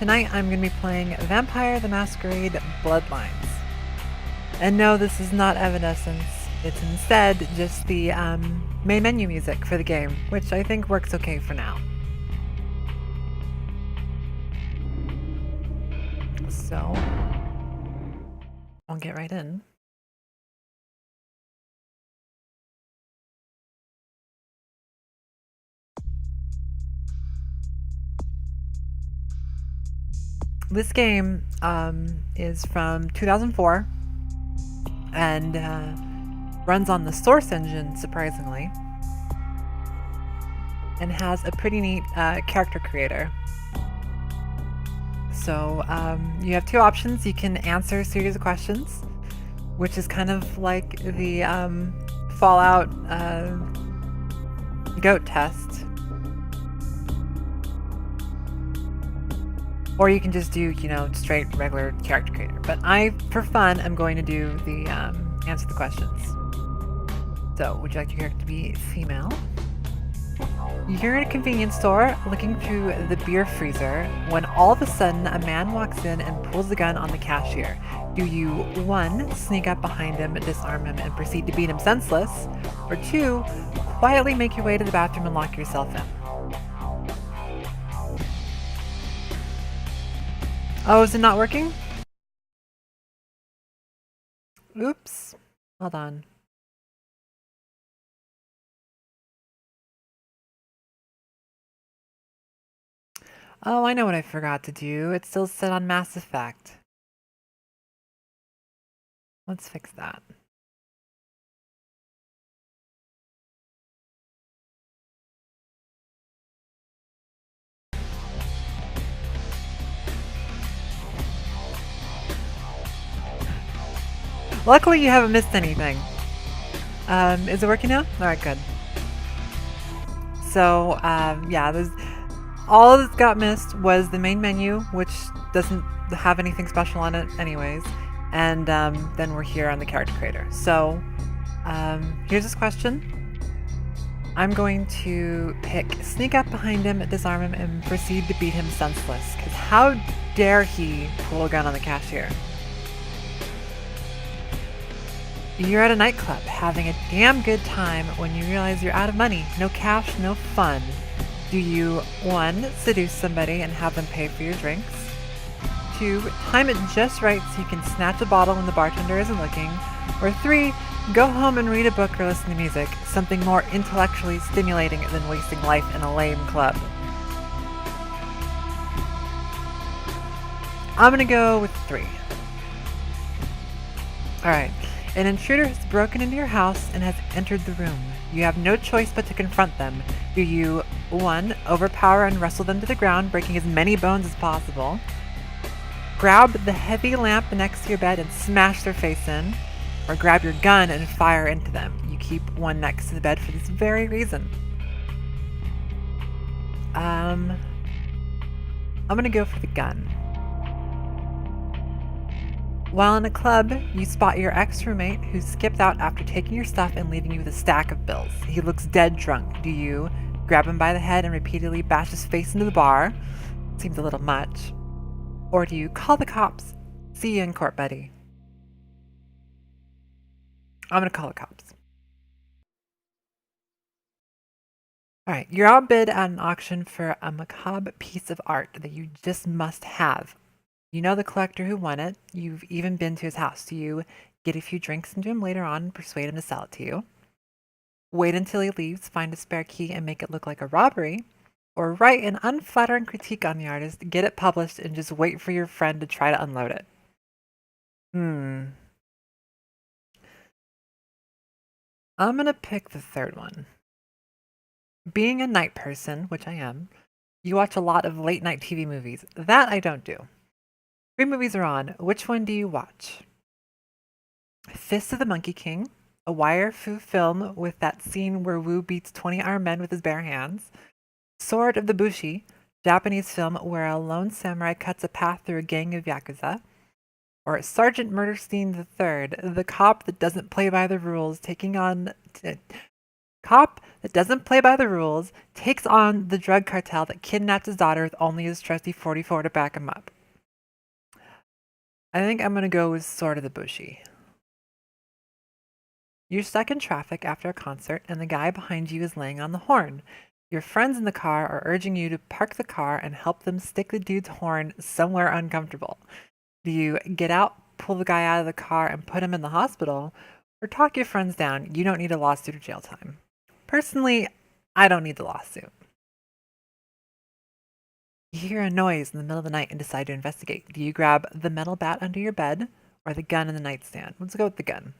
Tonight I'm going to be playing Vampire the Masquerade Bloodlines. And no, this is not Evanescence. It's instead just the main menu music for the game, which I think works okay for now. So, I'll get right in. This game is from 2004 and runs on the Source engine, surprisingly, and has a pretty neat character creator. So you have two options. You can answer a series of questions, which is kind of like the Fallout goat test. Or you can just do, straight regular character creator. But I, for fun, am going to do the answer the questions. So, would you like your character to be female? You're in a convenience store looking through the beer freezer when all of a sudden a man walks in and pulls the gun on the cashier. Do you 1. Sneak up behind him, disarm him, and proceed to beat him senseless? Or 2. Quietly make your way to the bathroom and lock yourself in? Oh, is it not working? Oops. Hold on. Oh, I know what I forgot to do. It's still set on Mass Effect. Let's fix that. Luckily, you haven't missed anything. Is it working now? Alright, good. So, yeah, all that got missed was the main menu, which doesn't have anything special on it anyways. And then we're here on the character creator. So, here's this question. I'm going to pick sneak up behind him, disarm him, and proceed to beat him senseless. Because how dare he pull a gun on the cashier? You're at a nightclub having a damn good time when you realize you're out of money. No cash, no fun. Do you 1. Seduce somebody and have them pay for your drinks? 2. Time it just right so you can snatch a bottle when the bartender isn't looking? Or 3. Go home and read a book or listen to music, something more intellectually stimulating than wasting life in a lame club? I'm gonna go with 3. Alright. An intruder has broken into your house and has entered the room. You have no choice but to confront them. Do you 1. Overpower and wrestle them to the ground, breaking as many bones as possible? Grab the heavy lamp next to your bed and smash their face in? Or grab your gun and fire into them? You keep one next to the bed for this very reason. I'm gonna go for the gun. While in a club, you spot your ex-roommate who skipped out after taking your stuff and leaving you with a stack of bills. He looks dead drunk. Do you grab him by the head and repeatedly bash his face into the bar? Seems a little much. Or do you call the cops? See you in court, buddy. I'm gonna call the cops. Alright, you're outbid at an auction for a macabre piece of art that you just must have. You know the collector who won it. You've even been to his house. Do you get a few drinks into him later on and persuade him to sell it to you? Wait until he leaves, find a spare key, and make it look like a robbery? Or write an unflattering critique on the artist, get it published, and just wait for your friend to try to unload it? I'm gonna pick the third one. Being a night person, which I am, you watch a lot of late night TV movies. That I don't do. 3 movies are on. Which one do you watch? Fist of the Monkey King, a wire fu film with that scene where Wu beats 20 armed men with his bare hands. Sword of the Bushi, Japanese film where a lone samurai cuts a path through a gang of yakuza. Or Sergeant Murderstein III, the cop that doesn't play by the rules, taking on Cop that doesn't play by the rules takes on the drug cartel that kidnapped his daughter with only his trusty 44 to back him up. I think I'm gonna go with Sword of the Bushi. You're stuck in traffic after a concert and the guy behind you is laying on the horn. Your friends in the car are urging you to park the car and help them stick the dude's horn somewhere uncomfortable. Do you get out, pull the guy out of the car, and put him in the hospital, or talk your friends down? You don't need a lawsuit or jail time. Personally, I don't need the lawsuit. You hear a noise in the middle of the night and decide to investigate. Do you grab the metal bat under your bed or the gun in the nightstand? Let's go with the gun.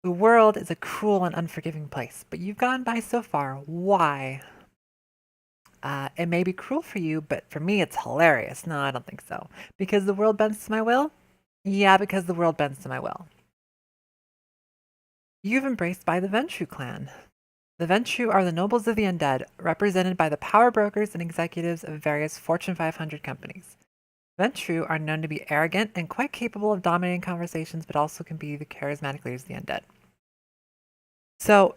The world is a cruel and unforgiving place, but you've gotten by so far. Why? It may be cruel for you, but for me, it's hilarious. No, I don't think so. Because the world bends to my will? Yeah, because the world bends to my will. You've embraced by the Ventrue clan. The Ventrue are the nobles of the undead, represented by the power brokers and executives of various Fortune 500 companies. Ventrue are known to be arrogant and quite capable of dominating conversations, but also can be the charismatic leaders of the undead. So,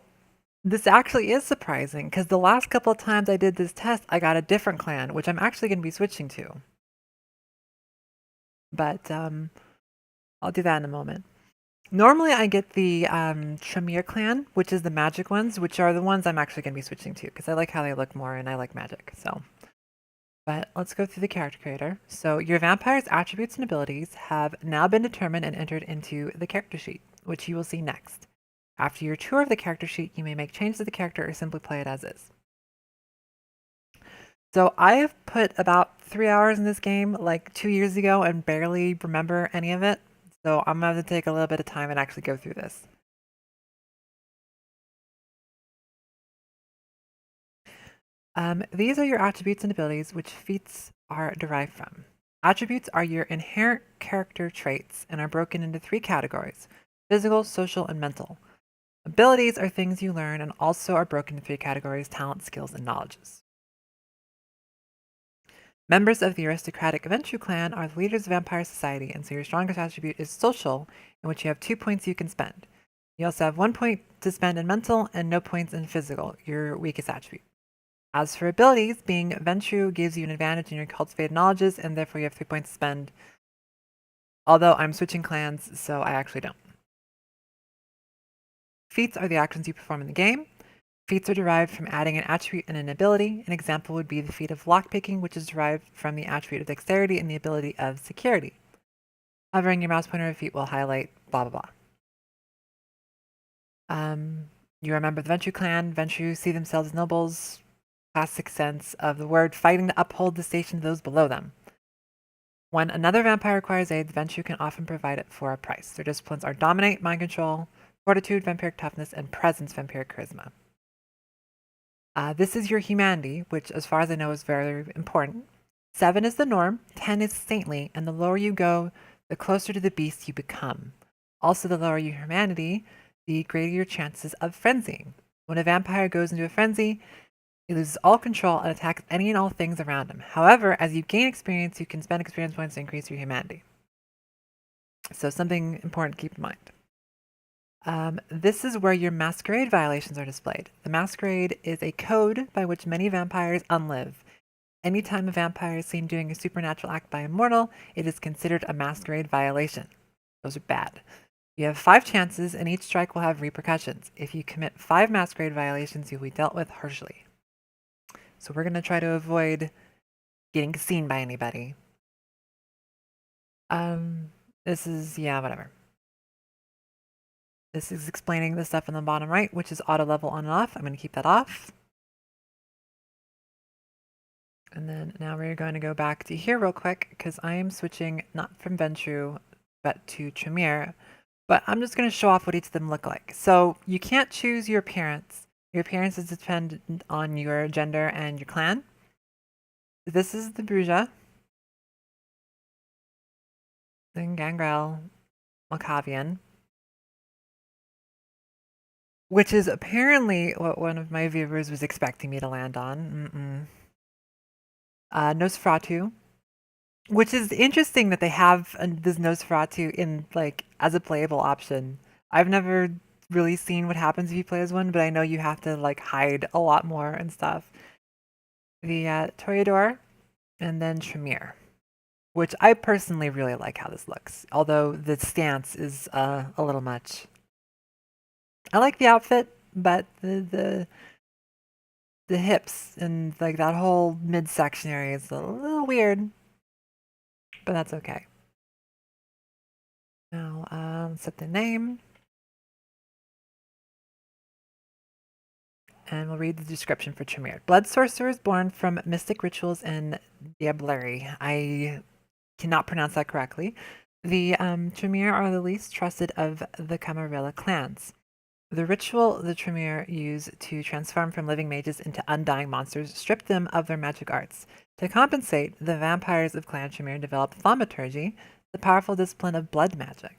this actually is surprising, because the last couple of times I did this test, I got a different clan, which I'm actually going to be switching to. But I'll do that in a moment. Normally I get the Tremere clan, which is the magic ones, which are the ones I'm actually going to be switching to, because I like how they look more and I like magic, so. But let's go through the character creator. So your vampire's attributes and abilities have now been determined and entered into the character sheet, which you will see next. After your tour of the character sheet, you may make changes to the character or simply play it as is. So I have put about 3 hours in this game like 2 years ago and barely remember any of it. So I'm going to have to take a little bit of time and actually go through this. These are your attributes and abilities, which feats are derived from. Attributes are your inherent character traits and are broken into 3 categories: physical, social, and mental. Abilities are things you learn and also are broken into 3 categories: talent, skills, and knowledges. Members of the aristocratic Ventrue clan are the leaders of vampire society, and so your strongest attribute is social, in which you have 2 points you can spend. You also have 1 point to spend in mental and no points in physical, your weakest attribute. As for abilities, being Ventrue gives you an advantage in your cultivated knowledges, and therefore you have 3 points to spend. Although I'm switching clans, so I actually don't. Feats are the actions you perform in the game. Feats are derived from adding an attribute and an ability. An example would be the feat of lockpicking, which is derived from the attribute of dexterity and the ability of security. Hovering your mouse pointer over a feat will highlight blah blah blah. You are a member of the Ventrue clan. Ventrue see themselves as nobles. Classic sense of the word, fighting to uphold the station of those below them. When another vampire requires aid, the Ventrue can often provide it for a price. Their disciplines are dominate, mind control, fortitude, vampiric toughness, and presence, vampiric charisma. This is your humanity, which, as far as I know, is very important. 7 is the norm, 10 is saintly, and the lower you go, the closer to the beast you become. Also, the lower your humanity, the greater your chances of frenzying. When a vampire goes into a frenzy, he loses all control and attacks any and all things around him. However, as you gain experience, you can spend experience points to increase your humanity. So something important to keep in mind. This is where your masquerade violations are displayed. The masquerade is a code by which many vampires unlive. Anytime a vampire is seen doing a supernatural act by a mortal, it is considered a masquerade violation. Those are bad. You have 5 chances, and each strike will have repercussions. If you commit 5 masquerade violations, you'll be dealt with harshly. So we're going to try to avoid getting seen by anybody. This is, yeah, whatever. This is explaining the stuff in the bottom right, which is auto level on and off. I'm going to keep that off. And then now we're going to go back to here real quick, because I am switching not from Ventrue, but to Tremere. But I'm just going to show off what each of them look like. So you can't choose your appearance. Your appearance is dependent on your gender and your clan. This is the Bruja, then Gangrel, Malkavian, which is apparently what one of my viewers was expecting me to land on. Nosferatu, which is interesting that they have this Nosferatu in like as a playable option. I've never really seen what happens if you play as one, but I know you have to like hide a lot more and stuff. The Toreador, and then Tremere, which I personally really like how this looks, although the stance is a little much. I like the outfit, but the hips and like that whole midsection area is a little weird, but that's okay. Now, set the name. And we'll read the description for Tremere. Blood sorcerers born from mystic rituals and diablerie. I cannot pronounce that correctly. The Tremere are the least trusted of the Camarilla clans. The ritual the Tremere use to transform from living mages into undying monsters stripped them of their magic arts. To compensate, the vampires of Clan Tremere developed thaumaturgy, the powerful discipline of blood magic.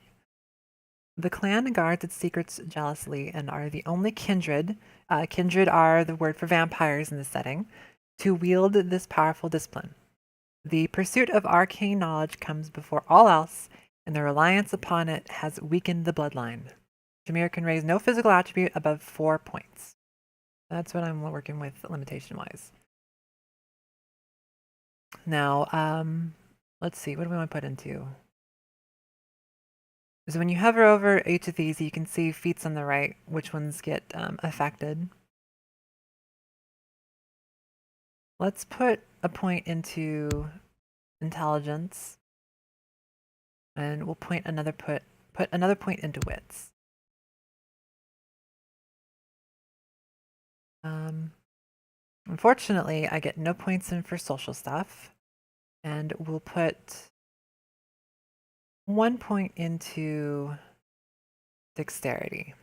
The clan guards its secrets jealously and are the only kindred, kindred are the word for vampires in this setting, to wield this powerful discipline. The pursuit of arcane knowledge comes before all else, and the reliance upon it has weakened the bloodline. Tremere can raise no physical attribute above 4 points. That's what I'm working with limitation-wise. Now, let's see, what do we want to put into? So when you hover over each of these, you can see feats on the right, which ones get affected. Let's put a point into intelligence, and we'll put another point into wits. Unfortunately, I get no points in for social stuff, and we'll put 1 point into dexterity.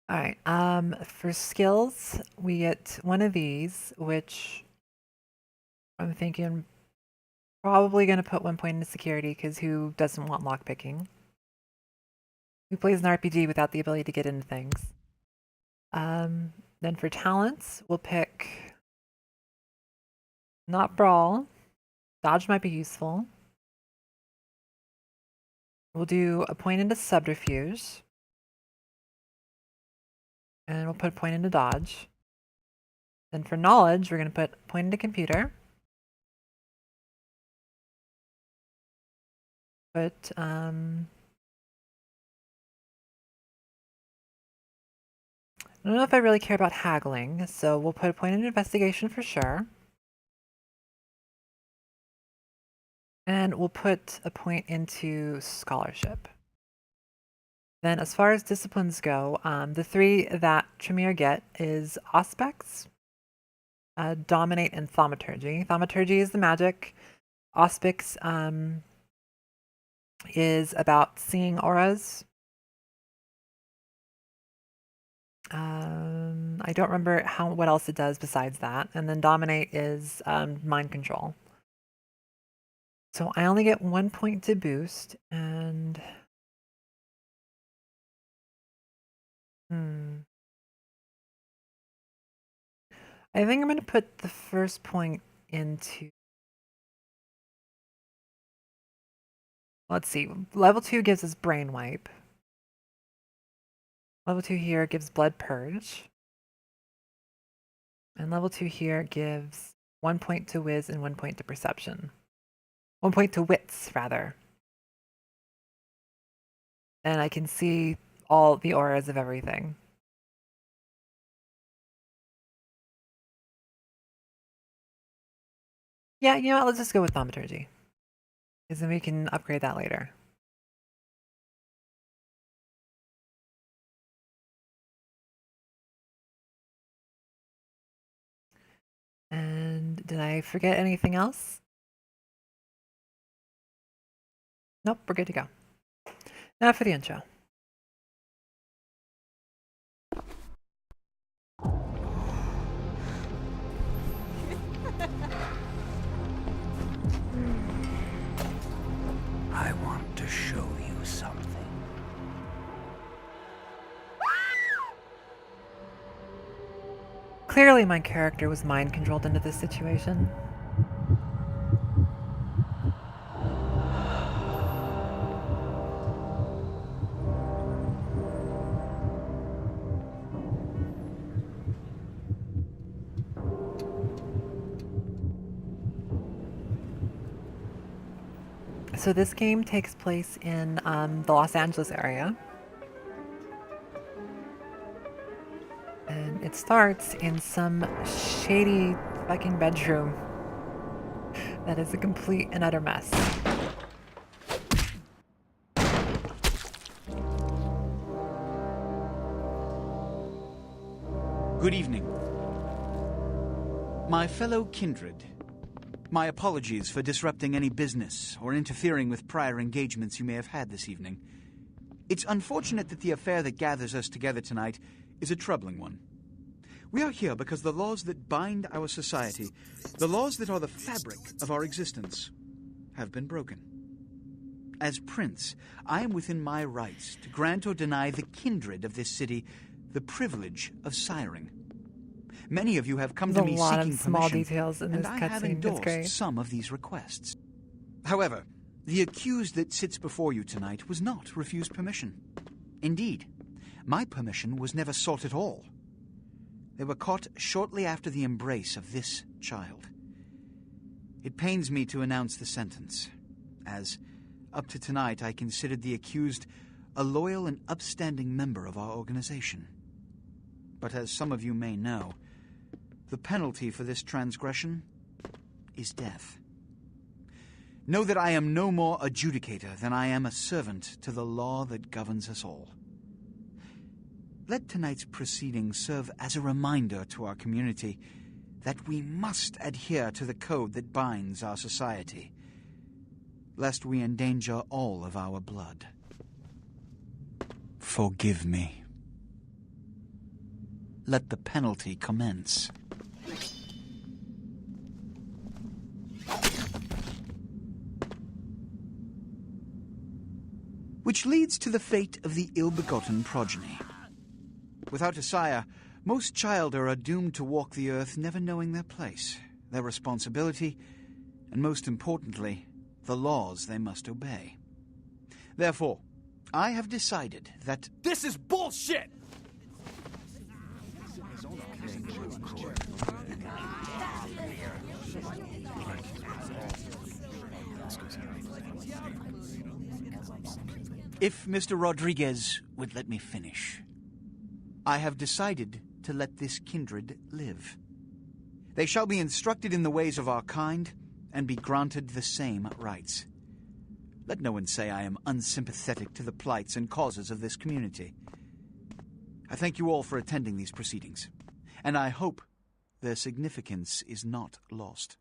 All right, for skills, we get one of these, which I'm thinking probably going to put 1 point into security, because who doesn't want lockpicking? Who plays an RPG without the ability to get into things? Then for talents, we'll pick not brawl. Dodge might be useful. We'll do a point into subterfuge. And we'll put a point into dodge. Then for knowledge, we're going to put a point into computer. Put I don't know if I really care about haggling, so we'll put a point in investigation for sure. And we'll put a point into scholarship. Then as far as disciplines go, the 3 that Tremere get is Auspex, Dominate, and Thaumaturgy. Thaumaturgy is the magic. Auspex is about seeing auras. I don't remember what else it does besides that. And then Dominate is mind control. So I only get 1 point to boost, and I think I'm going to put the first point into, let's see, level 2 gives us brain wipe. Level 2 here gives blood purge. And level 2 here gives 1 point to whiz and 1 point to perception. 1 point to wits, rather. And I can see all the auras of everything. Yeah, you know what? Let's just go with thaumaturgy, because then we can upgrade that later. And did I forget anything else? Nope, we're good to go. Now for the intro. I want to show you something. Clearly my character was mind-controlled into this situation. So this game takes place in the Los Angeles area. And it starts in some shady fucking bedroom that is a complete and utter mess. Good evening. My fellow kindred, my apologies for disrupting any business or interfering with prior engagements you may have had this evening. It's unfortunate that the affair that gathers us together tonight is a troubling one. We are here because the laws that bind our society, the laws that are the fabric of our existence, have been broken. As Prince, I am within my rights to grant or deny the kindred of this city the privilege of siring. Many of you have come to me seeking permission, small details in this and I have endorsed some of these requests. However, the accused that sits before you tonight was not refused permission. Indeed, my permission was never sought at all. They were caught shortly after the embrace of this child. It pains me to announce the sentence, as up to tonight I considered the accused a loyal and upstanding member of our organization. But as some of you may know, the penalty for this transgression is death. Know that I am no more adjudicator than I am a servant to the law that governs us all. Let tonight's proceedings serve as a reminder to our community that we must adhere to the code that binds our society, lest we endanger all of our blood. Forgive me. Let the penalty commence. Which leads to the fate of the ill-begotten progeny. Without a sire, most childer are doomed to walk the earth never knowing their place, their responsibility, and most importantly, the laws they must obey. Therefore, I have decided that... This is bullshit! If Mr. Rodriguez would let me finish. I have decided to let this kindred live. They shall be instructed in the ways of our kind and be granted the same rights. Let no one say I am unsympathetic to the plights and causes of this community. I thank you all for attending these proceedings, and I hope their significance is not lost.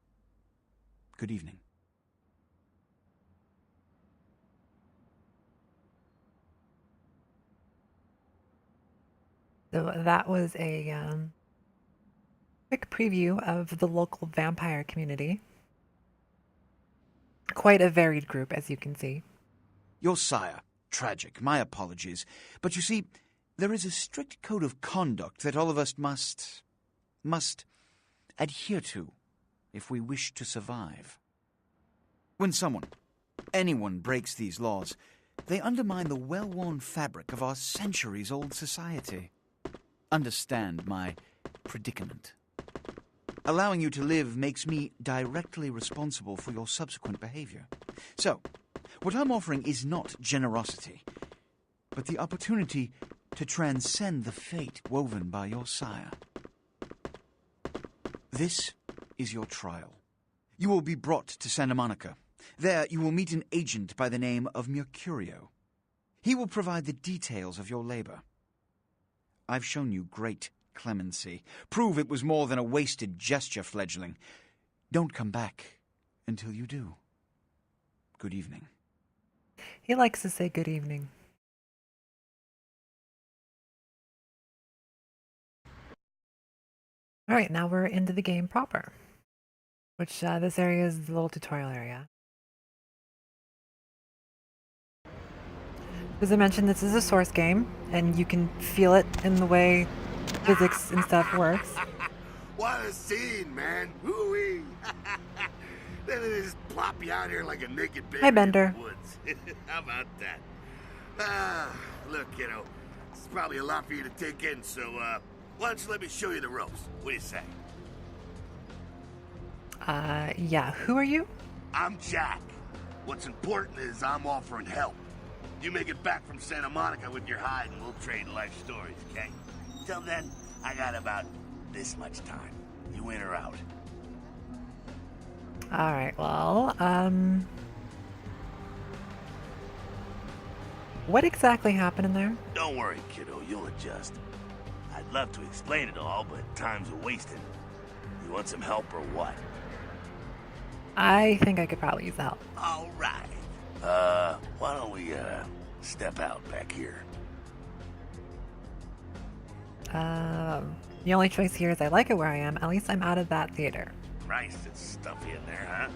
Good evening. So that was a quick preview of the local vampire community. Quite a varied group, as you can see. Your sire, tragic, my apologies. But you see, there is a strict code of conduct that all of us must adhere to if we wish to survive. When anyone breaks these laws, they undermine the well-worn fabric of our centuries-old society. Understand my predicament. Allowing you to live makes me directly responsible for your subsequent behavior. So, what I'm offering is not generosity, but the opportunity to transcend the fate woven by your sire. This is your trial. You will be brought to Santa Monica. There you will meet an agent by the name of Mercurio. He will provide the details of your labor. I've shown you great clemency. Prove it was more than a wasted gesture, fledgling. Don't come back until you do. Good evening. He likes to say good evening. All right, now we're into the game proper, which this area is the little tutorial area. As I mentioned, this is a source game, and you can feel it in the way physics and stuff works. What a scene, man! Woo-wee! Then they just plop you out here like a naked baby. Hi, Bender. In the woods. How about that? Look, kiddo, it's probably a lot for you to take in, so why don't you let me show you the ropes? What do you say? Yeah. Who are you? I'm Jack. What's important is I'm offering help. You make it back from Santa Monica with your hide and we'll trade life stories, okay? Till then, I got about this much time. You in or out? Alright, well, what exactly happened in there? Don't worry, kiddo, you'll adjust. I'd love to explain it all, but time's a-wasting. You want some help or what? I think I could probably use the help. All right. Why don't we, step out back here? The only choice here is I like it where I am. At least I'm out of that theater. Christ, it's stuffy in there, huh?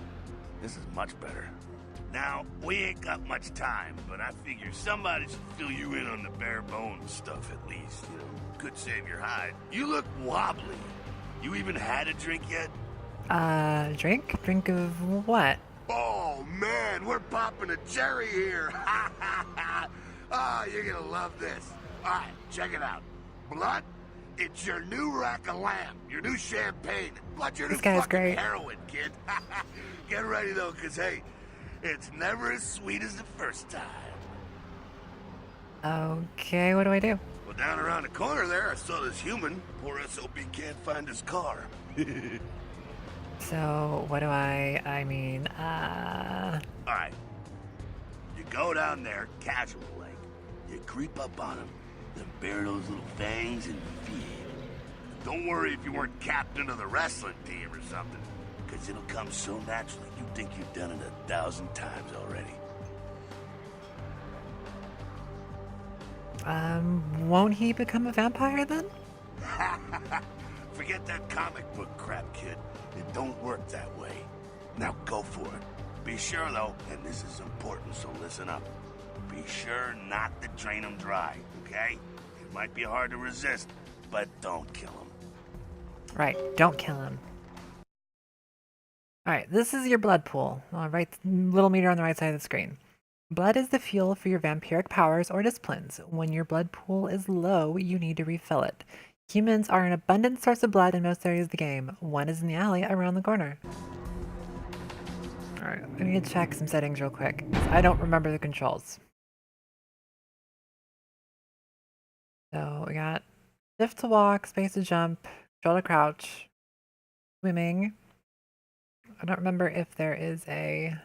This is much better. Now, we ain't got much time, but I figure somebody should fill you in on the bare bones stuff at least, you know. Could save your hide. You look wobbly. You even had a drink yet? Drink? Drink of what? Oh, man, we're popping a cherry here. Oh, you're gonna love this. All right, check it out. Blood, it's your new rack of lamb, your new champagne. Blood, your new This guy's fucking great. heroin, kid. Get ready, though, because, hey, it's never as sweet as the first time. Okay, what do I do? Well, down around the corner there, I saw this human. Poor SOB can't find his car. So, what do I mean, All right. You go down there, casual like. You creep up on him, then bare those little fangs and feed. Don't worry if you weren't captain of the wrestling team or something, because it'll come so naturally you think you've done it 1,000 times already. Won't he become a vampire then? Forget that comic book crap, kid. It don't work that way. Now go for it. Be sure, though, and this is important, so listen up. Be sure not to drain him dry, okay? It might be hard to resist, but don't kill him. Right, don't kill him. Alright, this is your blood pool. Right, little meter on the right side of the screen. Blood is the fuel for your vampiric powers or disciplines. When your blood pool is low, you need to refill it. Humans are an abundant source of blood in most areas of the game. One is in the alley around the corner. Alright, I need to check some settings real quick. I don't remember the controls. So we got shift to walk, space to jump, control to crouch, swimming. I don't remember if there is a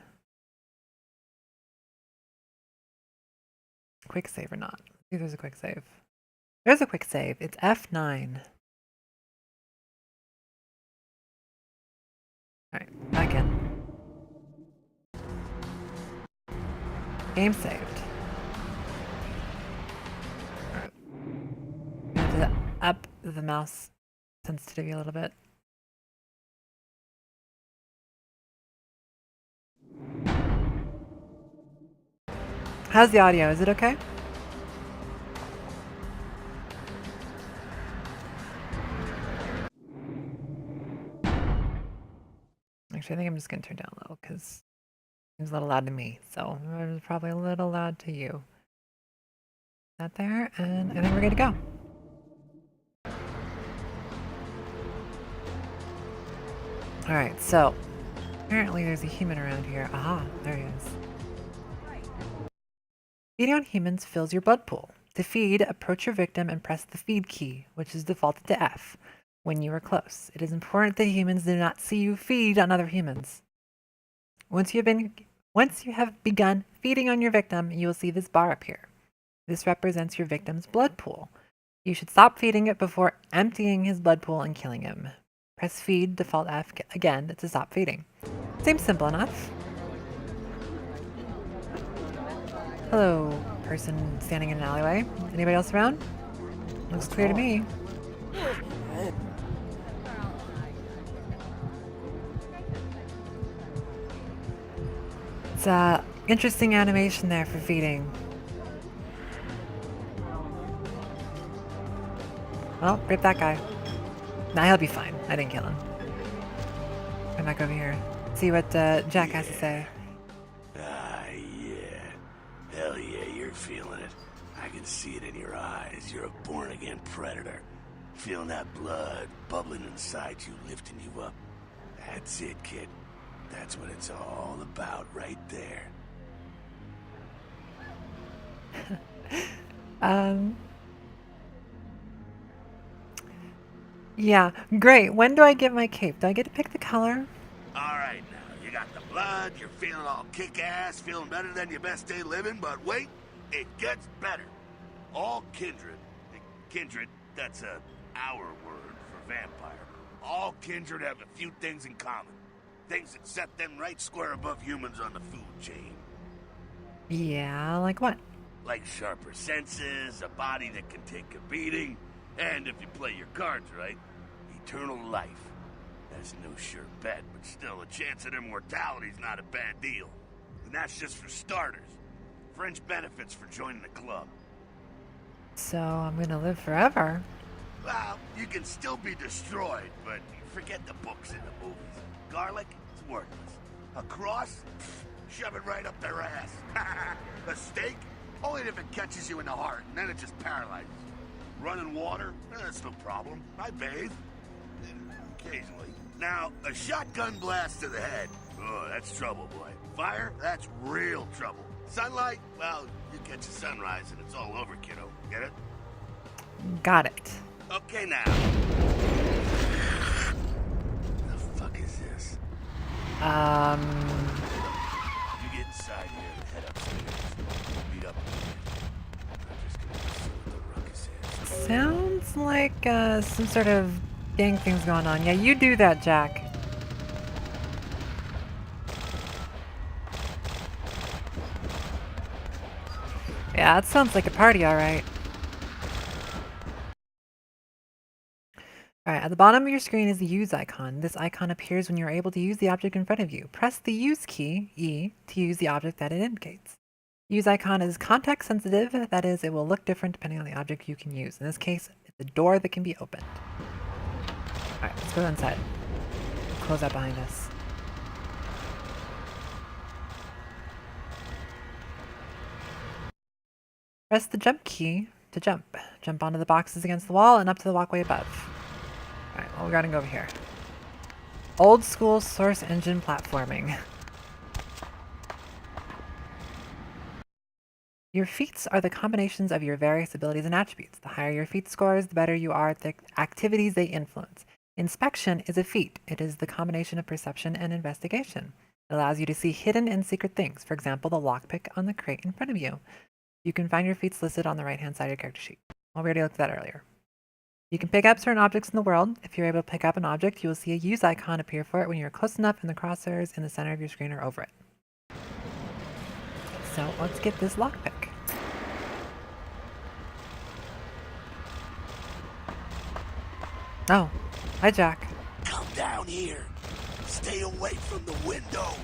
quick save or not. I think there's a quick save. There's a quick save. It's F9. Alright, back in. Game saved. Alright. I have to up the mouse sensitivity a little bit. How's the audio? Is it okay? Actually, I think I'm just going to turn down a little because it seems a little loud to me. So it's probably a little loud to you. That there, and I think we're good to go. Alright, so apparently there's a human around here. Aha, there he is. Feeding on humans fills your blood pool. To feed, approach your victim and press the feed key, which is defaulted to F, when you are close. It is important that humans do not see you feed on other humans. Once you have begun feeding on your victim, you will see this bar up here. This represents your victim's blood pool. You should stop feeding it before emptying his blood pool and killing him. Press feed, default F again to stop feeding. Seems simple enough. Hello, person standing in an alleyway. Anybody else around? Looks clear to me. It's interesting animation there for feeding. Well, rip that guy. Nah, he'll be fine. I didn't kill him. Come back over here. See what Jack has to say. Ah, yeah. Hell yeah, you're feeling it. I can see it in your eyes. You're a born-again predator. Feeling that blood bubbling inside you, lifting you up. That's it, kid. That's what it's all about right there. um, yeah, great. When do I get my cape? Do I get to pick the color? Alright now, you got the blood, you're feeling all kick-ass, feeling better than your best day living, but wait, it gets better. All kindred, that's our word for vampire. All kindred have a few things in common. Things that set them right square above humans on the food chain. Yeah, like what? Like sharper senses, a body that can take a beating, and if you play your cards right, eternal life. That's no sure bet, but still, a chance at immortality's not a bad deal. And that's just for starters. Fringe benefits for joining the club. So I'm gonna live forever. Well, you can still be destroyed, but forget the books and the movies. Garlic, it's worthless. A cross? Pfft, shove it right up their ass. A steak? Only if it catches you in the heart, and then it just paralyzes you. Running water? That's no problem. I bathe. Occasionally. Now, a shotgun blast to the head. Oh, that's trouble, boy. Fire? That's real trouble. Sunlight? Well, you catch a sunrise and it's all over, kiddo. Get it? Got it. Okay, now. The fuck is this? You get inside here and head upstairs. Meet up with me. I'm just gonna see what the ruckus is. Sounds like some sort of gang things going on. Yeah, you do that, Jack. Yeah, it sounds like a party, alright. Alright, at the bottom of your screen is the use icon. This icon appears when you're able to use the object in front of you. Press the use key, E, to use the object that it indicates. Use icon is context sensitive, that is, it will look different depending on the object you can use. In this case, it's a door that can be opened. Alright, let's go inside. Close that behind us. Press the jump key to jump. Jump onto the boxes against the wall and up to the walkway above. Alright, well, we gotta go over here. Old school source engine platforming. Your feats are the combinations of your various abilities and attributes. The higher your feat scores, the better you are at the activities they influence. Inspection is a feat. It is the combination of perception and investigation. It allows you to see hidden and secret things, for example, the lockpick on the crate in front of you. You can find your feats listed on the right-hand side of your character sheet. Well, we already looked at that earlier. You can pick up certain objects in the world. If you're able to pick up an object, you will see a use icon appear for it when you're close enough and the crosshairs in the center of your screen are over it. So let's get this lockpick. Oh, hi Jack. Come down here. Stay away from the windows.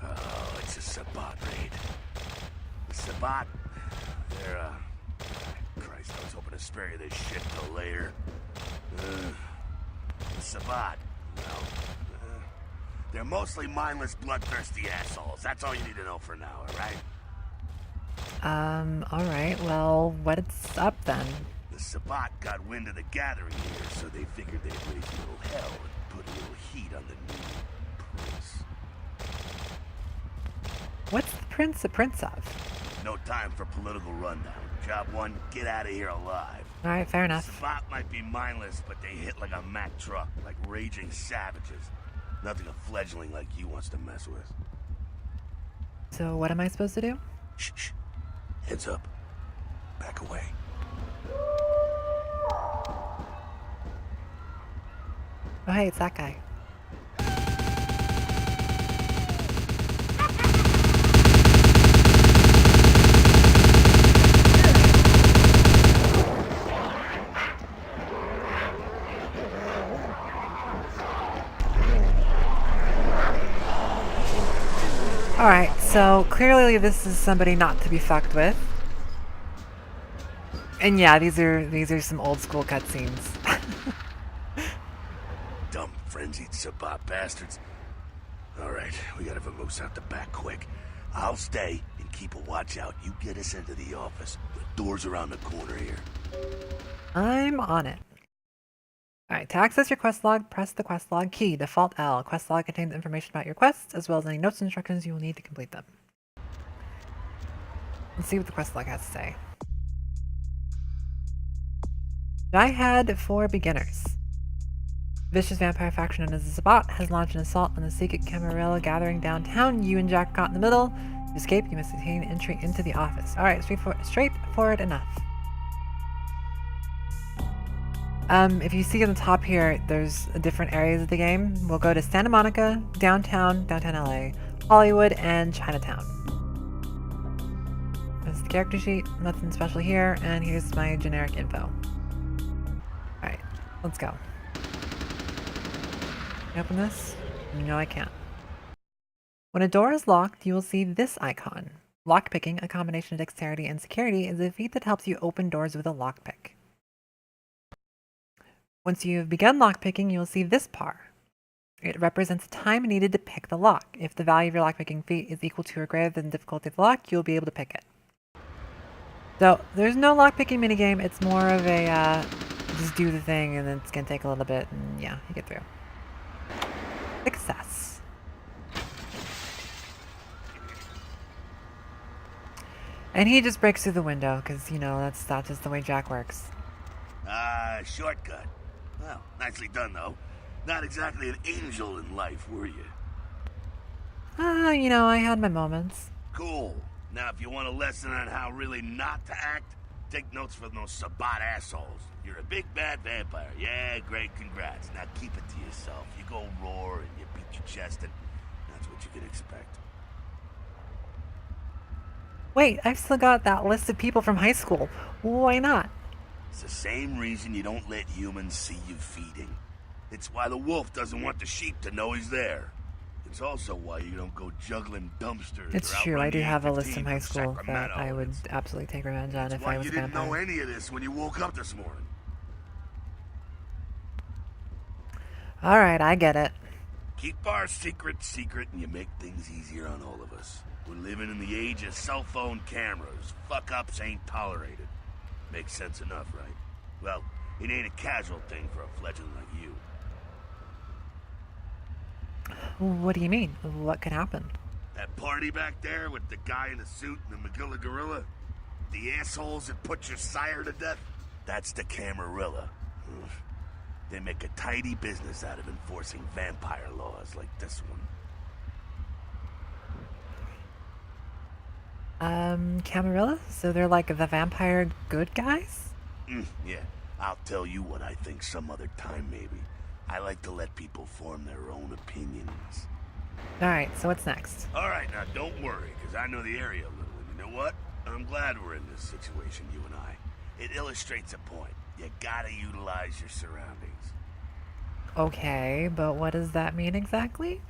Oh, it's a Sabbat raid. Sabbat? They're, Christ, I was hoping to spare you this shit till later. The Sabbat, well, they're mostly mindless, bloodthirsty assholes. That's all you need to know for now, alright? Alright, well, what's up then? The Sabbat got wind of the gathering here, so they figured they'd raise a little hell and put a little heat on the new prince. What's the prince a prince of? No time for political rundown. Job one, get out of here alive. Alright, fair enough. Sabbat might be mindless, but they hit like a Mack truck, like raging savages. Nothing a fledgling like you wants to mess with. So what am I supposed to do? Shh, shh. Heads up. Back away. Oh hey, it's that guy. Alright, so clearly this is somebody not to be fucked with. And yeah, these are some old school cutscenes. Dumb, frenzied Sabbat bastards. Alright, we gotta vamoose out the back quick. I'll stay and keep a watch out. You get us into the office. The door's around the corner here. I'm on it. Alright, to access your quest log, press the quest log key, default L. Quest log contains information about your quests, as well as any notes and instructions you will need to complete them. Let's see what the quest log has to say. Jihad for beginners. Vicious vampire faction known as the Sabbat has launched an assault on the secret Camarilla gathering downtown. You and Jack caught in the middle. To escape, you must attain entry into the office. Alright, straightforward enough. If you see on the top here, there's different areas of the game. We'll go to Santa Monica, downtown LA, Hollywood, and Chinatown. That's the character sheet, nothing special here, and here's my generic info. Alright, let's go. Can I open this? No, I can't. When a door is locked, you will see this icon. Lockpicking, a combination of dexterity and security, is a feat that helps you open doors with a lockpick. Once you've begun lockpicking, you'll see this bar. It represents the time needed to pick the lock. If the value of your lockpicking feat is equal to or greater than the difficulty of the lock, you'll be able to pick it. So, there's no lockpicking minigame, it's more of a, just do the thing and then it's gonna take a little bit, and yeah, you get through. Success. And he just breaks through the window, because, you know, that's just the way Jack works. Shortcut. Well, nicely done, though. Not exactly an angel in life, were you? You know, I had my moments. Cool. Now, if you want a lesson on how really not to act, take notes from those Sabbat assholes. You're a big bad vampire. Yeah, great, congrats. Now keep it to yourself. You go roar and you beat your chest, and that's what you can expect. Wait, I've still got that list of people from high school. Why not? It's the same reason you don't let humans see you feeding. It's why the wolf doesn't want the sheep to know he's there. It's also why you don't go juggling dumpsters. It's true, I do have a list from high school that I would absolutely take revenge on if I was a vampire. You didn't know any of this when you woke up this morning. Alright, I get it. Keep our secret secret and you make things easier on all of us. We're living in the age of cell phone cameras. Fuck-ups ain't tolerated. Makes sense enough, right? Well, it ain't a casual thing for a fledgling like you. What do you mean? What could happen? That party back there with the guy in the suit and the Magilla gorilla? The assholes that put your sire to death? That's the Camarilla. They make a tidy business out of enforcing vampire laws like this one. Camarilla? So they're like the vampire good guys? Yeah, I'll tell you what I think some other time maybe. I like to let people form their own opinions. Alright, so what's next? Alright, now don't worry, because I know the area a little, and you know what? I'm glad we're in this situation, you and I. It illustrates a point. You gotta utilize your surroundings. Okay, but what does that mean exactly?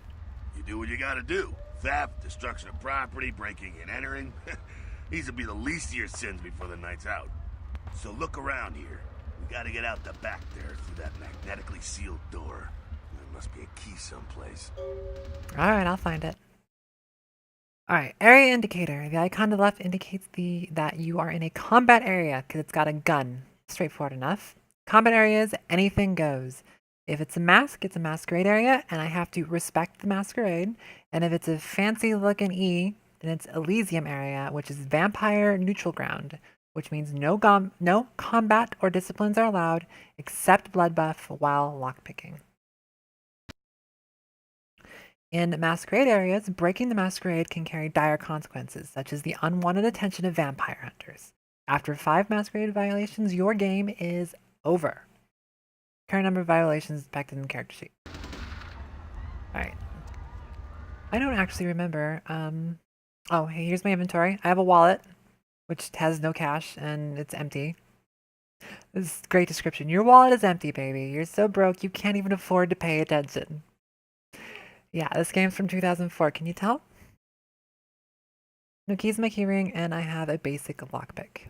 You do what you gotta do. Theft, destruction of property, breaking and entering. These will be the least of your sins before the night's out. So look around here. We gotta get out the back there through that magnetically sealed door. There must be a key someplace. Alright, I'll find it. Alright, area indicator. The icon to the left indicates that you are in a combat area because it's got a gun. Straightforward enough. Combat areas, anything goes. If it's a mask, it's a masquerade area, and I have to respect the masquerade. And if it's a fancy looking E, then it's Elysium area, which is vampire neutral ground, which means no combat or disciplines are allowed except blood buff while lockpicking. In masquerade areas, breaking the masquerade can carry dire consequences, such as the unwanted attention of vampire hunters. After 5 masquerade violations, your game is over. Current number of violations depicted in the character sheet. Alright. I don't actually remember. Oh, hey, here's my inventory. I have a wallet, which has no cash, and it's empty. This is a great description. Your wallet is empty, baby. You're so broke you can't even afford to pay attention. Yeah, this game's from 2004. Can you tell? No keys in my keyring, and I have a basic lockpick.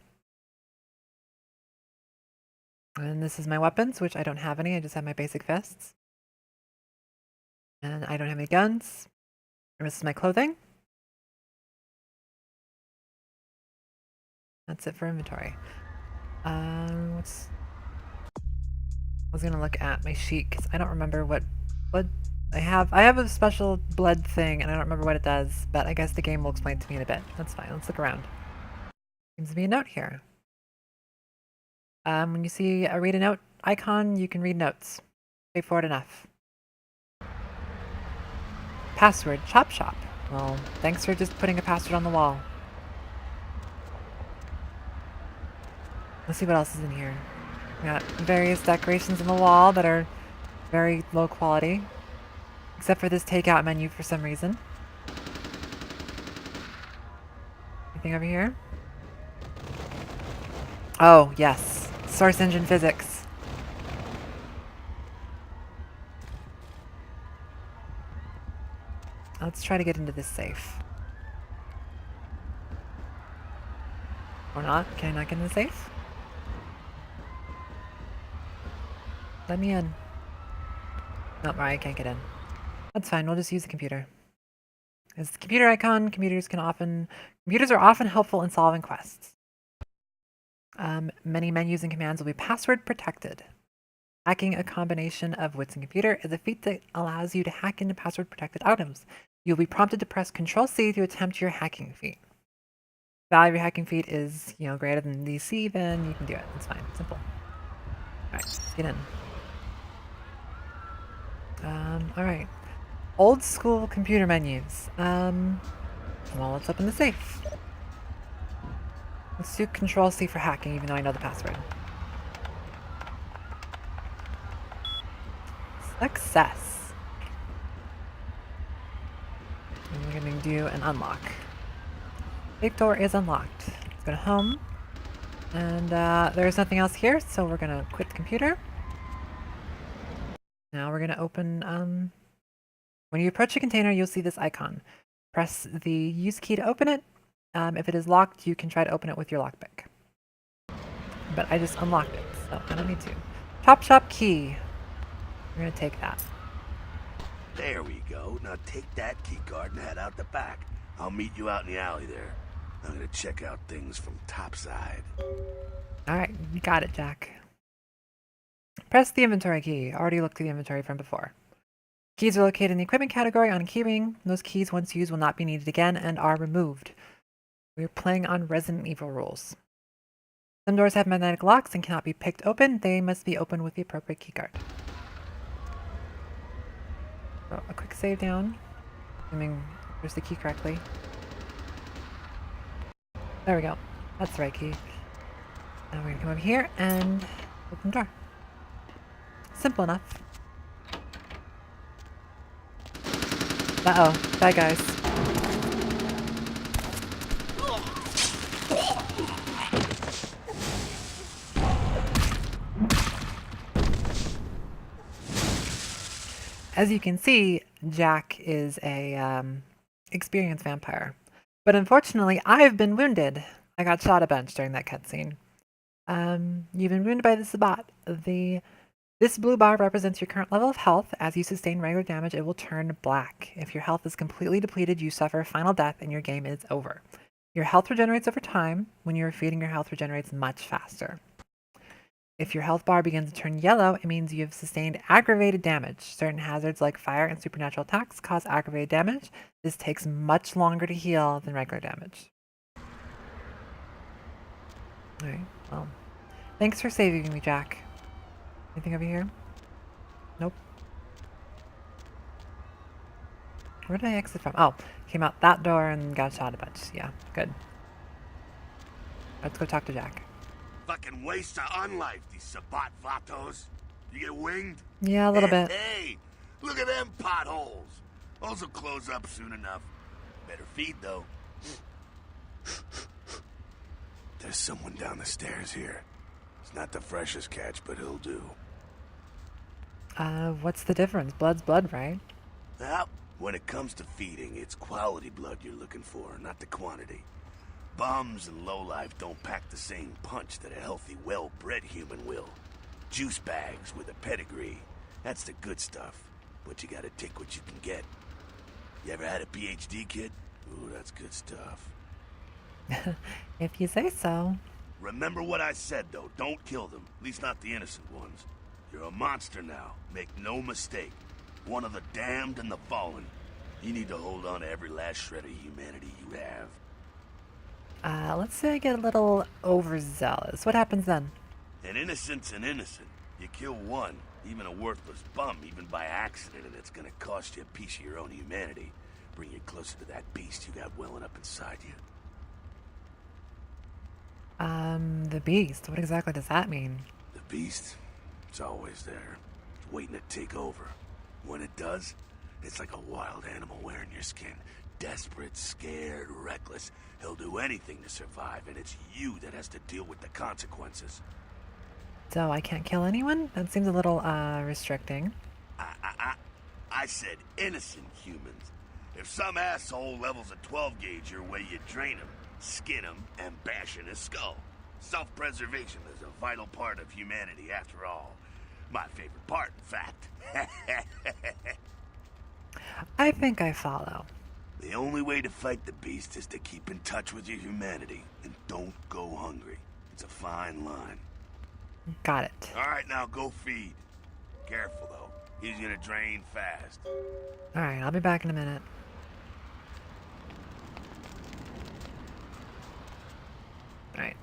And this is my weapons, which I don't have any. I just have my basic fists. And I don't have any guns. And this is my clothing. That's it for inventory. I was gonna look at my sheet because I don't remember what I have. I have a special blood thing, and I don't remember what it does. But I guess the game will explain it to me in a bit. That's fine. Let's look around. Seems to be a note here. When you see a read a note icon, you can read notes. Straightforward enough. Password, Chop Shop. Well, thanks for just putting a password on the wall. Let's see what else is in here. We got various decorations on the wall that are very low quality. Except for this takeout menu for some reason. Anything over here? Oh, yes. Source engine physics. Let's try to get into this safe. Or not. Can I not get in the safe? Let me in. Nope, I can't get in. That's fine, we'll just use the computer. As the computer icon, computers are often helpful in solving quests. Many menus and commands will be password protected. Hacking a combination of wits and computer is a feat that allows you to hack into password protected items. You'll be prompted to press Ctrl-C to attempt your hacking feat. If the value of your hacking feat is, greater than DC, then you can do it. It's fine. Simple. Alright, let's get in. Alright. Old school computer menus. Well, let's open the safe. Let's do Control-C for hacking, even though I know the password. Success. And we're going to do an unlock. Safe door is unlocked. Let's go to home. And there's nothing else here, so we're going to quit the computer. Now we're going to open... when you approach a container, you'll see this icon. Press the use key to open it. If it is locked, you can try to open it with your lockpick. But I just unlocked it, so I don't need to. Chop Shop key. We're going to take that. There we go. Now take that key card and head out the back. I'll meet you out in the alley there. I'm going to check out things from topside. Alright, you got it, Jack. Press the inventory key. Already looked through the inventory from before. Keys are located in the equipment category on a keyring. Those keys, once used, will not be needed again and are removed. We're playing on Resident Evil rules. Some doors have magnetic locks and cannot be picked open. They must be opened with the appropriate keycard. So a quick save down. Assuming there's the key correctly. There we go. That's the right key. Now we're gonna come over here and open the door. Simple enough. Uh-oh. Bad guys. As you can see, Jack is a experienced vampire. But unfortunately, I've been wounded. I got shot a bunch during that cutscene. You've been wounded by the Sabat. This blue bar represents your current level of health. As you sustain regular damage, it will turn black. If your health is completely depleted, you suffer final death and your game is over. Your health regenerates over time. When you're feeding, your health regenerates much faster. If your health bar begins to turn yellow, it means you have sustained aggravated damage. Certain hazards like fire and supernatural attacks cause aggravated damage. This takes much longer to heal than regular damage. Alright, well, thanks for saving me, Jack. Anything over here? Nope. Where did I exit from? Oh, came out that door and got shot a bunch. Yeah, good. Let's go talk to Jack. Fucking waste of unlife, these Sabat Vatos. You get winged? Yeah, a little bit. Hey, look at them potholes. Those will close up soon enough. Better feed, though. There's someone down the stairs here. It's not the freshest catch, but he'll do. What's the difference? Blood's blood, right? Well, when it comes to feeding, it's quality blood you're looking for, not the quantity. Bums and lowlife don't pack the same punch that a healthy, well-bred human will. Juice bags with a pedigree. That's the good stuff. But you gotta take what you can get. You ever had a PhD, kid? Ooh, that's good stuff. If you say so. Remember what I said, though. Don't kill them. At least not the innocent ones. You're a monster now. Make no mistake. One of the damned and the fallen. You need to hold on to every last shred of humanity you have. Let's say I get a little overzealous. What happens then? An innocent's an innocent. You kill one, even a worthless bum, even by accident, and it's gonna cost you a piece of your own humanity. Bring you closer to that beast you got welling up inside you. The beast. What exactly does that mean? The beast? It's always there. It's waiting to take over. When it does, it's like a wild animal wearing your skin. Desperate, scared, reckless. He'll do anything to survive, and it's you that has to deal with the consequences. So I can't kill anyone? That seems a little, restricting. I said innocent humans. If some asshole levels a 12 gauge your way, you drain him, skin him, and bash in his skull. Self-preservation is a vital part of humanity, after all. My favorite part, in fact. I think I follow. The only way to fight the beast is to keep in touch with your humanity, and don't go hungry. It's a fine line. Got it. Alright, now go feed. Careful, though. He's gonna drain fast. Alright, I'll be back in a minute. Alright.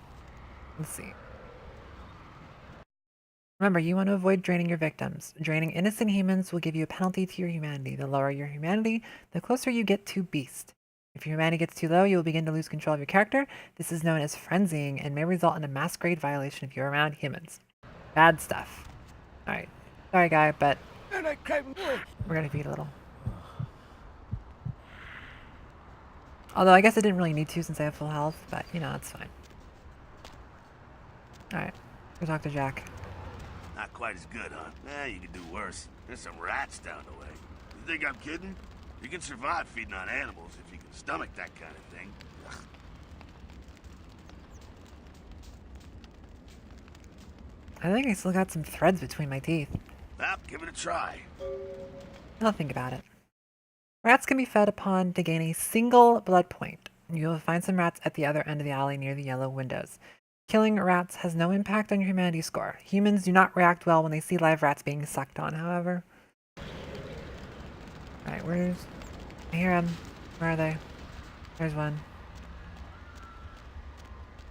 Let's see. Remember, you want to avoid draining your victims. Draining innocent humans will give you a penalty to your humanity. The lower your humanity, the closer you get to beast. If your humanity gets too low, you will begin to lose control of your character. This is known as frenzying and may result in a mass grade violation if you're around humans. Bad stuff. Alright. Sorry, guy, but we're gonna feed a little. Although I guess I didn't really need to since I have full health, but you know, it's fine. Alright. Go talk to Jack. Not quite as good, huh? You could do worse. There's some rats down the way. You think I'm kidding? You can survive feeding on animals if you can stomach that kind of thing. Ugh. I think I still got some threads between my teeth. Well, give it a try. I'll think about it. Rats can be fed upon to gain a single blood point. You will find some rats at the other end of the alley near the yellow windows. Killing rats has no impact on your humanity score. Humans do not react well when they see live rats being sucked on, however. Alright, where's... I hear them. Where are they? There's one.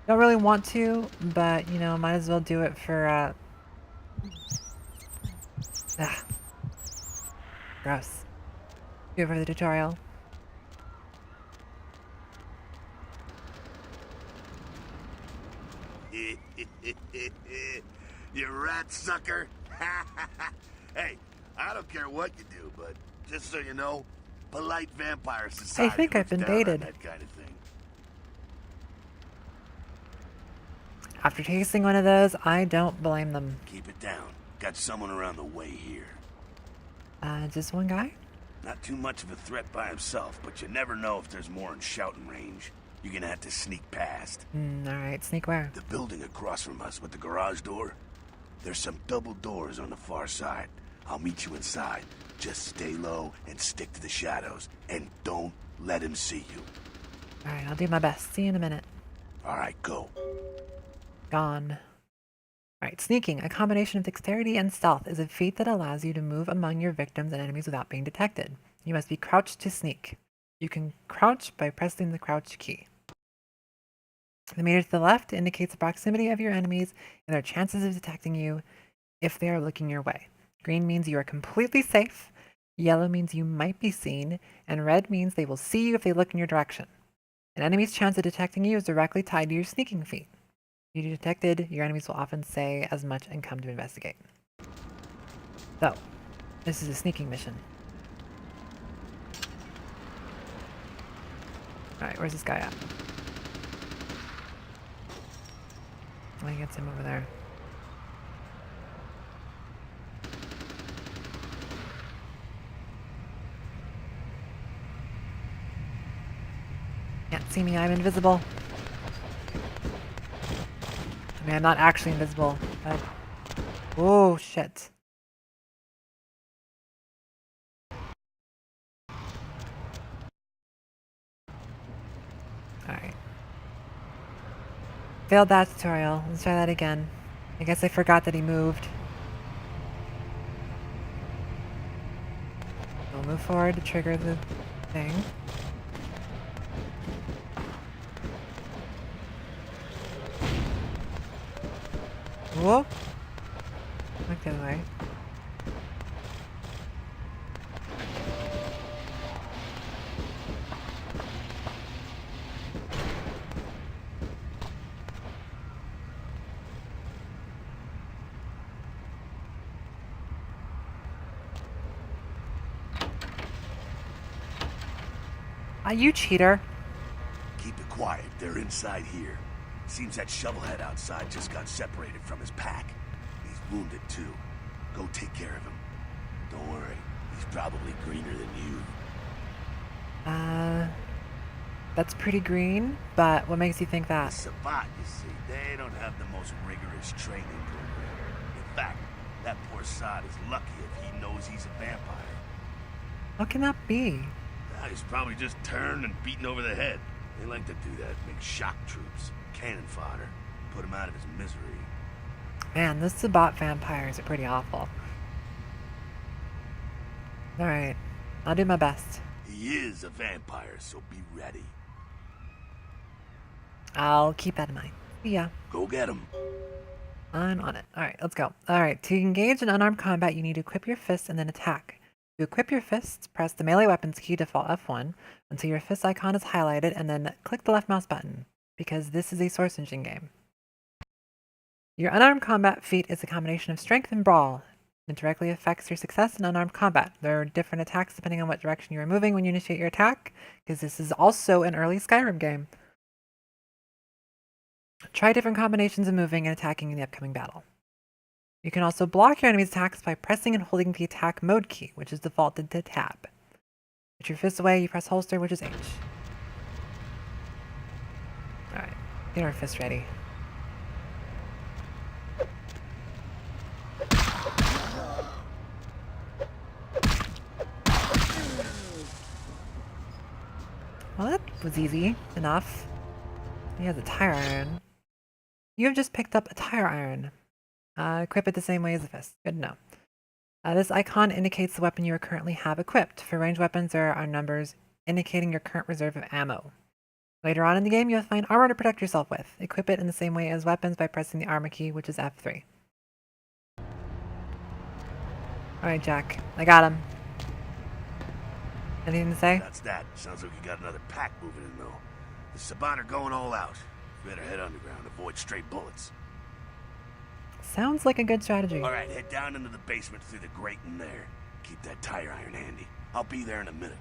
Don't really want to, but, you know, might as well do it for, Gross. Go over the tutorial. You rat sucker. Hey, I don't care what you do, but just so you know, polite vampire society I think I've been looks down on baited. that kind of thing. After tasting one of those, I don't blame them. Keep it down. Got someone around the way here. Just one guy? Not too much of a threat by himself, but you never know if there's more in shouting range. You're gonna have to sneak past. Alright, sneak where? The building across from us with the garage door. There's some double doors on the far side. I'll meet you inside. Just stay low and stick to the shadows. And don't let him see you. Alright, I'll do my best. See you in a minute. Alright, go. Gone. Alright, sneaking, a combination of dexterity and stealth, is a feat that allows you to move among your victims and enemies without being detected. You must be crouched to sneak. You can crouch by pressing the crouch key. The meter to the left indicates the proximity of your enemies and their chances of detecting you if they are looking your way. Green means you are completely safe, yellow means you might be seen, and red means they will see you if they look in your direction. An enemy's chance of detecting you is directly tied to your sneaking feat. If you're detected, your enemies will often say as much and come to investigate. So, this is a sneaking mission. Alright, where's this guy at? I think it's him over there. Can't see me, I'm invisible. I mean, I'm not actually invisible, but... Oh, shit. Alright. Failed that tutorial. Let's try that again. I guess I forgot that he moved. We'll move forward to trigger the thing. Whoa. Look the other way. You cheater. Keep it quiet. They're inside here. Seems that shovelhead outside just got separated from his pack. He's wounded too. Go take care of him. Don't worry. He's probably greener than you. That's pretty green, but what makes you think The that? Sabbat, you see, they don't have the most rigorous training program. In fact, that poor sod is lucky if he knows he's a vampire. What can that be? He's probably just turned and beaten over the head. They like to do that, make shock troops, cannon fodder, put him out of his misery. Man, those Sabbat vampires are pretty awful. Alright, I'll do my best. He is a vampire, so be ready. I'll keep that in mind. See ya. Go get him. I'm on it. Alright, let's go. Alright, to engage in unarmed combat, you need to equip your fists and then attack. To equip your fists, press the melee weapons key, default F1, until your fist icon is highlighted, and then click the left mouse button, because this is a Source Engine game. Your unarmed combat feat is a combination of strength and brawl. It directly affects your success in unarmed combat. There are different attacks depending on what direction you are moving when you initiate your attack, because this is also an early Skyrim game. Try different combinations of moving and attacking in the upcoming battle. You can also block your enemy's attacks by pressing and holding the attack mode key, which is defaulted to tab. Put your fist away, you press holster, which is H. Alright, get our fist ready. Well, that was easy enough. He has a tire iron. You have just picked up a tire iron. Equip it the same way as the fist. Good to know. This icon indicates the weapon you currently have equipped. For ranged weapons, there are numbers indicating your current reserve of ammo. Later on in the game, you'll find armor to protect yourself with. Equip it in the same way as weapons by pressing the armor key, which is F3. Alright, Jack. I got him. Anything to say? That's that. Sounds like you got another pack moving in, though. The Sabbat are going all out. Better head underground, avoid stray bullets. Sounds like a good strategy. All right, head down into the basement through the grate in there. Keep that tire iron handy. I'll be there in a minute.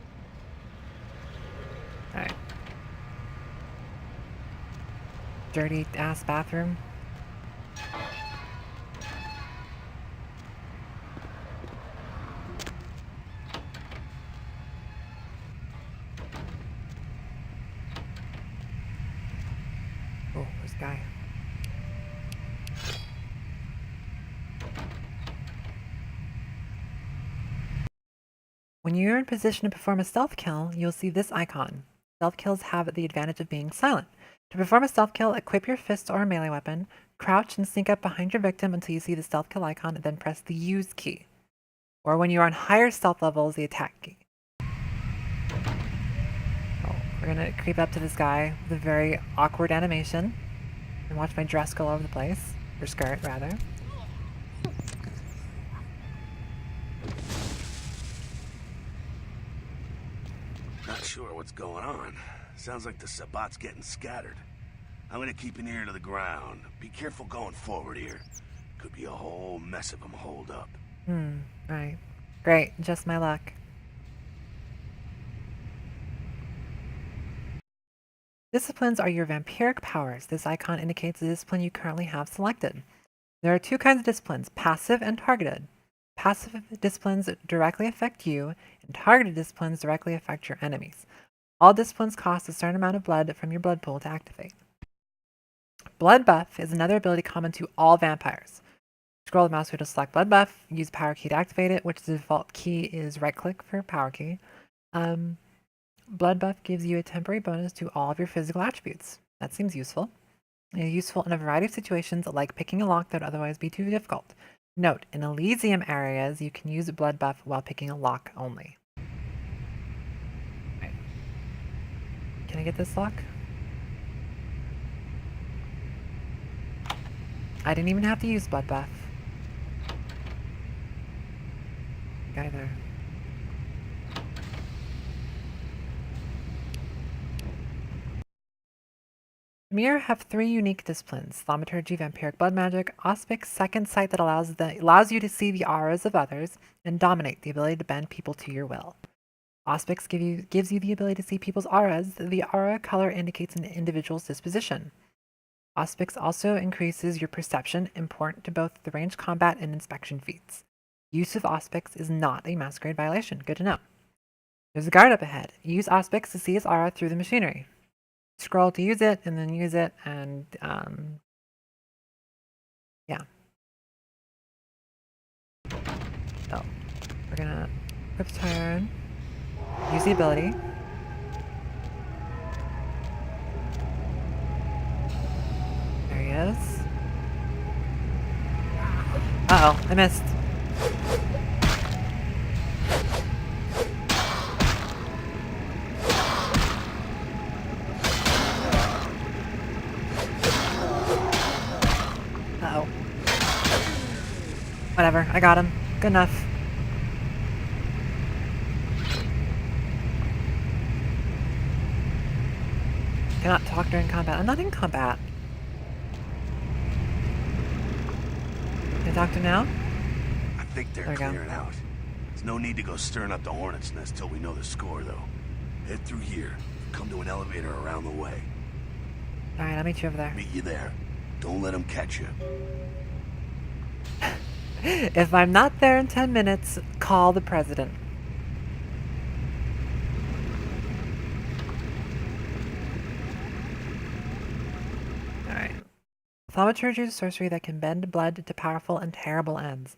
Alright. Dirty ass bathroom. Oh, this guy. When you're in position to perform a stealth kill, you'll see this icon. Stealth kills have the advantage of being silent. To perform a stealth kill, equip your fist or a melee weapon, crouch and sneak up behind your victim until you see the stealth kill icon, and then press the use key. Or when you're on higher stealth levels, the attack key. Oh, we're gonna creep up to this guy with a very awkward animation and watch my dress go all over the place. Or skirt, rather. Not sure what's going on. Sounds like the Sabbat's getting scattered. I'm gonna keep an ear to the ground. Be careful going forward here. Could be a whole mess of them holed up. Right. Great, just my luck. Disciplines are your vampiric powers. This icon indicates the discipline you currently have selected. There are two kinds of disciplines, passive and targeted. Passive disciplines directly affect you, and targeted disciplines directly affect your enemies. All disciplines cost a certain amount of blood from your blood pool to activate. Blood buff is another ability common to all vampires. Scroll the mouse wheel to select blood buff, use power key to activate it, which the default key is right click for power key. Blood buff gives you a temporary bonus to all of your physical attributes. That seems useful. It is useful in a variety of situations, like picking a lock that would otherwise be too difficult. Note, in Elysium areas, you can use a blood buff while picking a lock only. Right. Can I get this lock? I didn't even have to use blood buff. Guy there. Mirror have 3 unique disciplines: Thaumaturgy, Vampiric Blood Magic, Auspic, Second Sight that allows you to see the auras of others, and Dominate, the ability to bend people to your will. Auspics gives you the ability to see people's auras. The aura color indicates an individual's disposition. Auspics also increases your perception, important to both the ranged combat and inspection feats. Use of Auspics is not a masquerade violation. Good to know. There's a guard up ahead. Use Auspics to see his aura through the machinery. Scroll to use it, and then use it, and yeah. So we're gonna quick turn, use the ability. There he is. Uh oh, I missed. Uh oh. Whatever, I got him. Good enough. Cannot talk during combat. I'm not in combat. Can I talk to him now? I think they're clearing out. There's no need to go stirring up the hornet's nest till we know the score, though. Head through here. Come to an elevator around the way. Alright, I'll meet you over there. Meet you there. Don't let them catch you. If I'm not there in 10 minutes, call the president. Alright. Thaumaturgy is a sorcery that can bend blood to powerful and terrible ends.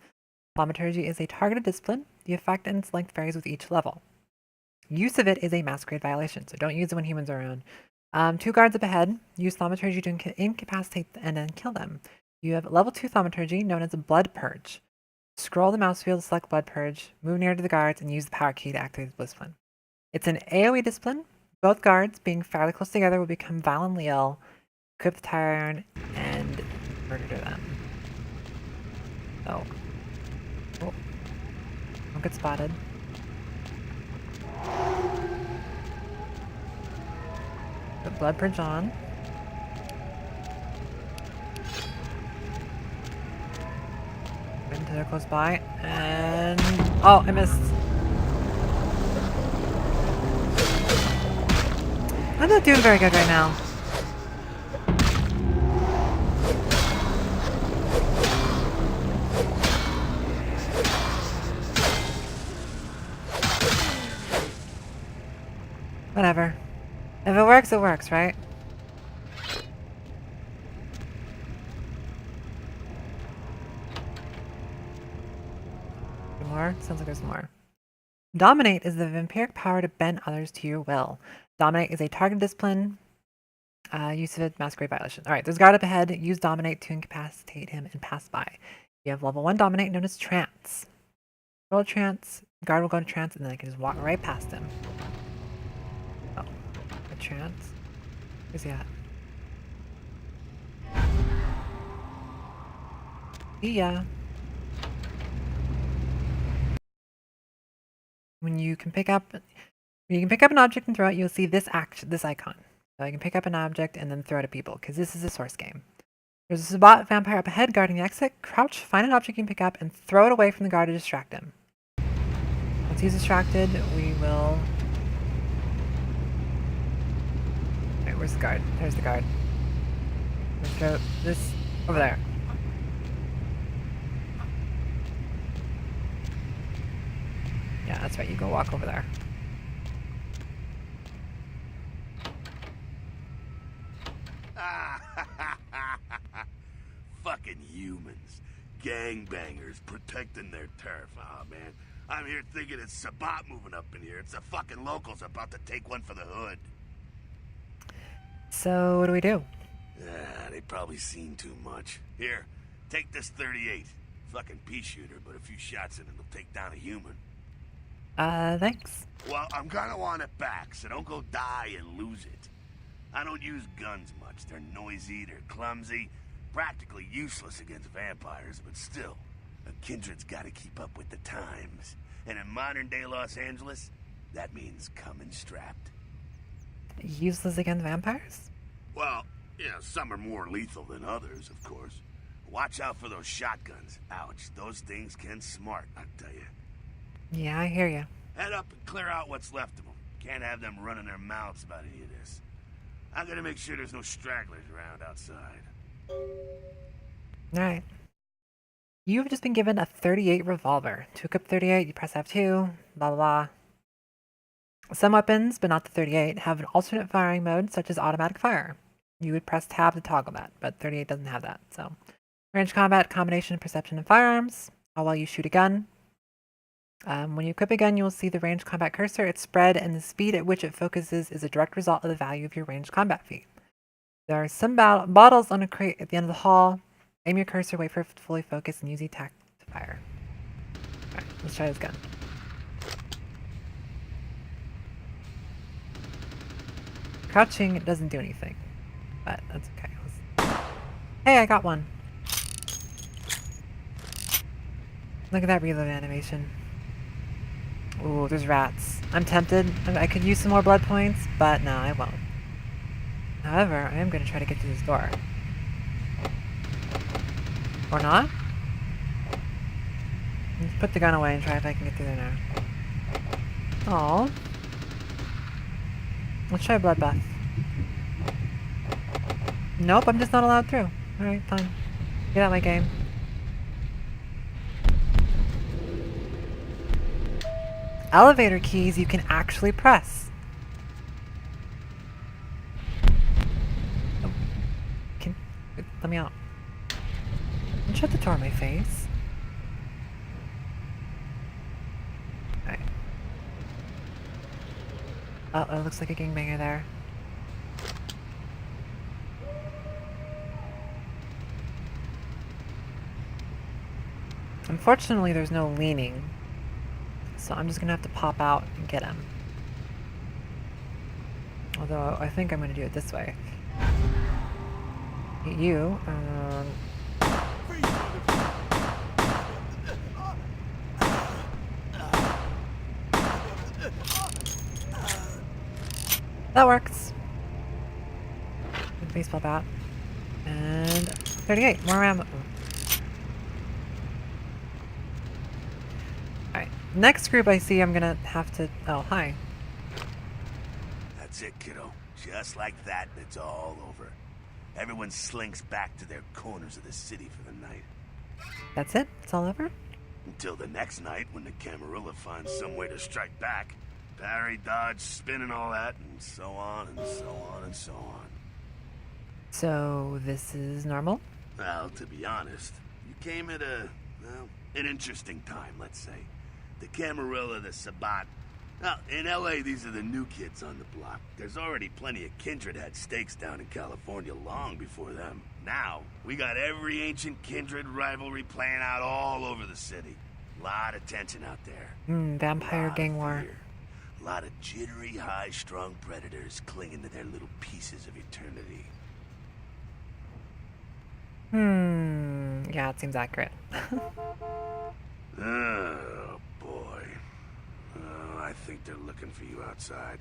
Thaumaturgy is a targeted discipline. The effect and its length varies with each level. Use of it is a masquerade violation, so don't use it when humans are around. 2 guards up ahead. Use Thaumaturgy to incapacitate and then kill them. You have level 2 Thaumaturgy, known as a Blood Purge. Scroll the mouse wheel to select Blood Purge, move near to the guards, and use the power key to activate the discipline. It's an AoE discipline. Both guards, being fairly close together, will become violently ill, equip the tire iron, and murder them. Oh. Oh. Don't get spotted. Put Blood Purge on. Wait until they're close by, and... oh, I missed. I'm not doing very good right now. Whatever. If it works, right? More? Sounds like there's more. Dominate is the vampiric power to bend others to your will. Dominate is a target discipline. Use of it, masquerade violation. Alright, there's a guard up ahead. Use Dominate to incapacitate him and pass by. You have level 1 Dominate, known as Trance. Roll Trance, the guard will go into trance, and then I can just walk right past him. Oh, a trance? Where's he at? See ya. When you can pick up an object and throw it, you'll see this icon. So I can pick up an object and then throw it at people, because this is a source game. There's a Sabat vampire up ahead guarding the exit. Crouch, find an object you can pick up, and throw it away from the guard to distract him. Once he's distracted, we will... Alright, where's the guard? There's the guard. Let's throw this over there. Yeah, that's right, you go walk over there. Fucking humans. Gangbangers protecting their turf. Oh, man. I'm here thinking it's Sabat moving up in here. It's the fucking locals about to take one for the hood. So, what do we do? They've probably seen too much. Here, take this 38. Fucking pea shooter, but a few shots in it'll take down a human. Thanks. Well, I'm gonna want it back, so don't go die and lose it. I don't use guns much. They're noisy, they're clumsy, practically useless against vampires, but still, a kindred's gotta keep up with the times. And in modern-day Los Angeles, that means coming strapped. Useless against vampires? Well, yeah, some are more lethal than others, of course. Watch out for those shotguns. Ouch, those things can smart, I tell you. Yeah, I hear you. Head up and clear out what's left of them. Can't have them running their mouths about any of this. I'm gonna make sure there's no stragglers around outside. Alright. You have just been given a 38 revolver. To equip 38, you press F2, blah blah blah. Some weapons, but not the 38, have an alternate firing mode, such as automatic fire. You would press tab to toggle that, but 38 doesn't have that, so. Range combat, combination of perception and firearms, while you shoot a gun. When you equip a gun, you will see the range combat cursor. Its spread and the speed at which it focuses is a direct result of the value of your range combat feat. There are some bottles on a crate at the end of the hall. Aim your cursor, wait for it to fully focus, and use the attack to fire. Alright, let's try this gun. Crouching doesn't do anything, but that's okay. Hey, I got one. Look at that reload animation. Ooh, there's rats. I'm tempted. I could use some more blood points, but no, I won't. However, I am going to try to get through this door. Or not? Let's put the gun away and try if I can get through there now. Aww. Let's try bloodbath. Nope, I'm just not allowed through. Alright, fine. Get out of my game. Elevator keys you can actually press. Oh. Let me out. Don't shut the door in my face. Alright. Oh, it looks like a gangbanger there. Unfortunately, there's no leaning. So I'm just gonna have to pop out and get him. Although, I think I'm gonna do it this way. You, that works. With the baseball bat. And 38, more ammo. Alright, next group I see I'm gonna have to... Oh, hi. That's it, kiddo. Just like that, it's all over. Everyone slinks back to their corners of the city for the night. That's it? It's all over? Until the next night, when the Camarilla finds some way to strike back. Parry, dodge, spin and all that, and so on and so on and so on. So, this is normal? Well, to be honest, you came at well, an interesting time, let's say. The Camarilla, the Sabat. Now, in LA, these are the new kids on the block. There's already plenty of kindred had stakes down in California long before them. Now, we got every ancient kindred rivalry playing out all over the city. Lot of tension out there. Vampire gang war. A lot of jittery, high-strung predators clinging to their little pieces of eternity. Yeah, it seems accurate. Oh, boy. Oh, I think they're looking for you outside.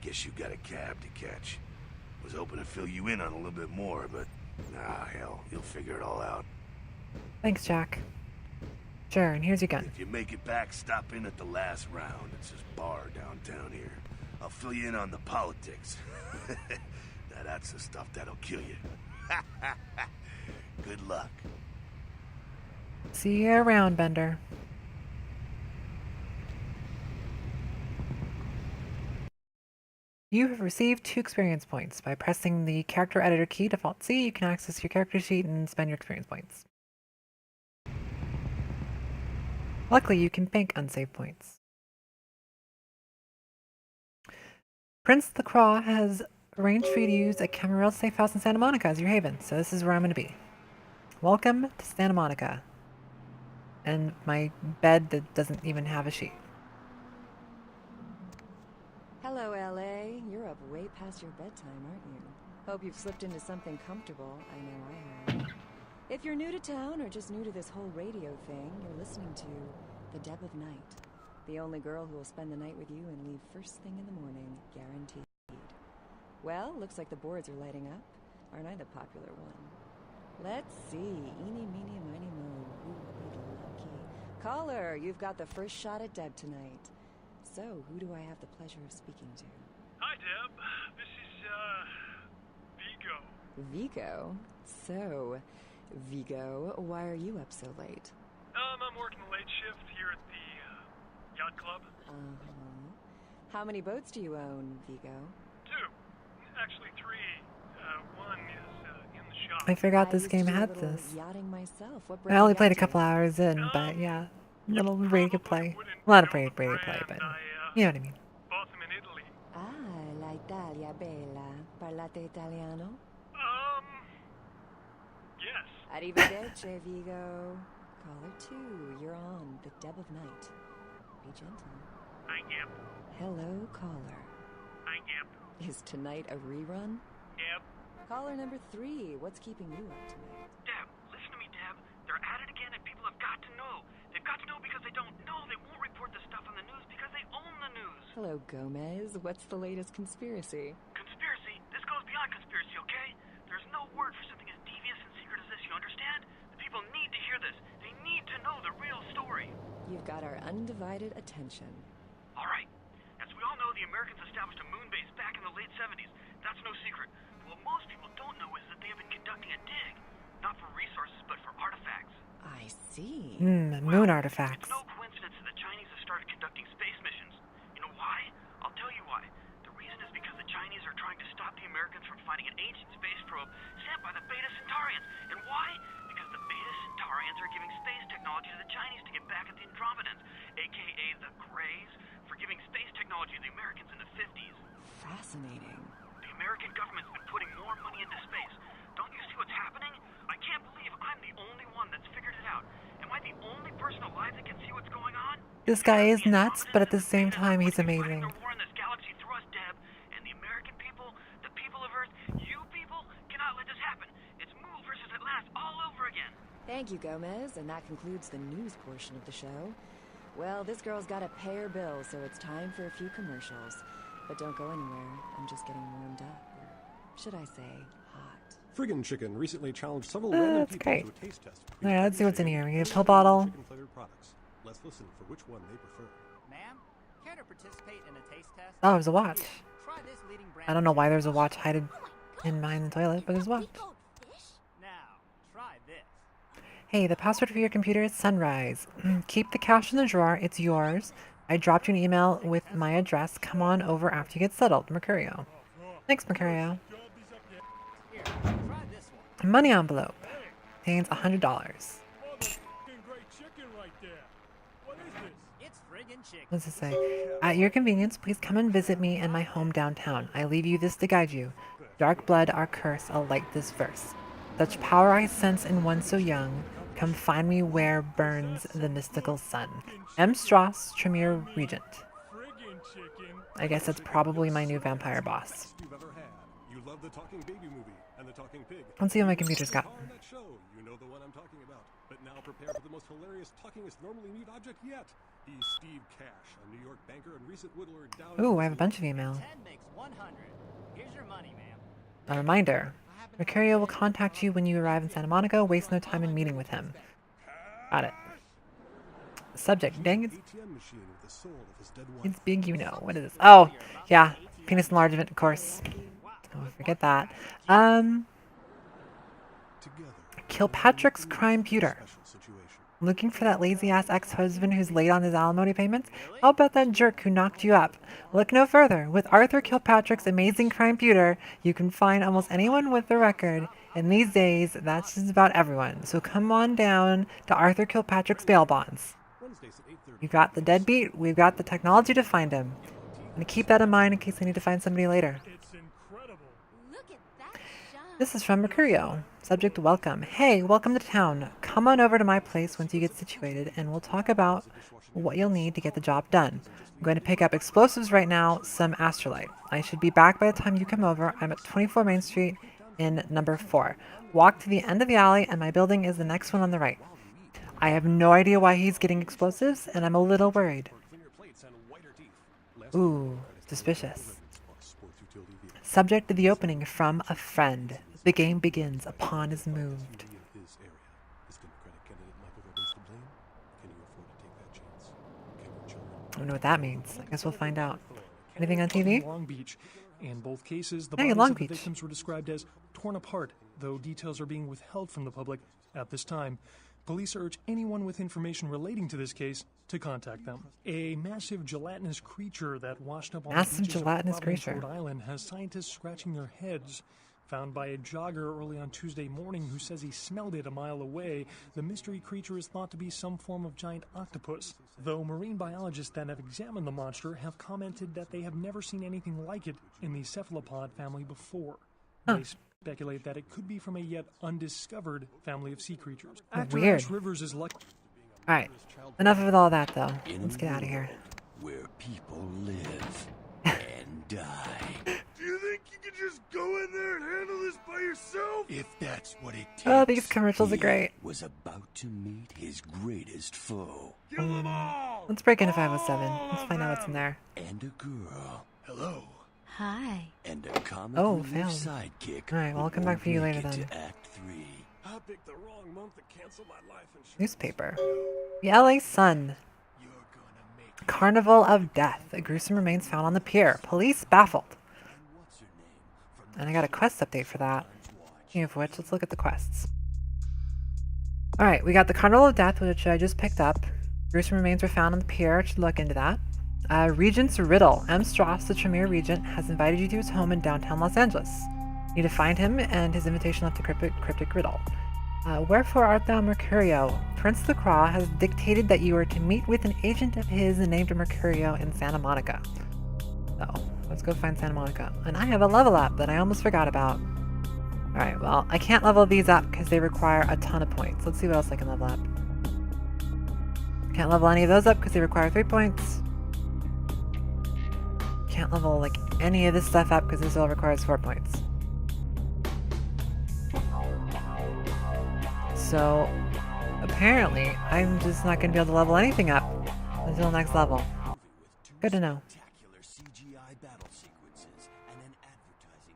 Guess you got a cab to catch. Was hoping to fill you in on a little bit more, but... Ah, hell, you'll figure it all out. Thanks, Jack. Sure, and here's your gun. If you make it back, stop in at the last round. It's this bar downtown here. I'll fill you in on the politics. Now that's the stuff that'll kill you. Good luck. See you around, Bender. You have received 2 experience points. By pressing the character editor key, default C, you can access your character sheet and spend your experience points. Luckily, you can bank unsaved points. Prince LaCroix has arranged for you to use a Camarilla safe house in Santa Monica as your haven, so this is where I'm going to be. Welcome to Santa Monica. And my bed that doesn't even have a sheet. Hello, LA. You're up way past your bedtime, aren't you? Hope you've slipped into something comfortable. I know I have. If you're new to town or just new to this whole radio thing, you're listening to The Deb of Night. The only girl who will spend the night with you and leave first thing in the morning, guaranteed. Well, looks like the boards are lighting up. Aren't I the popular one? Let's see. Eeny, meeny, miny, moe. Who would be lucky? Caller, you've got the first shot at Deb tonight. So, who do I have the pleasure of speaking to? Hi, Deb. This is, Vigo. Vigo? So, Vigo, why are you up so late? I'm working the late shift here at the, yacht club. Uh-huh. How many boats do you own, Vigo? 2. Actually 3. One is, in the shop. I forgot I this used game to do a had little this. yachting myself. What I brought only you played a out couple here? hours in, but yeah. Little You ready to probably play. wouldn't A lot of know ready the to play, brand. but I, you know what I mean. bought them in Italy. Ah, la Italia bella. Parlate italiano? Yes. Arrivederci, Vigo. Caller 2, you're on The Deb of Night. Be gentle. I am. Hello, caller. I am. Is tonight a rerun? Deb. Caller number 3, what's keeping you up tonight? Deb, listen to me, Deb. They're at it again and people have got to know. They've got to know because they don't know. They won't report the stuff on the news because they own the news. Hello, Gomez. What's the latest conspiracy? Conspiracy? This goes beyond conspiracy, okay? There's no word for something as devious and secret as this, you understand? The people need to hear this. They need to know the real story. You've got our undivided attention. All right. As we all know, the Americans established a moon base back in the late 70s. That's no secret. What most people don't know is that they have been conducting a dig. Not for resources, but for artifacts. I see. Moon artifacts. It's no coincidence that the Chinese have started conducting space missions. You know why? I'll tell you why. The reason is because the Chinese are trying to stop the Americans from finding an ancient space probe sent by the Beta Centaurians. And why? Because the Beta Centaurians are giving space technology to the Chinese to get back at the Andromedans, aka the Greys, for giving space technology to the Americans in the 50s. Fascinating. The American government's been putting more money into space. Don't you see what's happening? I can't believe I'm the only one that's figured it out. Am I the only person alive that can see what's going on? This guy is nuts, but at the same time, he's amazing. Their war in this galaxy through us, Deb, and the American people, the people of Earth, you people cannot let this happen. It's move versus Atlantis all over again. Thank you, Gomez, and that concludes the news portion of the show. Well, this girl's got to pay her bills, so it's time for a few commercials. But don't go anywhere. I'm just getting warmed up. Or should I say, hot. Friggin' Chicken recently challenged several random that's people great. to a taste test. Alright, let's see what's in here. We get a pill bottle. Chicken-flavored products. Let's listen for which one they prefer. Ma'am, care to participate in a taste test? Oh, there's a watch. Try this leading brand. I don't know why there's a watch hidden in mine toilet, but there's a watch. Now, try this. Hey, the password for your computer is Sunrise. Keep the cash in the drawer. It's yours. I dropped you an email with my address. Come on over after you get settled. Mercurio. Thanks, Mercurio. Here, try this one. Money envelope. Contains $100. It's friggin' chicken. What does it say? At your convenience, please come and visit me in my home downtown. I leave you this to guide you. Dark blood, our curse, I'll light this verse. Such power I sense in one so young. Come find me where burns the mystical sun. M. Strauss, Tremere Regent. I guess that's probably my new vampire boss. You've ever had. You love the Talking Baby movie and the Talking Pig. Let's see what my computer's got. On that show, you know the one I'm talking about. But now prepare for the most hilarious talkingest normally mute object yet. He's Steve Cash, a New York banker and recent whittler down. Ooh, I have a bunch of email. 10 makes 100. Here's your money, ma'am. A reminder. Mercurio will contact you when you arrive in Santa Monica. Waste no time in meeting with him. Got it. Subject. Dang, VtM machine with the soul of his dead wife. it's big, you know. What is this? Oh, yeah. Penis enlargement, of course. Oh, forget that. Together. Kilpatrick's crime pewter. Special situation. Looking for that lazy-ass ex-husband who's late on his alimony payments? How about that jerk who knocked you up? Look no further. With Arthur Kilpatrick's amazing crime pewter, you can find almost anyone with a record. And these days, that's just about everyone. So come on down to Arthur Kilpatrick's bail bonds. Wednesdays at 8:30. We've got the deadbeat. We've got the technology to find him. And keep that in mind in case I need to find somebody later. Look at that shine. This is from Mercurio. Subject, welcome. Hey, welcome to town. Come on over to my place once you get situated, and we'll talk about what you'll need to get the job done. I'm going to pick up explosives right now, some astrolite. I should be back by the time you come over. I'm at 24 Main Street in number 4. Walk to the end of the alley and my building is the next one on the right. I have no idea why he's getting explosives, and I'm a little worried. Ooh, suspicious. Subject to the opening from a friend. The game begins upon is moved. I don't know what that means. I guess we'll find out. Anything on TV? Long Beach. In both cases, the Hey, bodies Long of the Beach. victims were described as torn apart, though details are being withheld from the public at this time. Police urge anyone with information relating to this case to contact them. A massive gelatinous creature that washed up on the beaches of Providence, Rhode Island has scientists scratching their heads. Found by a jogger early on Tuesday morning who says he smelled it a mile away, the mystery creature is thought to be some form of giant octopus, though marine biologists that have examined the monster have commented that they have never seen anything like it in the cephalopod family before. They speculate that it could be from a yet undiscovered family of sea creatures. Actor Weird. Ash Rivers is lucky. Alright, enough of all that though. Let's get out of here. Where people live and die. Do you think you could just go in there and handle this by yourself? If that's what it takes. Oh, these commercials are he great. Was about to meet his greatest foe. Kill them all! Let's break into 507. Let's find out what's in there. And a girl. Hello. Hi. And a comic Oh, relief failed. sidekick. Alright, well, I'll come back for you later then. To Act 3. I picked the wrong month to cancel my life insurance. Newspaper. The LA Sun. Carnival of Death. A gruesome remains found on the pier. Police baffled. And I got a quest update for that. Speaking of which, let's look at the quests. Alright, we got the Carnival of Death, which I just picked up. Gruesome remains were found on the pier. I should look into that. Regent's Riddle. M. Strauss, the Tremere Regent, has invited you to his home in downtown Los Angeles. You need to find him and his invitation left a cryptic riddle. Wherefore art thou Mercurio? Prince Lacroix has dictated that you are to meet with an agent of his named Mercurio in Santa Monica. So, let's go find Santa Monica. And I have a level up that I almost forgot about. Alright, well, I can't level these up because they require a ton of points. Let's see what else I can level up. Can't level any of those up because they require 3 points. Can't level, like, any of this stuff up because this all requires 4 points. So, apparently, I'm just not going to be able to level anything up until next level. Good to know.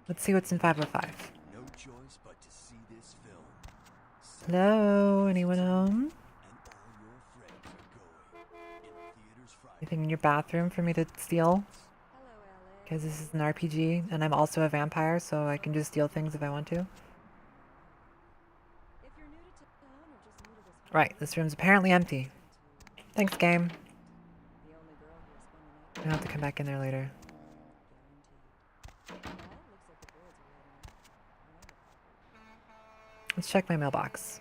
Let's see what's in 505. Hello? Anyone home? Anything in your bathroom for me to steal? Because this is an RPG, and I'm also a vampire, so I can just steal things if I want to. Right, this room's apparently empty. Thanks, game. I'll have to come back in there later. Let's check my mailbox.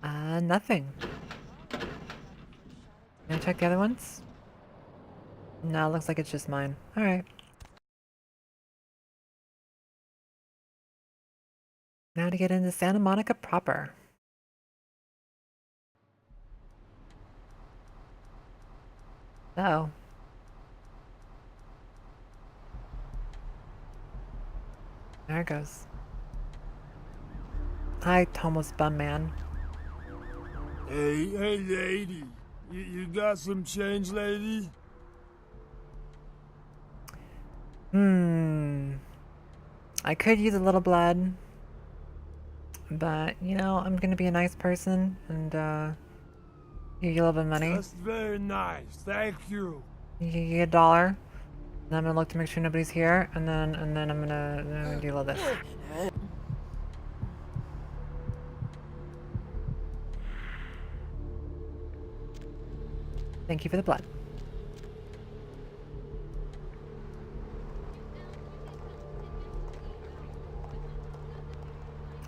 Nothing. Can I check the other ones? No, looks like it's just mine. Alright. Now to get into Santa Monica proper. Uh-oh. There it goes. Hi, Tomo's bum man. Hey, lady. You got some change, lady? I could use a little blood. But, you know, I'm gonna be a nice person and, give you a little bit of money. That's very nice. Thank you. You get $1. And I'm gonna look to make sure nobody's here, and then I'm gonna do a little this. Thank you for the blood.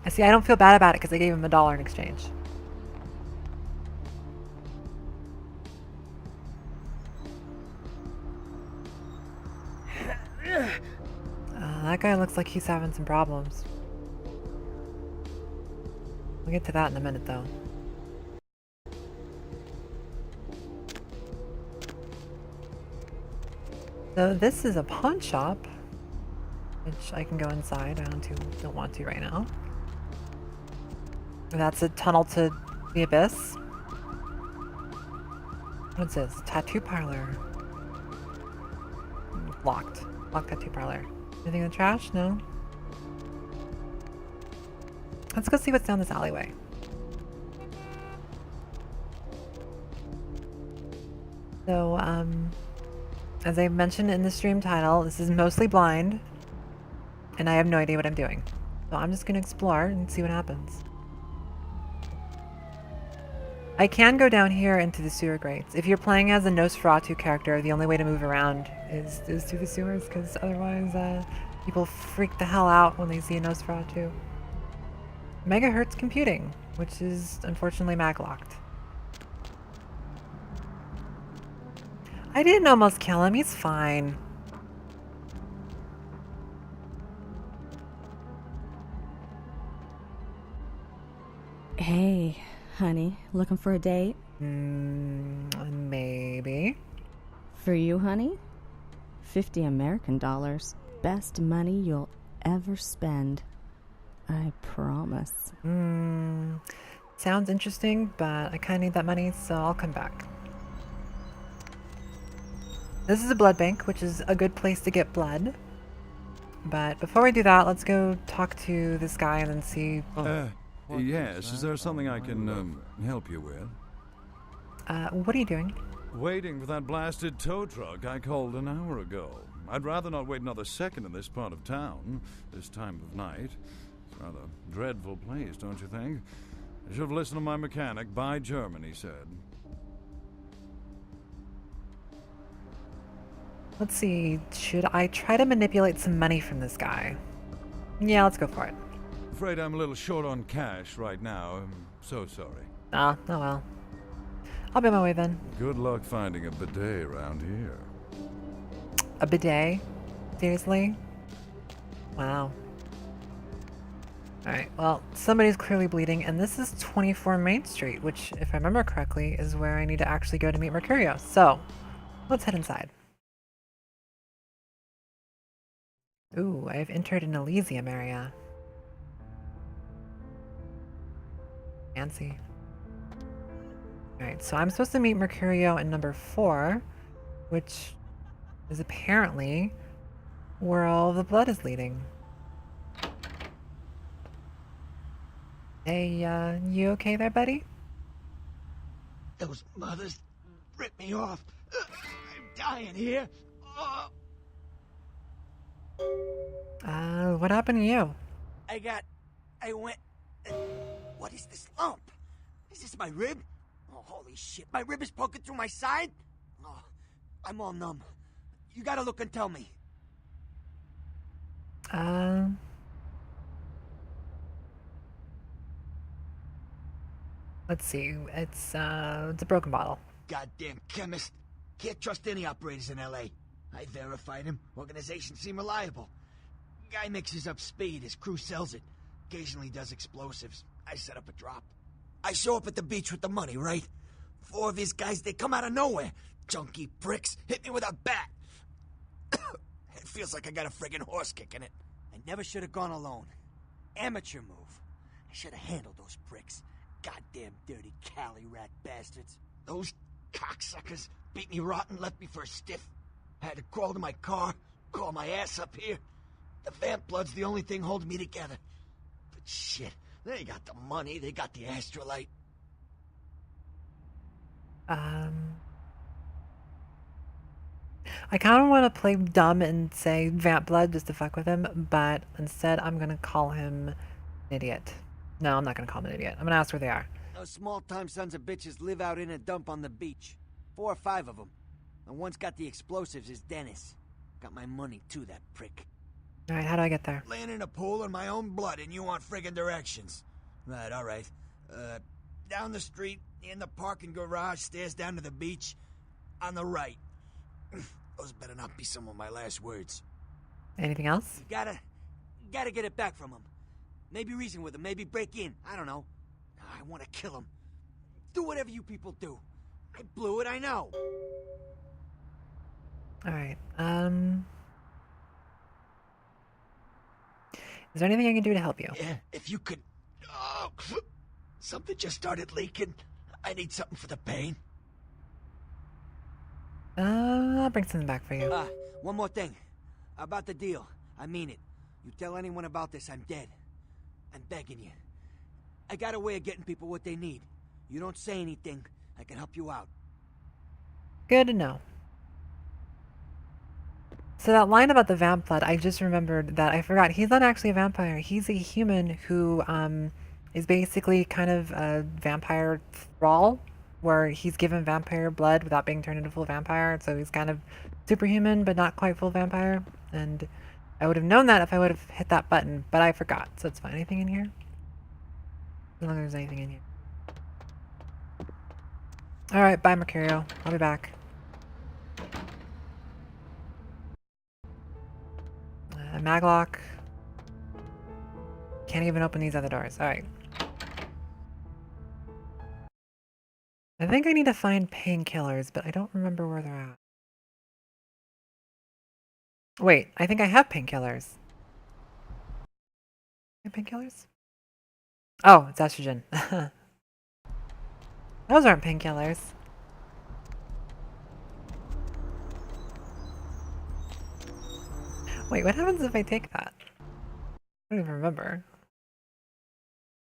I see, I don't feel bad about it because I gave him $1 in exchange. That guy looks like he's having some problems. We'll get to that in a minute, though. So this is a pawn shop. which I can go inside. I don't want to right now. That's a tunnel to the abyss. What's this? Tattoo parlor. Locked. Locked tattoo parlor. Anything in the trash? No. Let's go see what's down this alleyway. So, as I mentioned in the stream title, this is mostly blind, and I have no idea what I'm doing. So I'm just gonna explore and see what happens. I can go down here into the sewer grates. If you're playing as a Nosferatu character, the only way to move around is through the sewers, because otherwise people freak the hell out when they see a Nosferatu. Megahertz computing, which is unfortunately mag-locked. I didn't almost kill him, he's fine. Hey, honey, looking for a date? Maybe. For you, honey? 50 American dollars. Best money you'll ever spend. I promise. Sounds interesting, but I kind of need that money, so I'll come back. This is a blood bank, which is a good place to get blood. But before we do that, let's go talk to this guy and then see... Yes, is there something I can help you with? What are you doing? Waiting for that blasted tow truck I called an hour ago. I'd rather not wait another second in this part of town, this time of night. It's a rather dreadful place, don't you think? I should have listened to my mechanic. Buy German, he said. Let's see, should I try to manipulate some money from this guy? Yeah, let's go for it. Afraid I'm a little short on cash right now. I'm so sorry. Oh well. I'll be on my way then. Good luck finding a bidet around here. A bidet? Seriously? Wow. Alright, well, somebody's clearly bleeding, and this is 24 Main Street, which, if I remember correctly, is where I need to actually go to meet Mercurio. So, let's head inside. Ooh, I've entered an Elysium area. Fancy. Alright, so I'm supposed to meet Mercurio in number 4, which is apparently where all the blood is leading. Hey, you okay there, buddy? Those mothers ripped me off. I'm dying here. What happened to you? I went... What is this lump? Is this my rib? Oh, holy shit, my rib is poking through my side? Oh, I'm all numb. You gotta look and tell me. Let's see, it's a broken bottle. Goddamn chemist. Can't trust any operators in L.A. I verified him. Organizations seem reliable. Guy mixes up speed, his crew sells it. Occasionally does explosives. I set up a drop. I show up at the beach with the money, right? 4 of his guys, they come out of nowhere. Junky pricks hit me with a bat. It feels like I got a friggin' horse kick in it. I never should have gone alone. Amateur move. I should have handled those pricks. Goddamn dirty Cali rat bastards. Those cocksuckers beat me rotten, left me for a stiff. I had to crawl to my car, crawl my ass up here. The vamp blood's the only thing holding me together. But shit, they got the money, they got the astrolite. I kind of want to play dumb and say vamp blood just to fuck with him, but instead I'm going to call him an idiot. No, I'm not going to call him an idiot. I'm going to ask where they are. Those small-time sons of bitches live out in a dump on the beach. 4 or 5 of them. And one's got the explosives is Dennis. Got my money too, that prick. Alright, how do I get there? Laying in a pool in my own blood and you want friggin' directions. Right, alright. Down the street, in the parking garage, stairs down to the beach. On the right. Those better not be some of my last words. Anything else? You gotta get it back from him. Maybe reason with him, maybe break in. I don't know. I want to kill him. Do whatever you people do. I blew it, I know. Alright, Is there anything I can do to help you? Yeah, if you could... Oh, something just started leaking. I need something for the pain. I'll bring something back for you. One more thing. About the deal. I mean it. You tell anyone about this, I'm dead. I'm begging you. I got a way of getting people what they need. You don't say anything, I can help you out. Good to know. So that line about the vamp blood, I just remembered that I forgot. He's not actually a vampire. He's a human who is basically kind of a vampire thrall, where he's given vampire blood without being turned into full vampire. So he's kind of superhuman, but not quite full vampire. And I would have known that if I would have hit that button, but I forgot. So it's fine. Anything in here? As long as there's anything in here. Alright, bye Mercurio. I'll be back. Maglock. Can't even open these other doors. Alright. I think I need to find painkillers, but I don't remember where they're at. Wait, I think I have painkillers. Painkillers? Oh, it's estrogen. Those aren't painkillers. Wait, what happens if I take that? I don't even remember.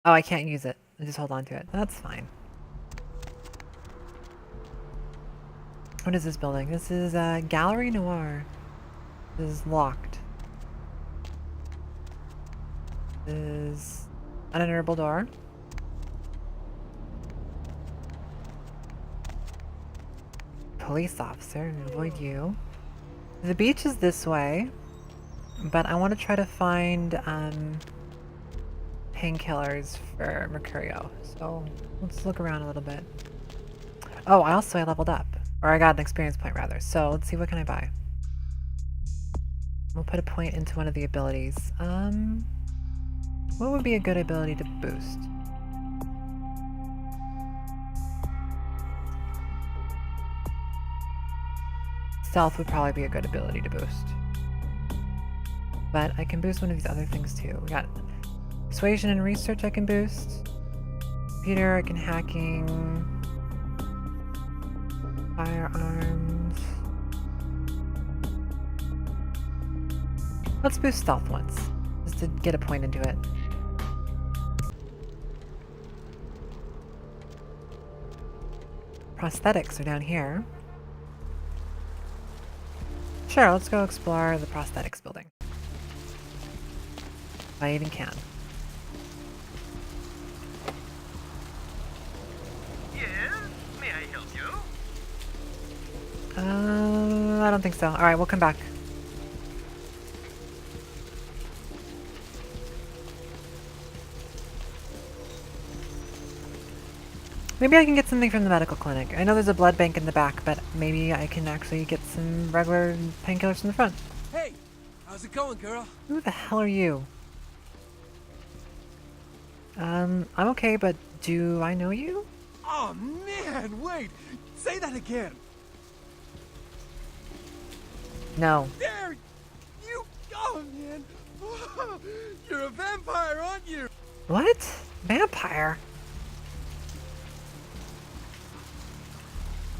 Oh, I can't use it. I just hold on to it. That's fine. What is this building? This is Gallery Noir. This is locked. This is an unenterable door. Police officer, avoid you. The beach is this way, but I want to try to find painkillers for Mercurio. So let's look around a little bit. Oh, I leveled up. Or I got an experience point rather. So let's see, what can I buy? We'll put a point into one of the abilities. What would be a good ability to boost? Stealth would probably be a good ability to boost. But I can boost one of these other things too. We got Persuasion and Research I can boost. Computer, I can hacking. Firearms. Let's boost Stealth once, just to get a point into it. Prosthetics are down here. Sure, let's go explore the prosthetics building. If I even can. Yes? May I help you? I don't think so. Alright, we'll come back. Maybe I can get something from the medical clinic. I know there's a blood bank in the back, but maybe I can actually get some regular painkillers from the front. Hey! How's it going, girl? Who the hell are you? I'm okay, but do I know you? Oh, man, wait! Say that again! No. There! You... Oh, man! You're a vampire, aren't you? What? Vampire?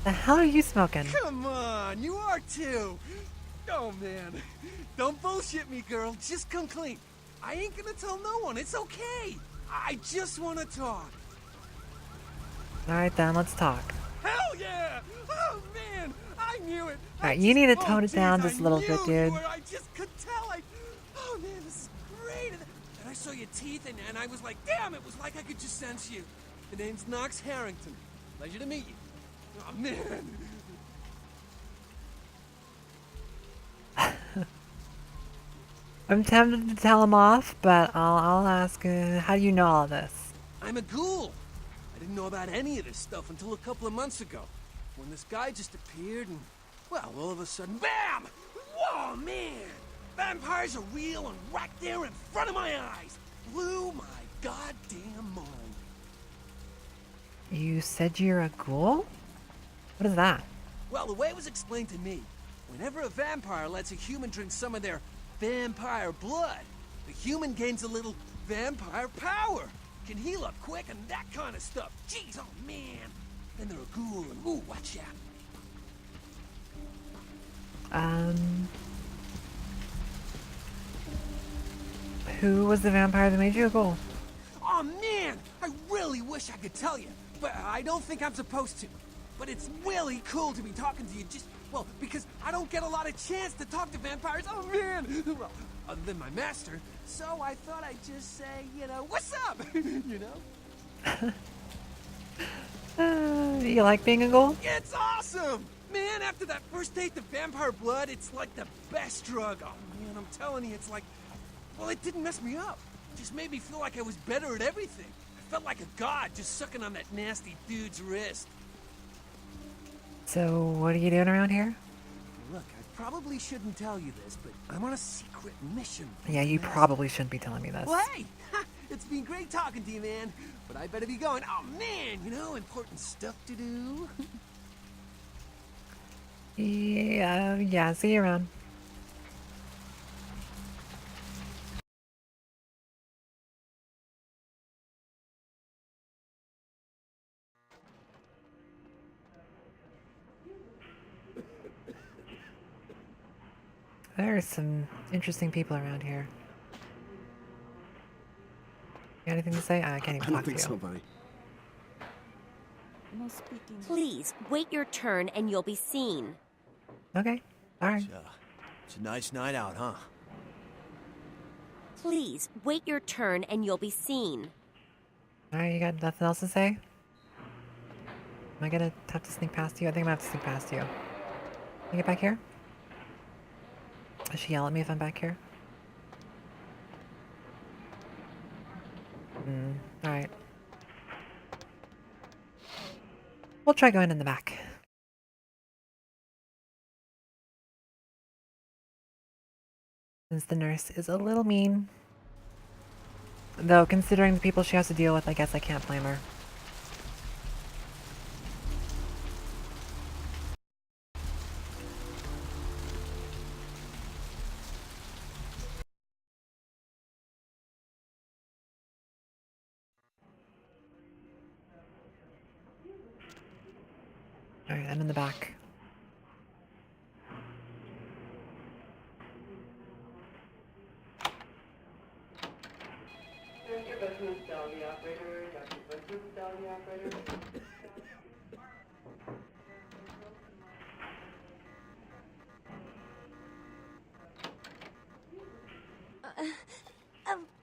The hell are you smoking? Come on, you are too! Oh, man. Don't bullshit me, girl. Just come clean. I ain't gonna tell no one. It's okay. I just want to talk. Alright then, let's talk. Hell yeah! Oh, man! I knew it! Alright, you need to tone it down just a little bit, dude. I just could tell. Oh, man, this is great. And I saw your teeth, and I was like, damn, it was like I could just sense you. The name's Knox Harrington. Pleasure to meet you. Oh, man. I'm tempted to tell him off, but I'll ask, how do you know all this? I'm a ghoul. I didn't know about any of this stuff until a couple of months ago, when this guy just appeared and, well, all of a sudden, BAM! Whoa, man! Vampires are real and right there in front of my eyes. Blew my goddamn mind. You said you're a ghoul? What is that? Well, the way it was explained to me, whenever a vampire lets a human drink some of their vampire blood, The human gains a little vampire power. Can heal up quick and that kind of stuff. Jeez, oh man. Then they're a ghoul and ooh, watch out. Who was the vampire that made you a ghoul? Oh man, I really wish I could tell you, but I don't think I'm supposed to. But it's really cool to be talking to you well, because I don't get a lot of chance to talk to vampires. Oh man! Well, other than my master, so I thought I'd just say, what's up? You like being a ghoul? It's awesome! Man, after that first taste of vampire blood, it's like the best drug. Oh man, I'm telling you, it's like, well, it didn't mess me up. It just made me feel like I was better at everything. I felt like a god just sucking on that nasty dude's wrist. So, what are you doing around here? Look, I probably shouldn't tell you this, but I'm on a secret mission. Yeah, you probably shouldn't be telling me this. Well, hey! It's been great talking to you, man. But I better be going. Oh, man, important stuff to do. Yeah, see you around. There are some interesting people around here. You got anything to say? I can't even talk to you. I don't think so, buddy. Please, wait your turn and you'll be seen. Okay, alright. It's a nice night out, huh? Please, wait your turn and you'll be seen. Alright, you got nothing else to say? Am I gonna have to sneak past you? I think I'm gonna have to sneak past you. Can you get back here? Does she yell at me if I'm back here? Alright. We'll try going in the back. Since the nurse is a little mean. Though, considering the people she has to deal with, I guess I can't blame her. Alright, I'm in the back.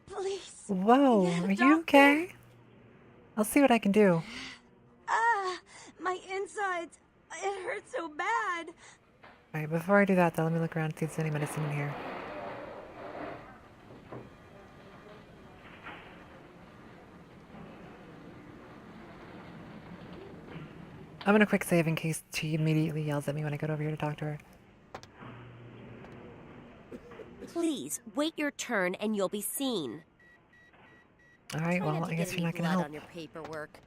Please. Whoa, are you okay? I'll see what I can do. My insides. It hurts so bad. Alright, before I do that though, let me look around and see if there's any medicine in here. I'm gonna quick save in case she immediately yells at me when I go over here to talk to her. Please, wait your turn and you'll be seen. Alright, well, I guess you're not gonna help. On your paperwork.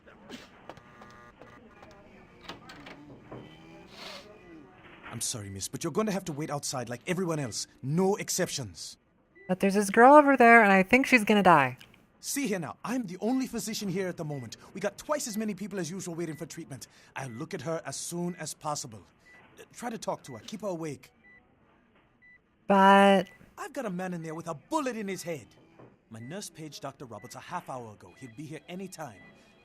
I'm sorry, miss, but you're going to have to wait outside like everyone else. No exceptions. But there's this girl over there, and I think she's gonna die. See here now, I'm the only physician here at the moment. We got twice as many people as usual waiting for treatment. I'll look at her as soon as possible. Try to talk to her. Keep her awake. But... I've got a man in there with a bullet in his head. My nurse paged Dr. Roberts a half hour ago. He'll be here any time.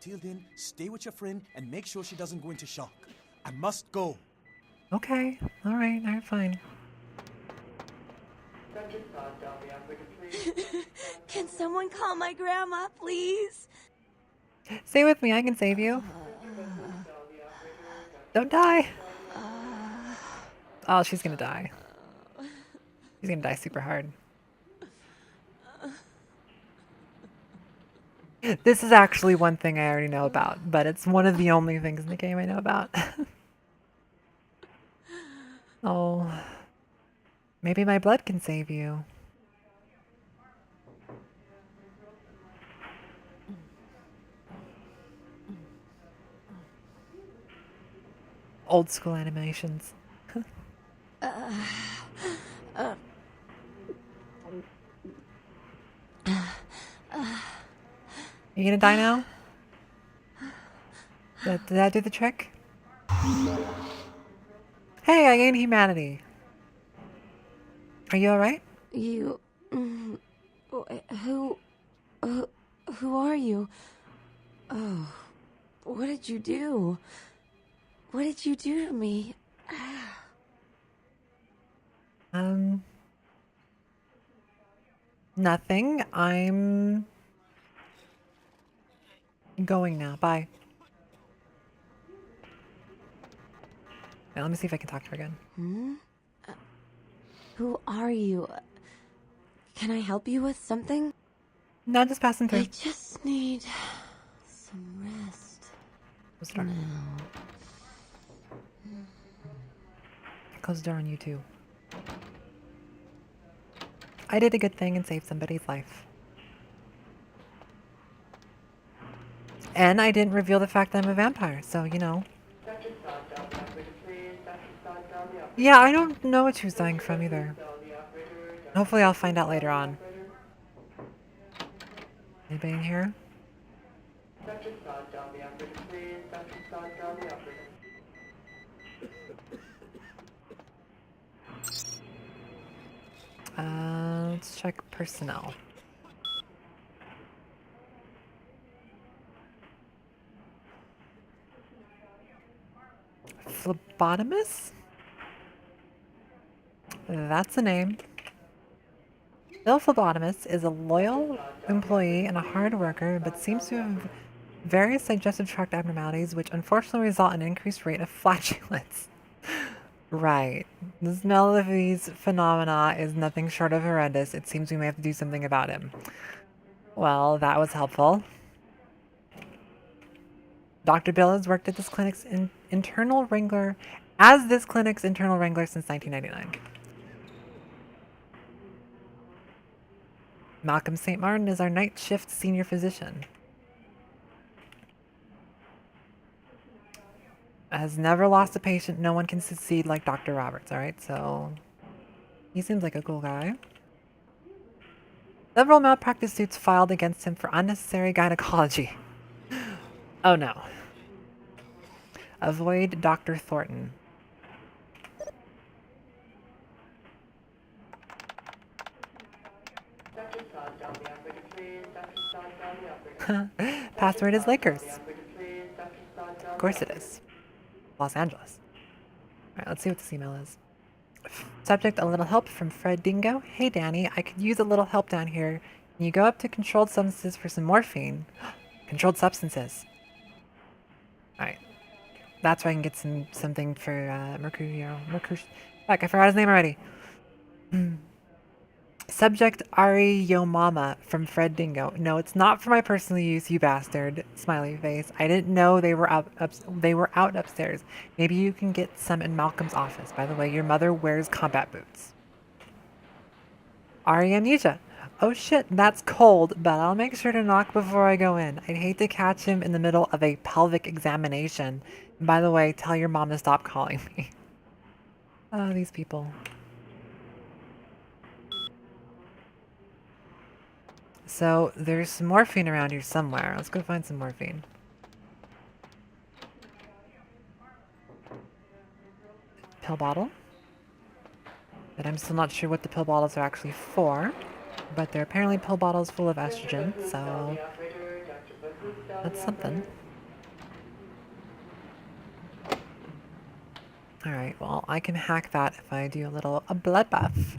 Till then, stay with your friend and make sure she doesn't go into shock. I must go. Okay, alright, fine. Can someone call my grandma, please? Stay with me, I can save you. Don't die. Oh, she's gonna die. She's gonna die super hard. This is actually one thing I already know about, but it's one of the only things in the game I know about. Oh. Maybe my blood can save you. Old school animations. You gonna die now? Did that do the trick? Hey, I gained humanity. Are you alright? You... Who... Who are you? Oh, what did you do? What did you do to me? Nothing. I'm going now. Bye. Now, let me see if I can talk to her again. Who are you? Can I help you with something? No, just passing through. I just need some rest. Close the door. Close the door on you too. I did a good thing and saved somebody's life. And I didn't reveal the fact that I'm a vampire, so you know. Yeah, I don't know what she was dying from either. Hopefully I'll find out later on. Anybody in here? Let's check personnel. Phlebotomist? That's a name. Bill Phlebotomist is a loyal employee and a hard worker, but seems to have various digestive tract abnormalities, which unfortunately result in an increased rate of flatulence. Right. The smell of these phenomena is nothing short of horrendous. It seems we may have to do something about him. Well, that was helpful. Dr. Bill has worked at this clinic's internal wrangler since 1999. Malcolm St. Martin is our night shift senior physician. Has never lost a patient. No one can succeed like Dr. Roberts, alright? So, he seems like a cool guy. Several malpractice suits filed against him for unnecessary gynecology. Oh no. Avoid Dr. Thornton. Password is Lakers. Of course it is. Los Angeles. Alright, let's see what this email is. Subject, a little help from Fred Dingo. Hey Danny, I could use a little help down here. Can you go up to controlled substances for some morphine? Controlled substances. Alright. That's where I can get something for Mercutio. Fuck, I forgot his name already. Subject, Ari Yo Mama from Fred Dingo. No, it's not for my personal use, you bastard. Smiley face. I didn't know they were out upstairs. Maybe you can get some in Malcolm's office. By the way, your mother wears combat boots. Ari Amnesia. Oh shit, that's cold, but I'll make sure to knock before I go in. I'd hate to catch him in the middle of a pelvic examination. And by the way, tell your mom to stop calling me. Oh, these people. So, there's some morphine around here somewhere. Let's go find some morphine. Pill bottle. But I'm still not sure what the pill bottles are actually for. But they're apparently pill bottles full of estrogen, so that's something. Alright, well, I can hack that if I do a blood bath.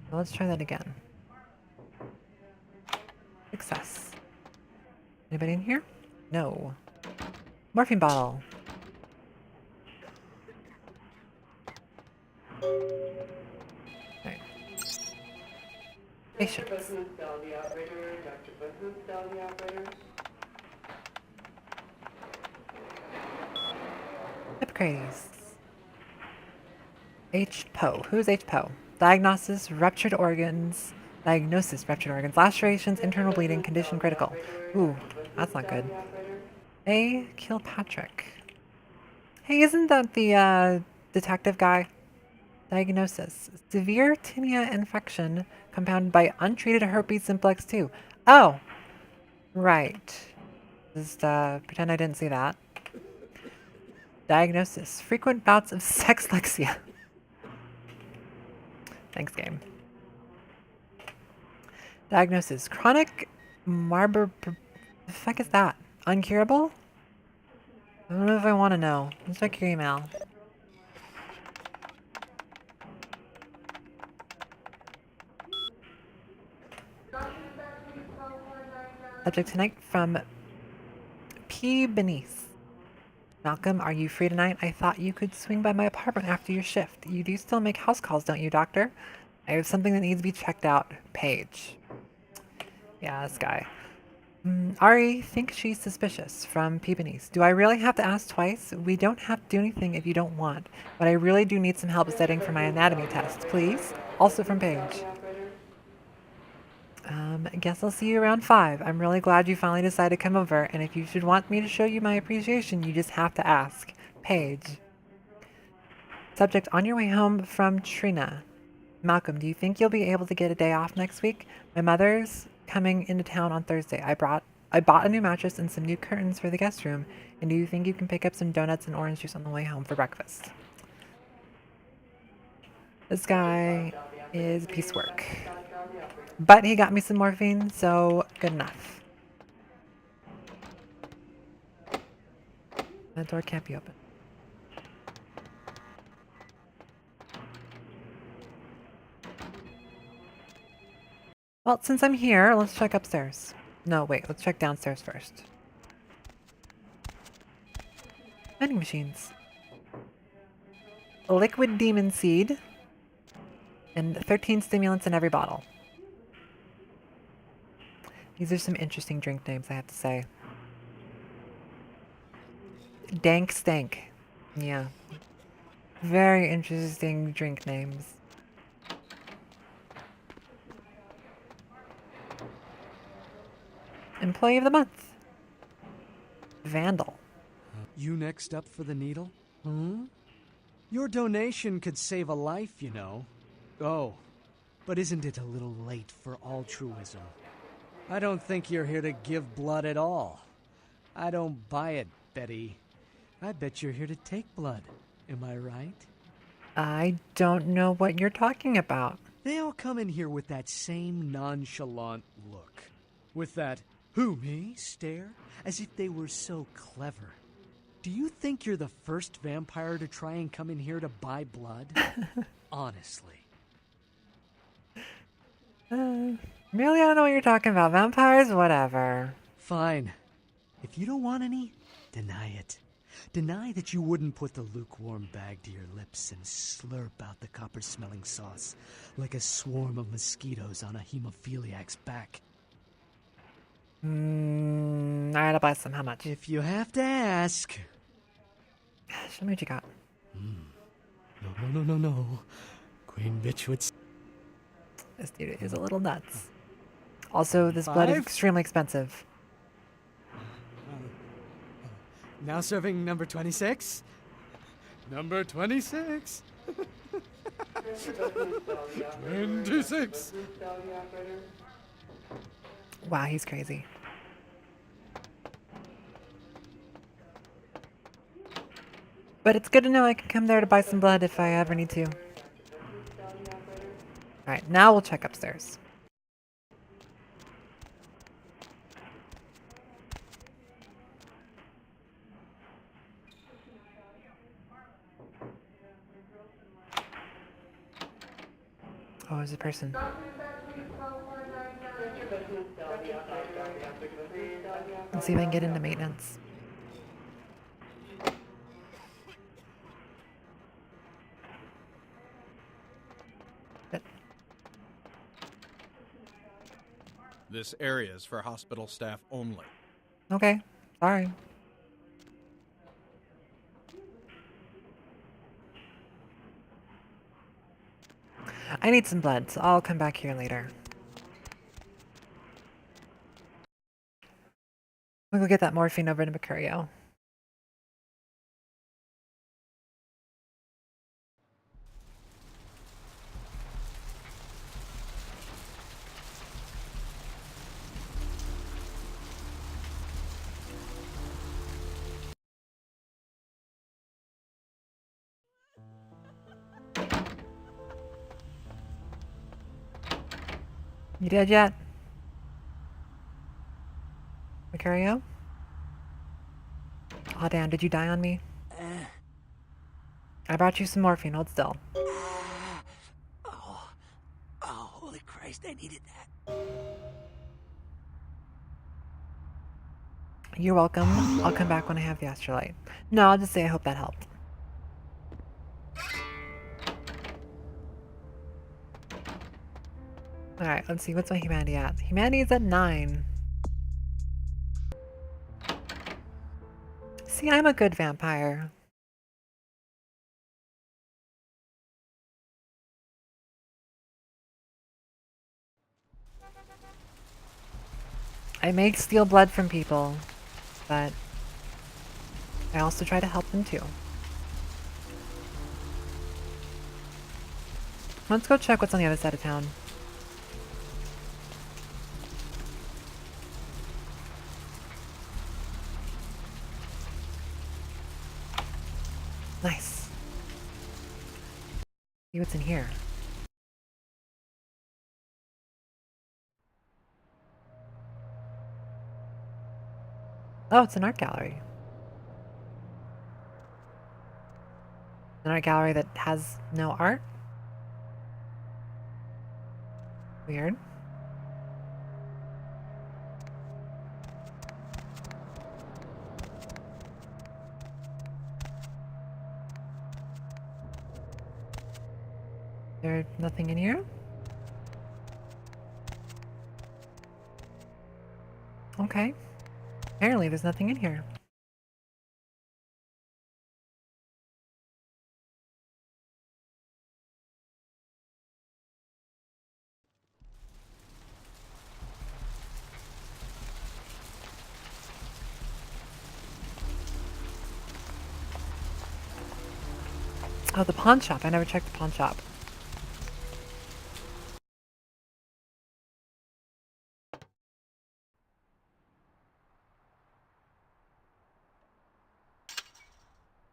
So let's try that again. Success. Anybody in here? No. Morphine bottle. Right. Patience. Hippocrates. H. Poe. Who's H. Poe? Diagnosis, ruptured organs. Lacerations, internal bleeding, condition critical. Ooh, that's not good. A. Kilpatrick. Hey, isn't that the detective guy? Diagnosis. Severe tinea infection compounded by untreated herpes simplex 2. Oh! Right. Just pretend I didn't see that. Diagnosis. Frequent bouts of sexlexia. Thanks, game. Diagnosis. Chronic Marber... The fuck is that? Uncurable? I don't know if I want to know. Let's check your email. Subject tonight from P. Benice. Malcolm, are you free tonight? I thought you could swing by my apartment after your shift. You do still make house calls, don't you, doctor? I have something that needs to be checked out. Paige. Yeah, this guy. Ari thinks she's suspicious. From P. Benice. Do I really have to ask twice? We don't have to do anything if you don't want, but I really do need some help studying for my anatomy test, please. Also from Paige. I guess I'll see you around 5. I'm really glad you finally decided to come over, and if you should want me to show you my appreciation, you just have to ask. Paige. Subject, on your way home from Trina. Malcolm, do you think you'll be able to get a day off next week? My mother's coming into town on Thursday. I bought a new mattress and some new curtains for the guest room, and do you think you can pick up some donuts and orange juice on the way home for breakfast? This guy is a piece of work. But he got me some morphine, so good enough. That door can't be open. Well, since I'm here, let's check upstairs. No, wait, let's check downstairs first. Vending machines. A liquid demon seed. And 13 stimulants in every bottle. These are some interesting drink names, I have to say. Dank Stank. Yeah. Very interesting drink names. Employee of the month. Vandal. You next up for the needle? Your donation could save a life, you know. Oh, but isn't it a little late for altruism? I don't think you're here to give blood at all. I don't buy it, Betty. I bet you're here to take blood. Am I right? I don't know what you're talking about. They all come in here with that same nonchalant look. With that, who, me, stare, as if they were so clever. Do you think you're the first vampire to try and come in here to buy blood? Honestly. Really, I don't know what you're talking about. Vampires? Whatever. Fine. If you don't want any, deny it. Deny that you wouldn't put the lukewarm bag to your lips and slurp out the copper-smelling sauce like a swarm of mosquitoes on a hemophiliac's back. I gotta buy some. How much? If you have to ask. Show me what you got. No. Queen bitch would... This dude is a little nuts. Also, this blood is extremely expensive. Now serving number 26? Number 26. 26. Wow, he's crazy. But it's good to know I can come there to buy some blood if I ever need to. Alright, now we'll check upstairs. Oh, there's a person. Let's see if I can get into maintenance. This area is for hospital staff only. Okay, sorry. I need some blood, so I'll come back here later. We'll go get that morphine over to Mercurio. You dead yet? Macario? Aw, damn, did you die on me? I brought you some morphine, hold still. Oh, holy Christ, I needed that. You're welcome. I'll come back when I have the astrolite. No, I'll just say I hope that helped. Alright, let's see. What's my humanity at? Humanity is at 9. See, I'm a good vampire. I may steal blood from people, but I also try to help them too. Let's go check what's on the other side of town. Nice. See what's in here. Oh, it's an art gallery. An art gallery that has no art? Weird. There's nothing in here? Okay. Apparently there's nothing in here. Oh, the pawn shop. I never checked the pawn shop.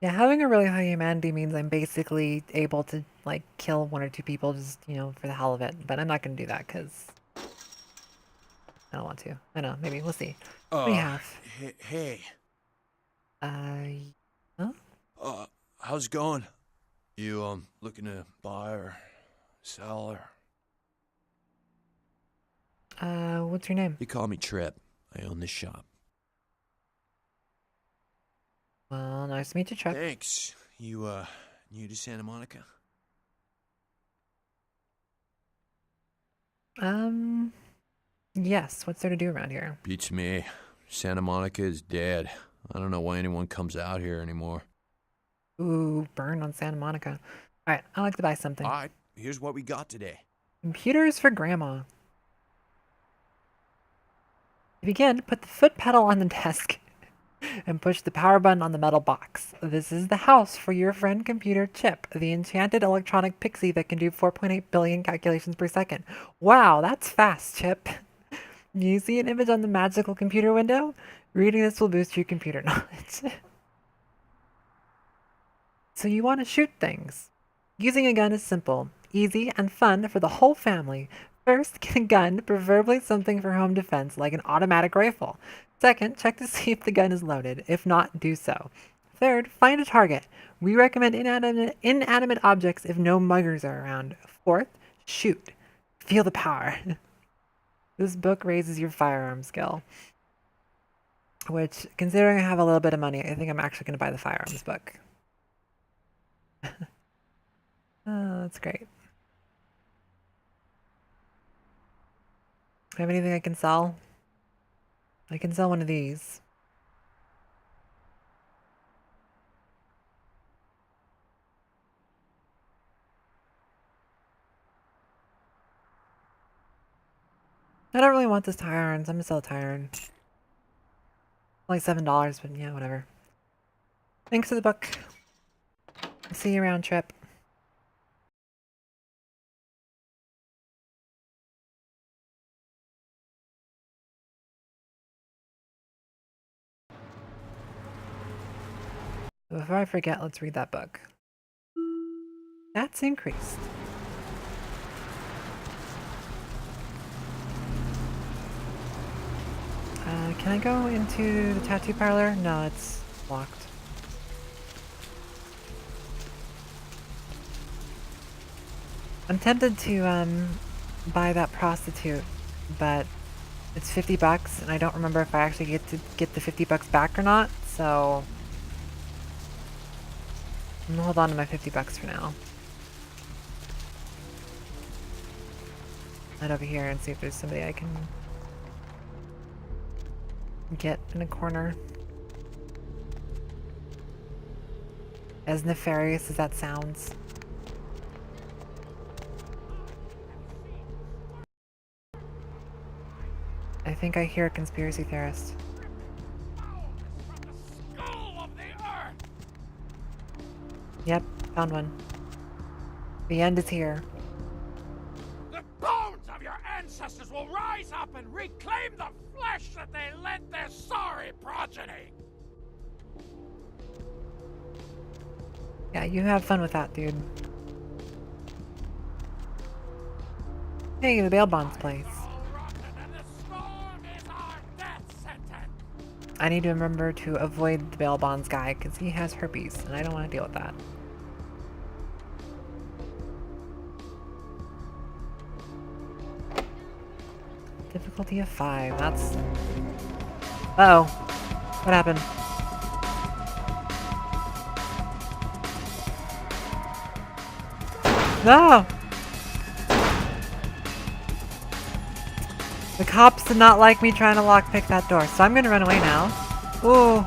Yeah, having a really high humanity means I'm basically able to, like, kill 1 or 2 people just, you know, for the hell of it. But I'm not going to do that because I don't want to. I know, maybe. We'll see. What do you have? Hey. Huh? How's it going? You, looking to buy or sell or... What's your name? You call me Trip. I own this shop. Well, nice to meet you, Trip. Thanks. You, new to Santa Monica? Yes. What's there to do around here? Beats me. Santa Monica is dead. I don't know why anyone comes out here anymore. Ooh, burn on Santa Monica. Alright, I'd like to buy something. Alright, here's what we got today. Computers for Grandma. To begin, put the foot pedal on the desk and push the power button on the metal box. This is the house for your friend computer Chip, the enchanted electronic pixie that can do 4.8 billion calculations per second. Wow, that's fast, Chip. You see an image on the magical computer window? Reading this will boost your computer knowledge. So you want to shoot things. Using a gun is simple, easy, and fun for the whole family. First, get a gun, preferably something for home defense, like an automatic rifle. Second, check to see if the gun is loaded. If not, do so. Third, find a target. We recommend inanimate objects if no muggers are around. Fourth, shoot. Feel the power. This book raises your firearm skill. Which, considering I have a little bit of money, I think I'm actually going to buy the firearms book. Oh, that's great. Do I have anything I can sell? I can sell one of these. I don't really want this tire irons. I'm gonna sell a tire iron. Like $7, but yeah, whatever. Thanks for the book. See you around, Trip. Before I forget, let's read that book. That's increased. Can I go into the tattoo parlor? No, it's locked. I'm tempted to buy that prostitute, but it's $50 and I don't remember if I actually get to get the $50 back or not, so I'm gonna hold on to my $50 for now. Head over here and see if there's somebody I can get in a corner. As nefarious as that sounds. I think I hear a conspiracy theorist. Yep, found one. The end is here. The bones of your ancestors will rise up and reclaim the flesh that they lent their sorry progeny. Yeah, you have fun with that, dude. Hey, the bail bonds place. I need to remember to avoid the bail bonds guy because he has herpes and I don't want to deal with that. Difficulty of 5. That's... Uh-oh. What happened? No! The cops did not like me trying to lockpick that door, so I'm gonna run away now. Ooh.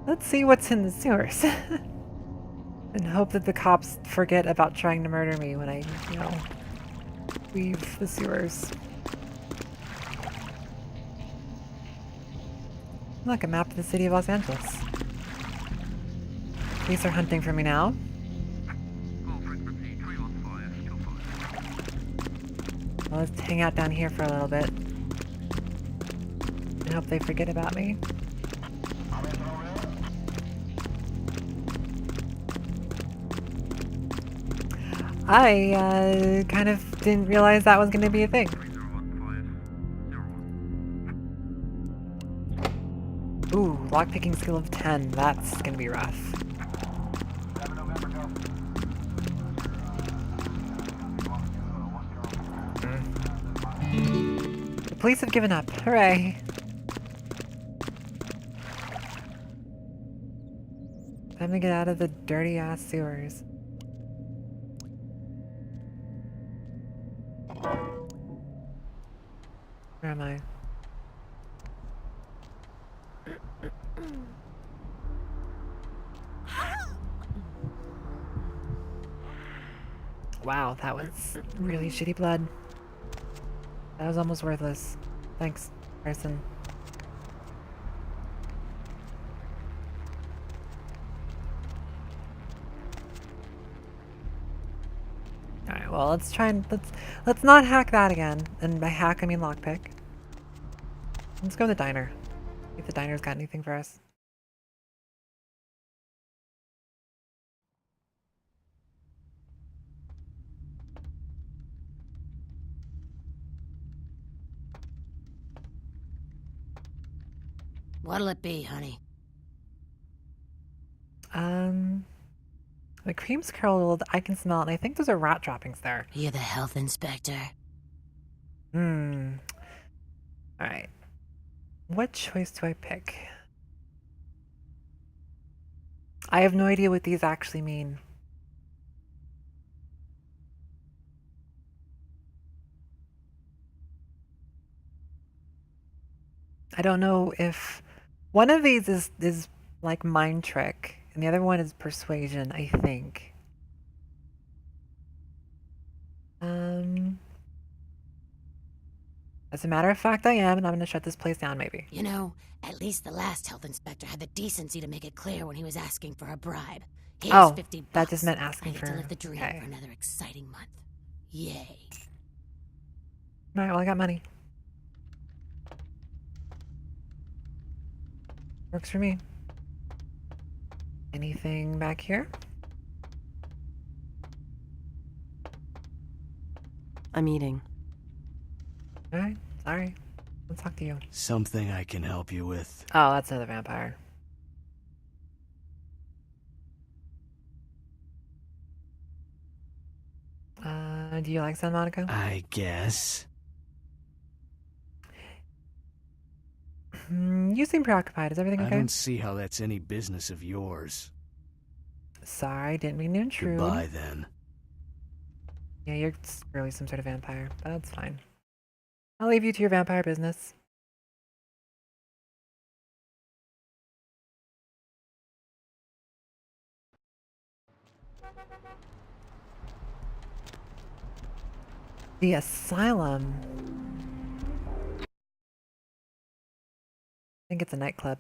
Let's see what's in the sewers. And hope that the cops forget about trying to murder me when I, you know, leave the sewers. Look, a map of the city of Los Angeles. Police are hunting for me now. Well, let's hang out down here for a little bit. And hope they forget about me. I kind of didn't realize that was going to be a thing. Ooh, lockpicking skill of 10. That's going to be rough. The police have given up. Hooray. Time to get out of the dirty-ass sewers. Where am I? Wow, that was really shitty blood. That was almost worthless. Thanks, person. Alright, well let's try and let's not hack that again. And by hack I mean lockpick. Let's go to the diner. See if the diner's got anything for us. What'll it be, honey? The cream's curled, I can smell it, and I think those are rat droppings there. You're the health inspector. Alright. What choice do I pick? I have no idea what these actually mean. I don't know if one of these is like mind trick and the other one is persuasion, I think. As a matter of fact, I am, and I'm gonna shut this place down maybe. You know, at least the last health inspector had the decency to make it clear when he was asking for a bribe. Here's $50. That just meant asking I for... get to live the dream for another exciting month. Yay. Alright, well I got money. Works for me. Anything back here? I'm eating. Alright, sorry. Let's talk to you. Something I can help you with. Oh, that's another vampire. Do you like Santa Monica? I guess. You seem preoccupied. Is everything okay? I don't see how that's any business of yours. Sorry, didn't mean to intrude. Goodbye, then. Yeah, you're really some sort of vampire, but that's fine. I'll leave you to your vampire business. The asylum. I think it's a nightclub.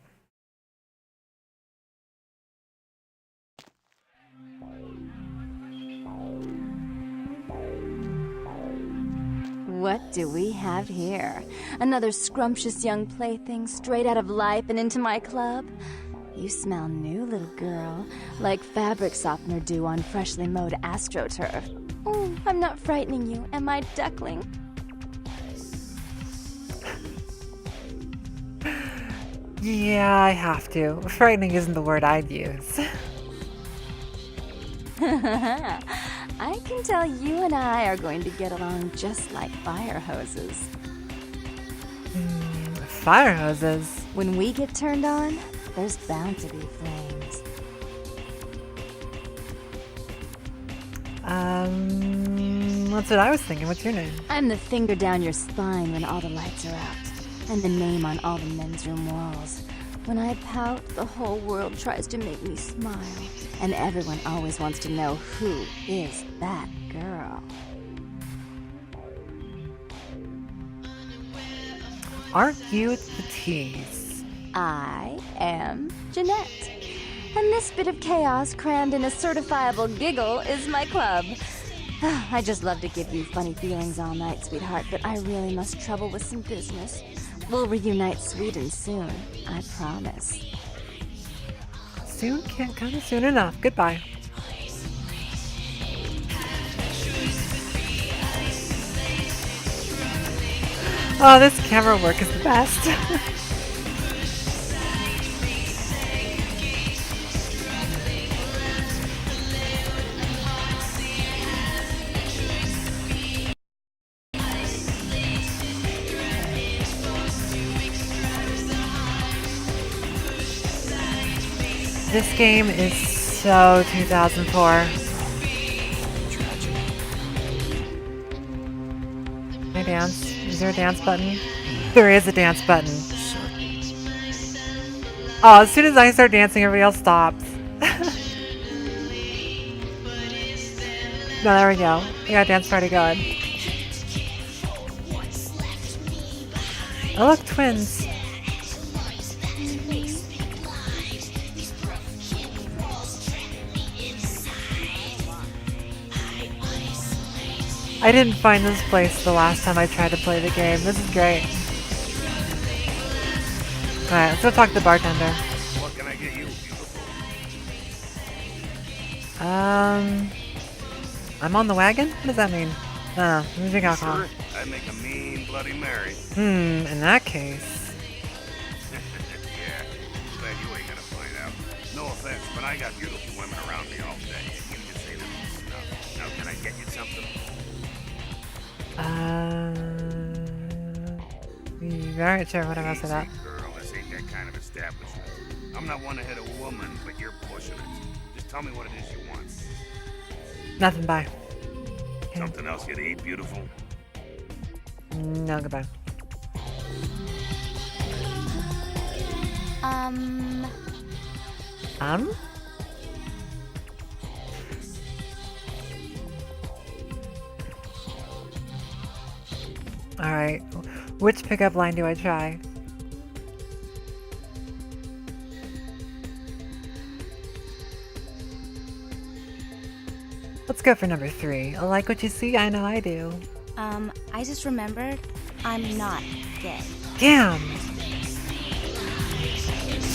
What do we have here? Another scrumptious young plaything straight out of life and into my club? You smell new, little girl, like fabric softener dew on freshly mowed astroturf. Oh, I'm not frightening you, am I, duckling? Yeah, I have to. Frightening isn't the word I'd use. I can tell you and I are going to get along just like fire hoses. Fire hoses? When we get turned on, there's bound to be flames. That's what I was thinking. What's your name? I'm the finger down your spine when all the lights are out, and the name on all the men's room walls. When I pout, the whole world tries to make me smile, and everyone always wants to know who is that girl. Aren't you the tease? I am Jeanette, and this bit of chaos crammed in a certifiable giggle is my club. I just love to give you funny feelings all night, sweetheart, but I really must trouble with some business. We'll reunite sweet and soon, I promise. Soon can't come soon enough. Goodbye. Oh, this camera work is the best. This game is so 2004. Can I dance? Is there a dance button? There is a dance button. Oh, as soon as I start dancing, everybody else stops. No, there we go. We got a dance party going. Oh, look, twins. I didn't find this place the last time I tried to play the game. This is great. Alright, let's go talk to the bartender. What can I get you, beautiful? I'm on the wagon? What does that mean? Let me drink alcohol. Sure, I make a mean Bloody Mary. In that case. Yeah, glad you ain't gonna find out. No offense, but I got beautiful women around me all day. You just say that enough. Now, can I get you something? Alright, sure, whatever, I'll say that. Girl, this ain't that kind of establishment. I'm not one to hit a woman, but you're pushing it. Just tell me what it is you want. Nothing, bye. Okay. Something else you to eat, beautiful? No, goodbye. Alright, which pickup line do I try? Let's go for number 3. I like what you see, I know I do. I just remembered I'm not gay. Damn!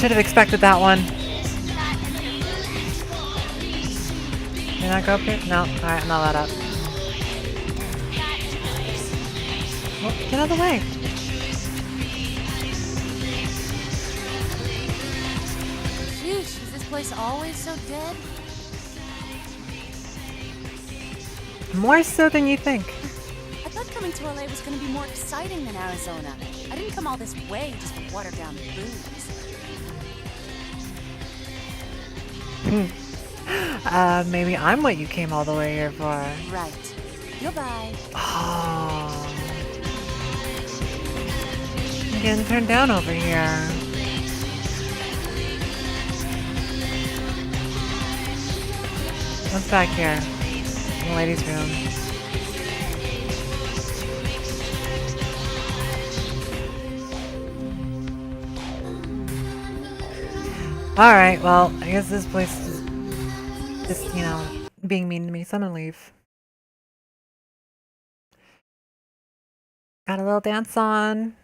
should have expected that one. Can I go up here? No. Alright, I'm not let up. Well, get out of the way. Sheesh, is this place always so dead? More so than you think. I thought coming to LA was going to be more exciting than Arizona. I didn't come all this way just for watered down booze. Maybe I'm what you came all the way here for. Right. Goodbye. Oh. I'm getting turned down over here. What's back here? In the ladies' room. Alright, well, I guess this place is just, you know, being mean to me, so I'm gonna leave. Got a little dance on.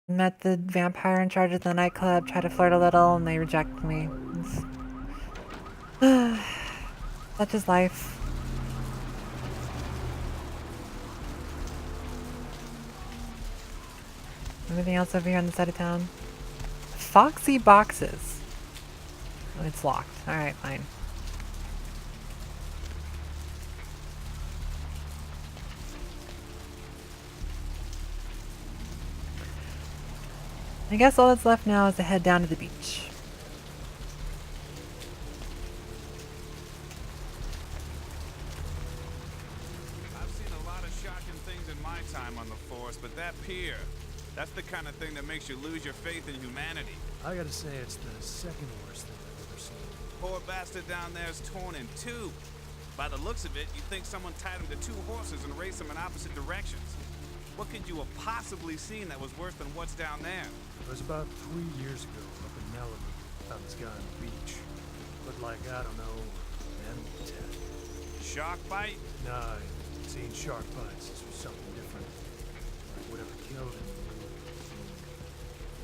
Met the vampire in charge of the nightclub, tried to flirt a little, and they rejected me. Such is life. Anything else over here on the side of town? Foxy boxes. Oh, it's locked. Alright, fine. I guess all that's left now is to head down to the beach. I've seen a lot of shocking things in my time on the force, but that pier, that's the kind of thing that makes you lose your faith in humanity. I gotta say, it's the second worst thing I've ever seen. Poor bastard down there is torn in two. By the looks of it, you'd think someone tied him to two horses and raced them in opposite directions. What could you have possibly seen that was worse than what's down there? It was about 3 years ago up in Malibu. Found this guy on the beach. Looked like, I don't know, an animal attack. Shark bite? Nah, I've seen shark bites. This was something different. Like whatever killed him.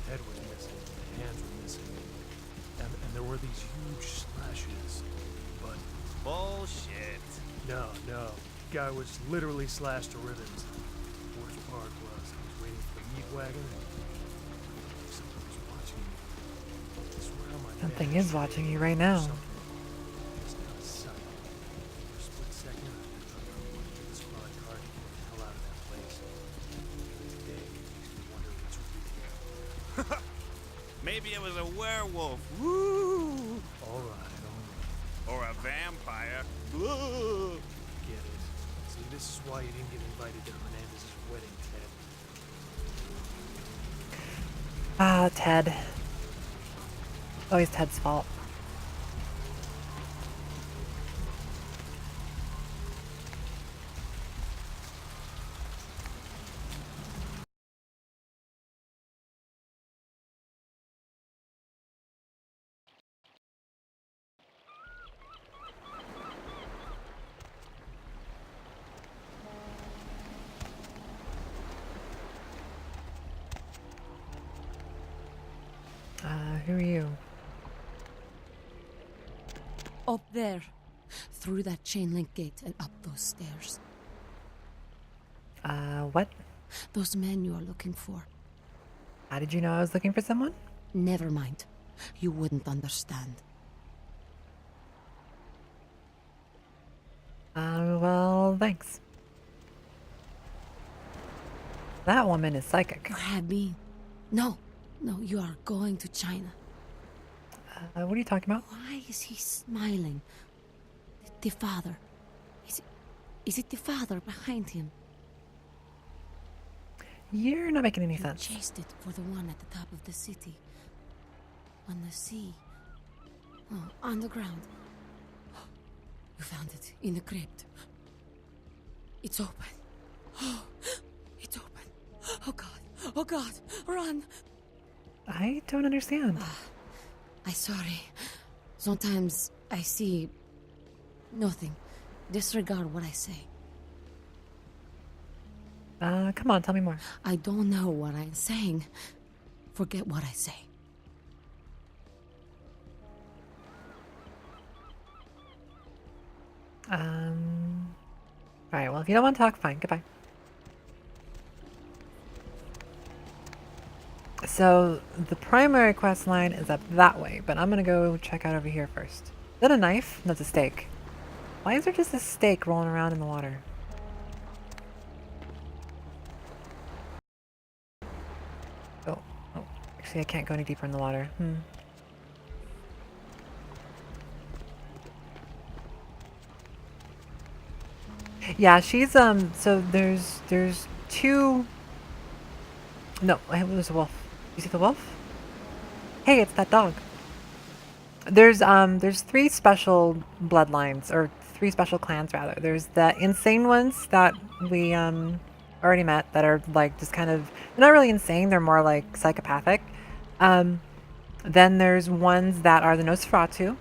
The head was missing, the hands were missing. And there were these huge slashes. But bullshit. No. Guy was literally slashed to ribbons. The worst part was I was waiting for the meat wagon and something was watching me. I swear on my Something bed, is watching you right now. just out of sight. For a split second, I thought I wanted to get the squad car to get the hell out of that place. Today makes me wonder what's real. Maybe it was a werewolf. Woo! All right. Or a vampire. Ugh. Get it. See, this is why you didn't get invited to Hernandez's wedding, Ted. Ah, Ted. Always Ted's fault. Who are you? Up there. Through that chain link gate and up those stairs. What? Those men you are looking for. How did you know I was looking for someone? Never mind. You wouldn't understand. Well, thanks. That woman is psychic. Abby. No, you are going to China. What are you talking about? Why is he smiling? The father. Is it the father behind him? You're not making any You sense. chased it for the one at the top of the city. On the sea. Oh, on the ground. You found it in the crypt. It's open. Oh, it's open. Oh God, run! I don't understand. I'm sorry. Sometimes I see nothing. Disregard what I say. Come on, tell me more. I don't know what I'm saying. Forget what I say. Alright, well, if you don't want to talk, fine. Goodbye. So, the primary quest line is up that way, but I'm gonna go check out over here first. Is that a knife? No, it's a steak. Why is there just a steak rolling around in the water? Oh, actually I can't go any deeper in the water. Yeah, she's, so there's two... No, there's a wolf. You see the wolf? Hey, it's that dog. There's 3 special bloodlines, or 3 special clans rather. There's the insane ones that we already met that are like just kind of, they're not really insane, they're more like psychopathic. Then there's ones that are the Nosferatu,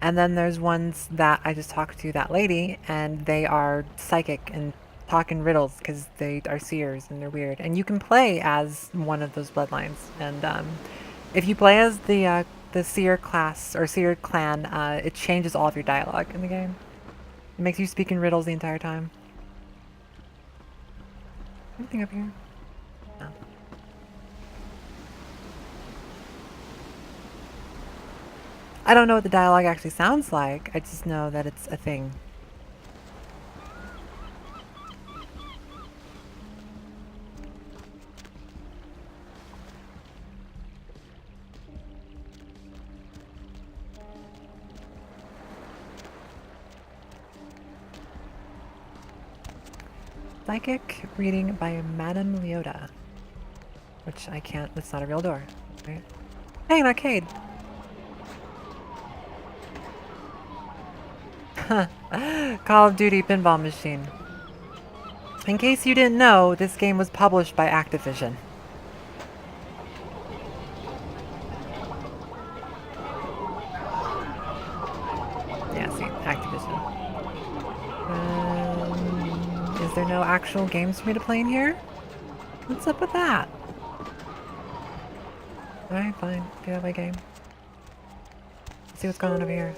and then there's ones that I just talked to that lady, and they are psychic and talk in riddles because they are seers and they're weird. And you can play as one of those bloodlines, and if you play as the seer class or seer clan, it changes all of your dialogue in the game. It makes you speak in riddles the entire time. Anything up here? No. I don't know what the dialogue actually sounds like. I just know that it's a thing. Psychic reading by Madame Leota. Which I can't, that's not a real door. Right? Hey, an arcade! Call of Duty pinball machine. In case you didn't know, this game was published by Activision. Yeah, see, Activision. Is there no actual games for me to play in here? What's up with that? Alright, fine. Get out of my game. Let's see what's going on over here.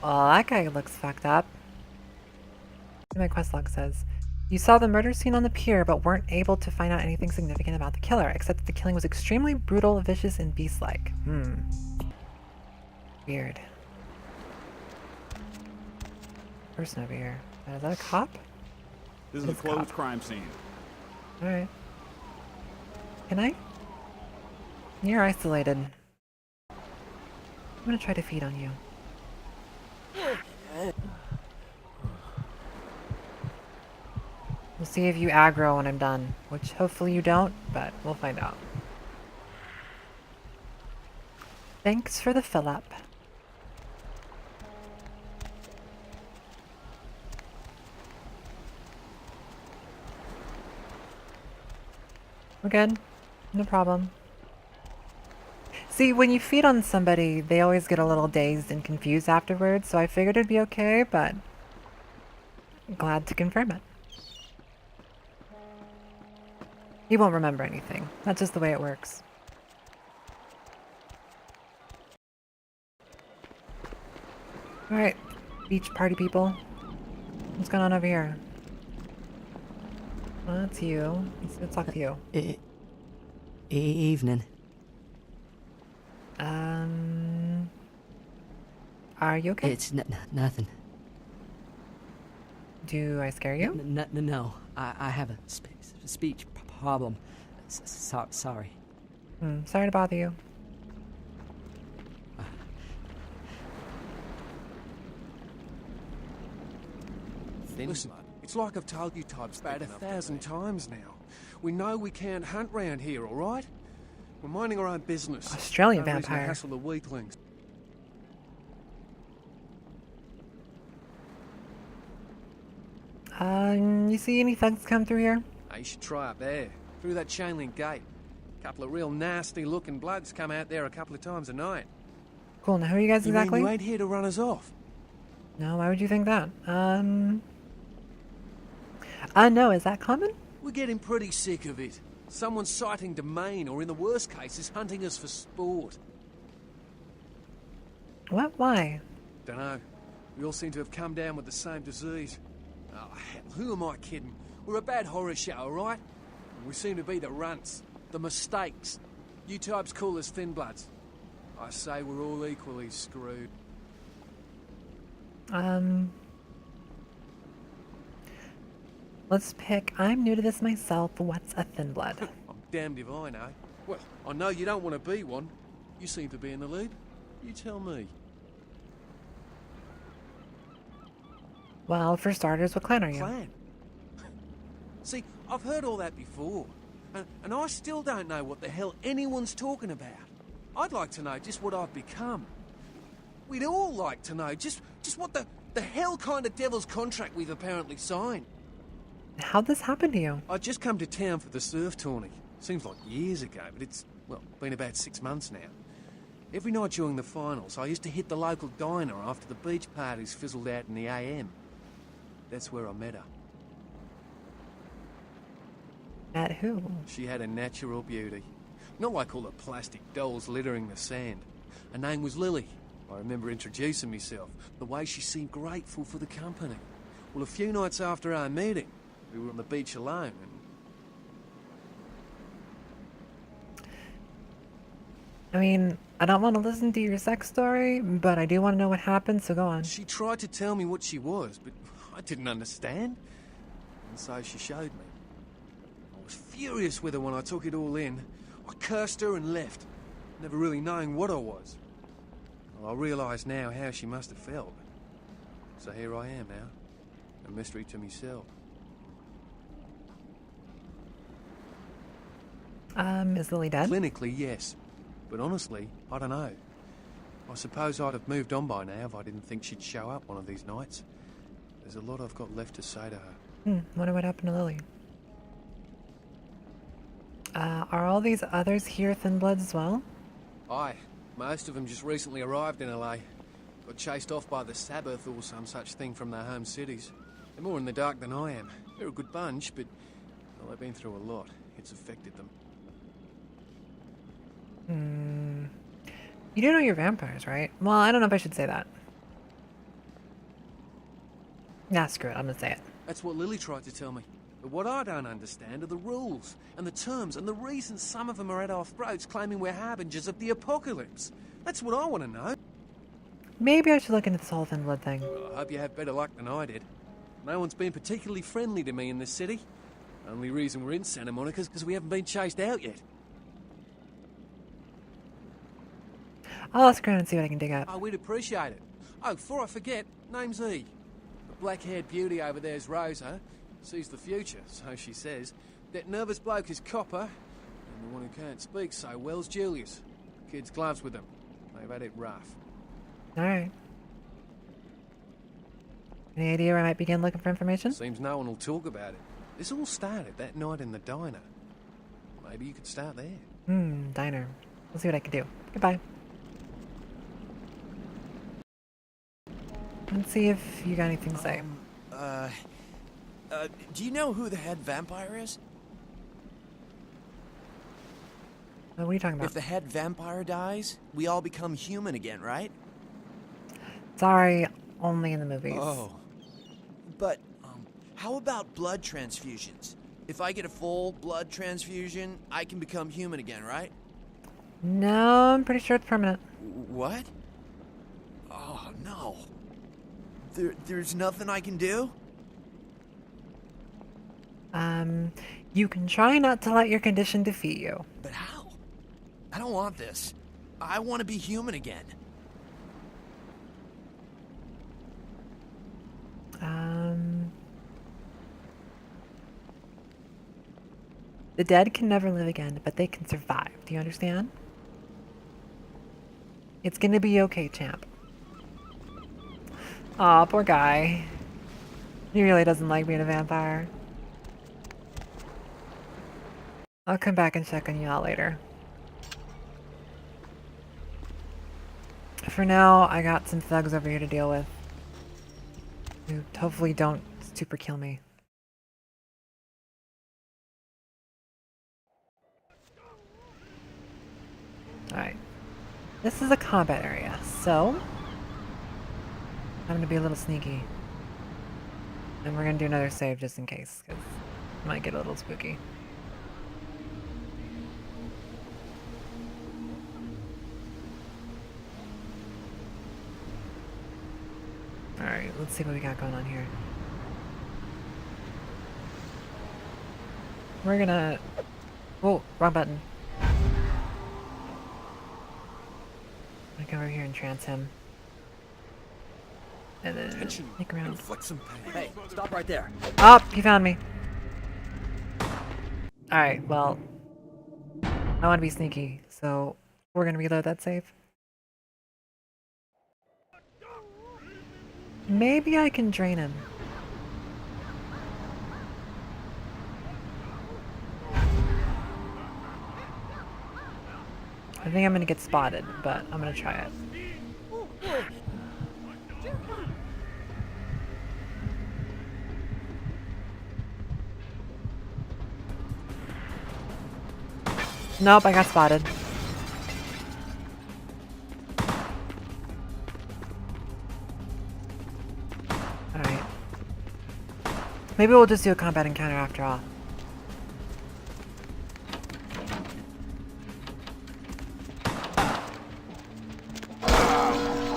Oh, that guy looks fucked up. My quest log says, you saw the murder scene on the pier, but weren't able to find out anything significant about the killer, except that the killing was extremely brutal, vicious, and beast-like. Weird. Person over here. Is that a cop? This is a closed crime scene. Alright. Can I? You're isolated. I'm gonna try to feed on you. We'll see if you aggro when I'm done, which hopefully you don't, but we'll find out. Thanks for the fill-up. We're good. No problem. See, when you feed on somebody, they always get a little dazed and confused afterwards, so I figured it'd be okay, but glad to confirm it. He won't remember anything. That's just the way it works. Alright, beach party people. What's going on over here? Well, that's you. Let's talk to you. Evening. Are you okay? It's nothing. Do I scare you? No. I have a speech problem. Sorry. Sorry to bother you. Listen, it's like I've told you types about 1,000 times now. We know we can't hunt round here, all right? We're minding our own business. Australian No reason to vampire. hassle the weaklings. You see any thugs come through here? You should try up there, through that chain link gate. A couple of real nasty-looking bloods come out there a couple of times a night. Cool, now who are you guys exactly? You ain't here to run us off? No, why would you think that? No, is that common? We're getting pretty sick of it. Someone's sighting domain, or in the worst cases, hunting us for sport. What? Why? Dunno. We all seem to have come down with the same disease. Oh, hell, who am I kidding? We're a bad horror show, alright? We seem to be the runts, the mistakes. You types call us thin bloods. I say we're all equally screwed. Let's pick, I'm new to this myself, what's a thin blood? I'm damned if I know. Well, I know you don't want to be one. You seem to be in the lead. You tell me. Well, for starters, what clan are you? Clan? See, I've heard all that before. And I still don't know what the hell anyone's talking about. I'd like to know just what I've become. We'd all like to know just what the hell kind of devil's contract we've apparently signed. How'd this happen to you? I'd just come to town for the surf tourney. Seems like years ago, but it's, well, been about 6 months now. Every night during the finals, I used to hit the local diner after the beach parties fizzled out in the AM. That's where I met her. Met who? She had a natural beauty. Not like all the plastic dolls littering the sand. Her name was Lily. I remember introducing myself, the way she seemed grateful for the company. Well, a few nights after our meeting, we were on the beach alone and... I mean, I don't want to listen to your sex story, but I do want to know what happened, so go on. She tried to tell me what she was, but I didn't understand. And so she showed me. I was furious with her when I took it all in. I cursed her and left, never really knowing what I was. Well, I realise now how she must have felt. So here I am now, a mystery to myself. Is Lily dead? Clinically, yes. But honestly, I don't know. I suppose I'd have moved on by now if I didn't think she'd show up one of these nights. There's a lot I've got left to say to her. Wonder what happened to Lily. Are all these others here thin bloods as well? Aye. Most of them just recently arrived in LA. Got chased off by the Sabbath or some such thing from their home cities. They're more in the dark than I am. They're a good bunch, but well, they've been through a lot. It's affected them. You do know you're vampires, right? Well, I don't know if I should say that. Nah, screw it. I'm gonna say it. That's what Lily tried to tell me. But what I don't understand are the rules, and the terms, and the reasons some of them are at our throats claiming we're harbingers of the apocalypse. That's what I want to know. Maybe I should look into this whole thin blood thing. Well, I hope you have better luck than I did. No one's been particularly friendly to me in this city. Only reason we're in Santa Monica is because we haven't been chased out yet. I'll ask around and see what I can dig up. Oh, we'd appreciate it. Oh, before I forget, name's E. The black-haired beauty over there's Rosa. Sees the future, so she says. That nervous bloke is Copper. And the one who can't speak so well's Julius. Kid's gloves with them. They've had it rough. Alright. Any idea where I might begin looking for information? Seems no one will talk about it. This all started that night in the diner. Maybe you could start there. Diner. We'll see what I can do. Goodbye. Let's see if you got anything to say. Do you know who the head vampire is? What are you talking about? If the head vampire dies, we all become human again, right? Sorry, only in the movies. Oh. But, how about blood transfusions? If I get a full blood transfusion, I can become human again, right? No, I'm pretty sure it's permanent. What? Oh, no. There's nothing I can do? You can try not to let your condition defeat you. But how? I don't want this. I want to be human again. The dead can never live again, but they can survive. Do you understand? It's gonna be okay, champ. Aw, poor guy. He really doesn't like being a vampire. I'll come back and check on you all later. For now, I got some thugs over here to deal with. Who hopefully don't super kill me. Alright. This is a combat area, so I'm gonna be a little sneaky. And we're gonna do another save just in case, because it might get a little spooky. Alright, let's see what we got going on here. We're gonna... Oh, wrong button. I'm gonna go over here and trance him. And then sneak around. Hey, stop right there. Oh, he found me. Alright, well, I want to be sneaky, so we're gonna reload that save. Maybe I can drain him. I think I'm gonna get spotted, but I'm gonna try it. Nope, I got spotted. Alright. Maybe we'll just do a combat encounter after all.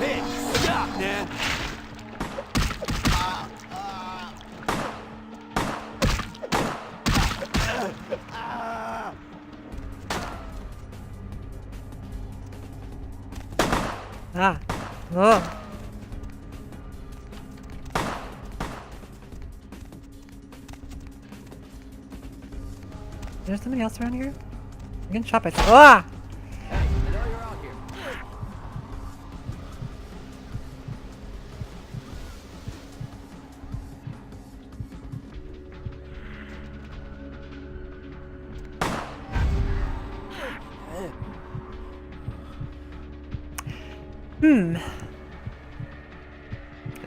Hey, stop, man! Ah. Oh. Is there somebody else around here? I'm getting shot by ah! Hey, I know you're out here.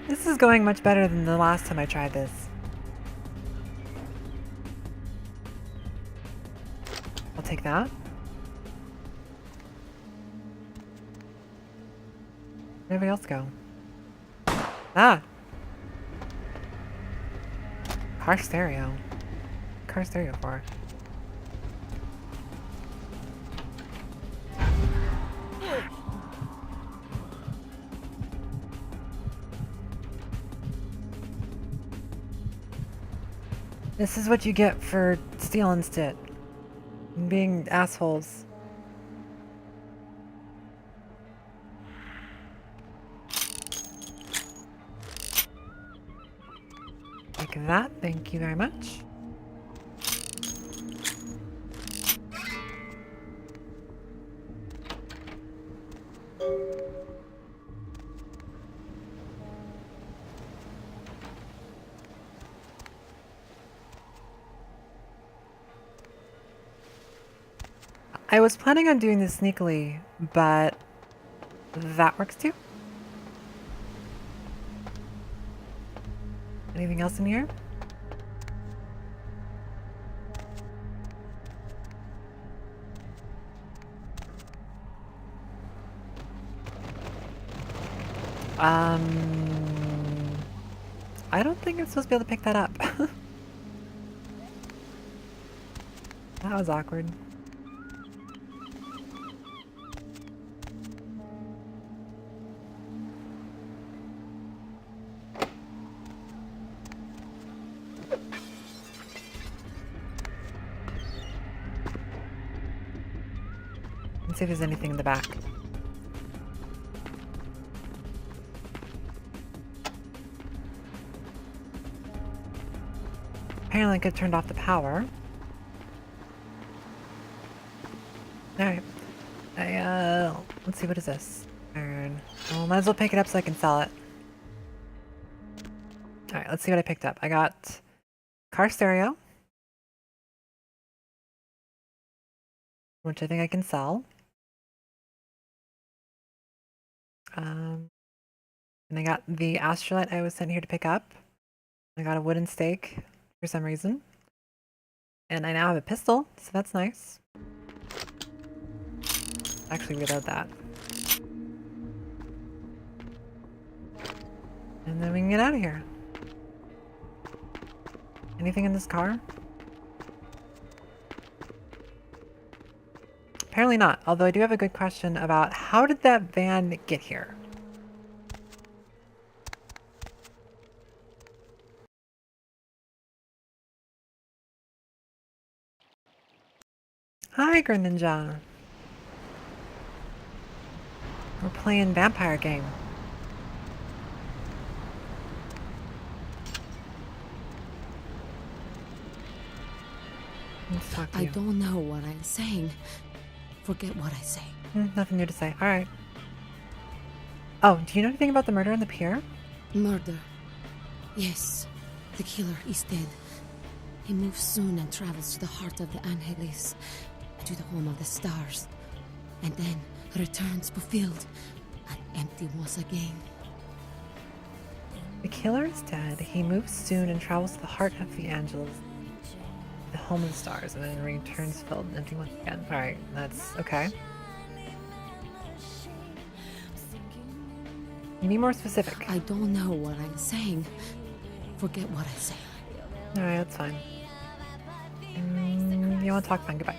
This is going much better than the last time I tried this. I'll take that. Where'd everybody else go? Ah! Car stereo. Car stereo for. This is what you get for stealing shit. And being assholes. Like that, thank you very much. I was planning on doing this sneakily, but that works too. Anything else in here? I don't think I'm supposed to be able to pick that up. That was awkward. Let's see if there's anything in the back. Apparently I could have turned off the power. Alright. Let's see, what is this? Iron. Well, might as well pick it up so I can sell it. Alright, let's see what I picked up. I got car stereo, which I think I can sell. And I got the astrolite I was sent here to pick up. I got a wooden stake for some reason. And I now have a pistol, so that's nice. Actually reload that. And then we can get out of here. Anything in this car? Apparently not, although I do have a good question about how did that van get here? Hi, Greninja. We're playing vampire game. Let's talk to I you. don't know what I'm saying. Forget what I say. Nothing new to say. All right. Oh, do you know anything about the murder on the pier? Murder. Yes. The killer is dead. He moves soon and travels to the heart of the Angeles, to the home of the stars, and then returns fulfilled and empty once again. The killer is dead. He moves soon and travels to the heart of the Angeles, the home of the stars, and then returns filled and empty once again. All right, that's okay. You need more specific. I don't know what I'm saying. Forget what I say. All right, that's fine. You want to talk? Fine. Goodbye.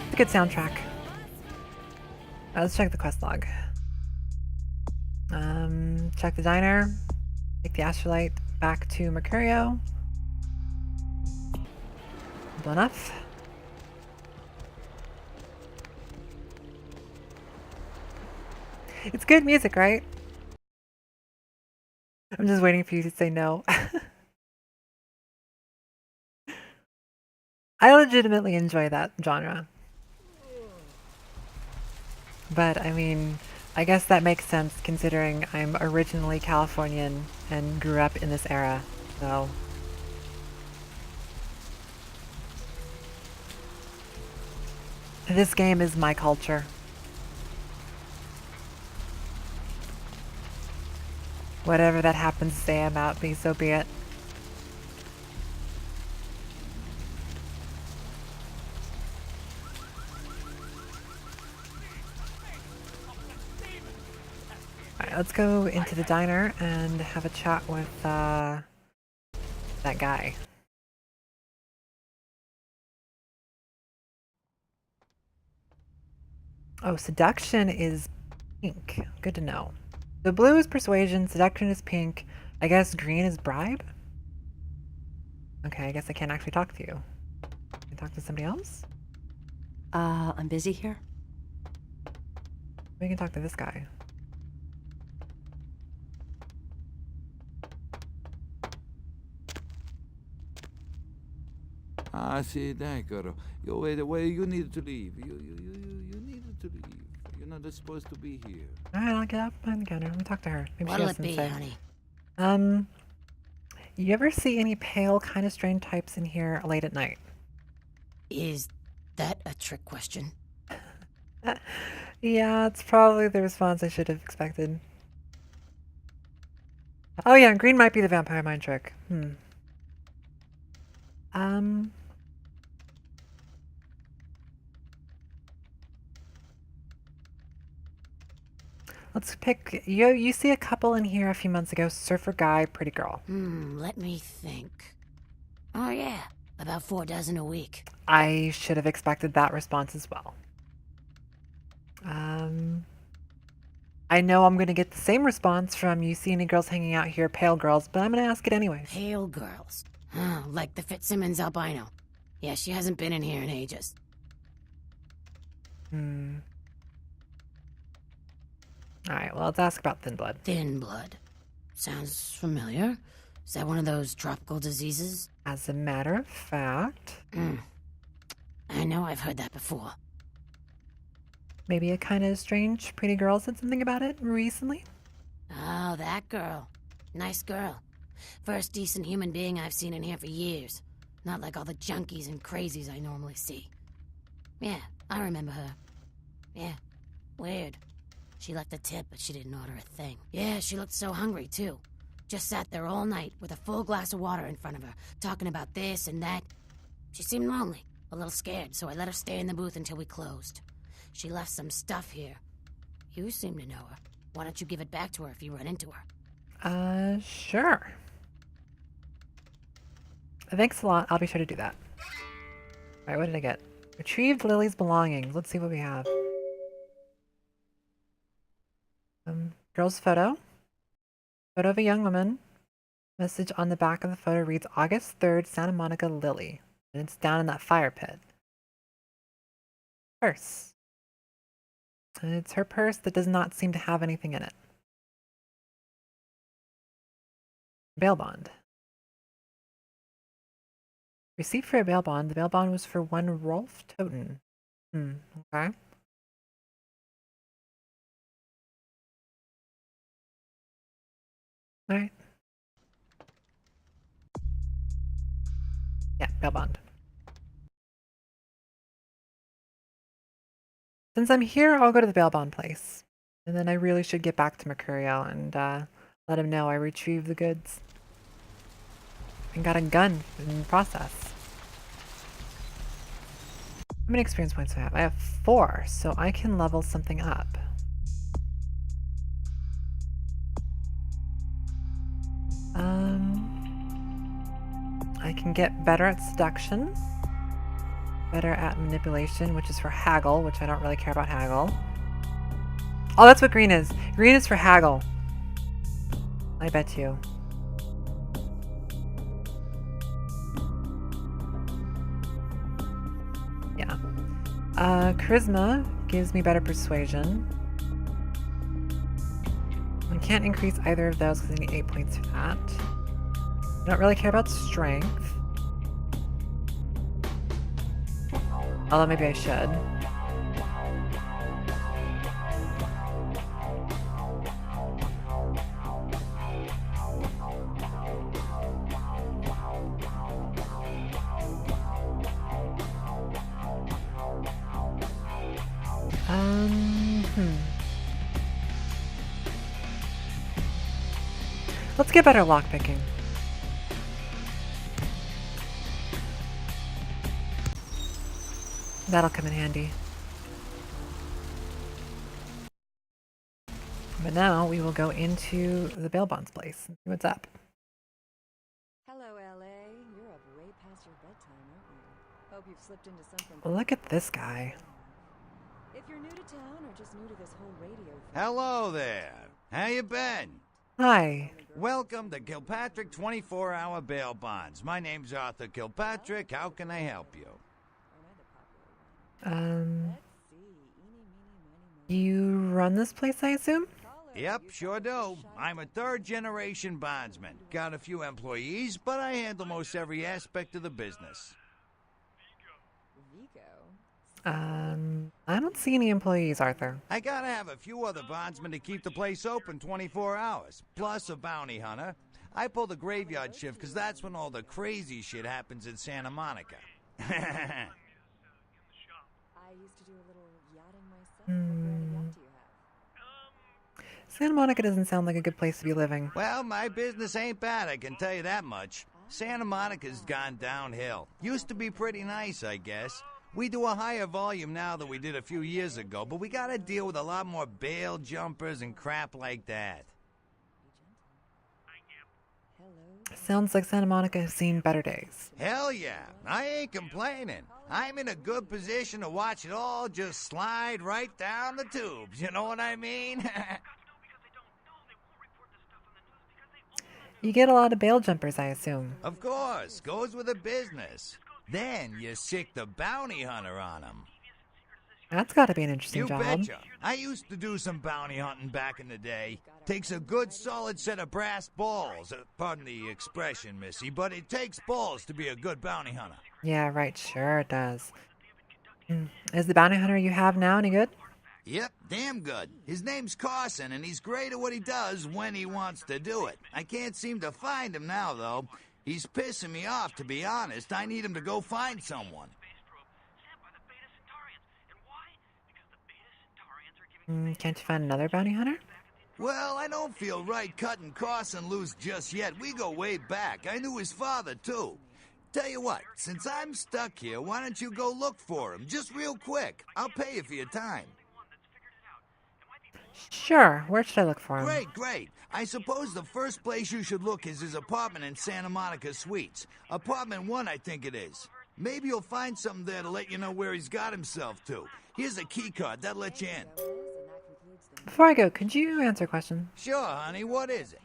It's a good soundtrack. Let's check the quest log. Check the diner. Take the astrolite back to Mercurio. Simple enough. It's good music, right? I'm just waiting for you to say no. I legitimately enjoy that genre. But, I mean, I guess that makes sense considering I'm originally Californian and grew up in this era, so... This game is my culture. Whatever that happens to say about me, so be it. Alright, let's go into the diner and have a chat with that guy. Oh, seduction is pink. Good to know. The blue is persuasion, seduction is pink. I guess green is bribe? Okay, I guess I can't actually talk to you. Can I talk to somebody else? I'm busy here. We can talk to this guy. Ah, sì, eccolo. Wait, you need to leave. You needed to leave. You're not supposed to be here. Alright, I'll get up behind the counter. Let me talk to her. Maybe What'll she has it be, something to say. honey? You ever see any pale, kind of strange types in here late at night? Is that a trick question? Yeah, it's probably the response I should have expected. Oh yeah, green might be the vampire mind trick. Let's pick, you see a couple in here a few months ago, surfer guy, pretty girl. Let me think. Oh yeah, about 4 dozen a week. I should have expected that response as well. I know I'm going to get the same response from you see any girls hanging out here, pale girls, but I'm going to ask it anyways. Pale girls. Like the Fitzsimmons albino. Yeah, she hasn't been in here in ages. Alright, well, let's ask about thin blood. Thin blood. Sounds familiar. Is that one of those tropical diseases? As a matter of fact... I know I've heard that before. Maybe a kind of strange pretty girl said something about it recently? Oh, that girl. Nice girl. First decent human being I've seen in here for years. Not like all the junkies and crazies I normally see. Yeah, I remember her. Yeah, weird. She left a tip, but she didn't order a thing. Yeah, she looked so hungry, too. Just sat there all night with a full glass of water in front of her, talking about this and that. She seemed lonely. A little scared, so I let her stay in the booth until we closed. She left some stuff here. You seem to know her. Why don't you give it back to her if you run into her? Sure. Thanks a lot. I'll be sure to do that. Alright, what did I get? Retrieved Lily's belongings. Let's see what we have. Girl's photo. Photo of a young woman. Message on the back of the photo reads August 3rd, Santa Monica, Lily. And it's down in that fire pit. Purse. And it's her purse that does not seem to have anything in it. Bail bond. Receipt for a bail bond. The bail bond was for one Rolf Toten. Okay. Alright. Yeah, bail bond. Since I'm here, I'll go to the bail bond place. And then I really should get back to Mercurial and let him know I retrieved the goods. And got a gun in the process. How many experience points do I have? I have 4, so I can level something up. I can get better at seduction, better at manipulation, which is for haggle, which I don't really care about haggle. Oh, that's what green is. Green is for haggle. I bet you. Yeah. Charisma gives me better persuasion. I can't increase either of those because I need 8 points for that. I don't really care about strength. Although maybe I should. Let's get better lockpicking. That'll come in handy. But now we will go into the bail bonds place and see what's up. Hello, LA. You're up way past your bedtime, aren't you? Hope you've slipped into something. Look at this guy. If you're new to town or just new to this whole radio thing. Hello there. How you been? Hi. Welcome to Kilpatrick 24-hour bail bonds. My name's Arthur Kilpatrick. How can I help you? You run this place, I assume? Yep, sure do. I'm a third-generation bondsman. Got a few employees, but I handle most every aspect of the business. I don't see any employees, Arthur. I gotta have a few other bondsmen to keep the place open 24 hours, plus a bounty hunter. I pull the graveyard shift because that's when all the crazy shit happens in Santa Monica. I used to do a little yachting myself. What brand of yacht do you have? Santa Monica doesn't sound like a good place to be living. Well, my business ain't bad, I can tell you that much. Santa Monica's gone downhill. Used to be pretty nice, I guess. We do a higher volume now than we did a few years ago, but we gotta deal with a lot more bail jumpers and crap like that. Sounds like Santa Monica has seen better days. Hell yeah, I ain't complaining. I'm in a good position to watch it all just slide right down the tubes, you know what I mean? You get a lot of bail jumpers, I assume. Of course, goes with the business. Then you sick the bounty hunter on them. That's gotta be an interesting You job. betcha. I used to do some bounty hunting back in the day. Takes a good solid set of brass balls. Pardon the expression, Missy, but it takes balls to be a good bounty hunter. Yeah, right, sure it does. Is the bounty hunter you have now any good? Yep, damn good. His name's Carson, and he's great at what he does when he wants to do it. I can't seem to find him now, though. He's pissing me off, to be honest. I need him to go find someone. Can't you find another bounty hunter? Well, I don't feel right cutting Carson loose just yet. We go way back. I knew his father, too. Tell you what, since I'm stuck here, why don't you go look for him? Just real quick. I'll pay you for your time. Sure, where should I look for him? Great, great. I suppose the first place you should look is his apartment in Santa Monica Suites. Apartment 1, I think it is. Maybe you'll find something there to let you know where he's got himself to. Here's a key card. That'll let you in. Before I go, could you answer a question? Sure, honey. What is it?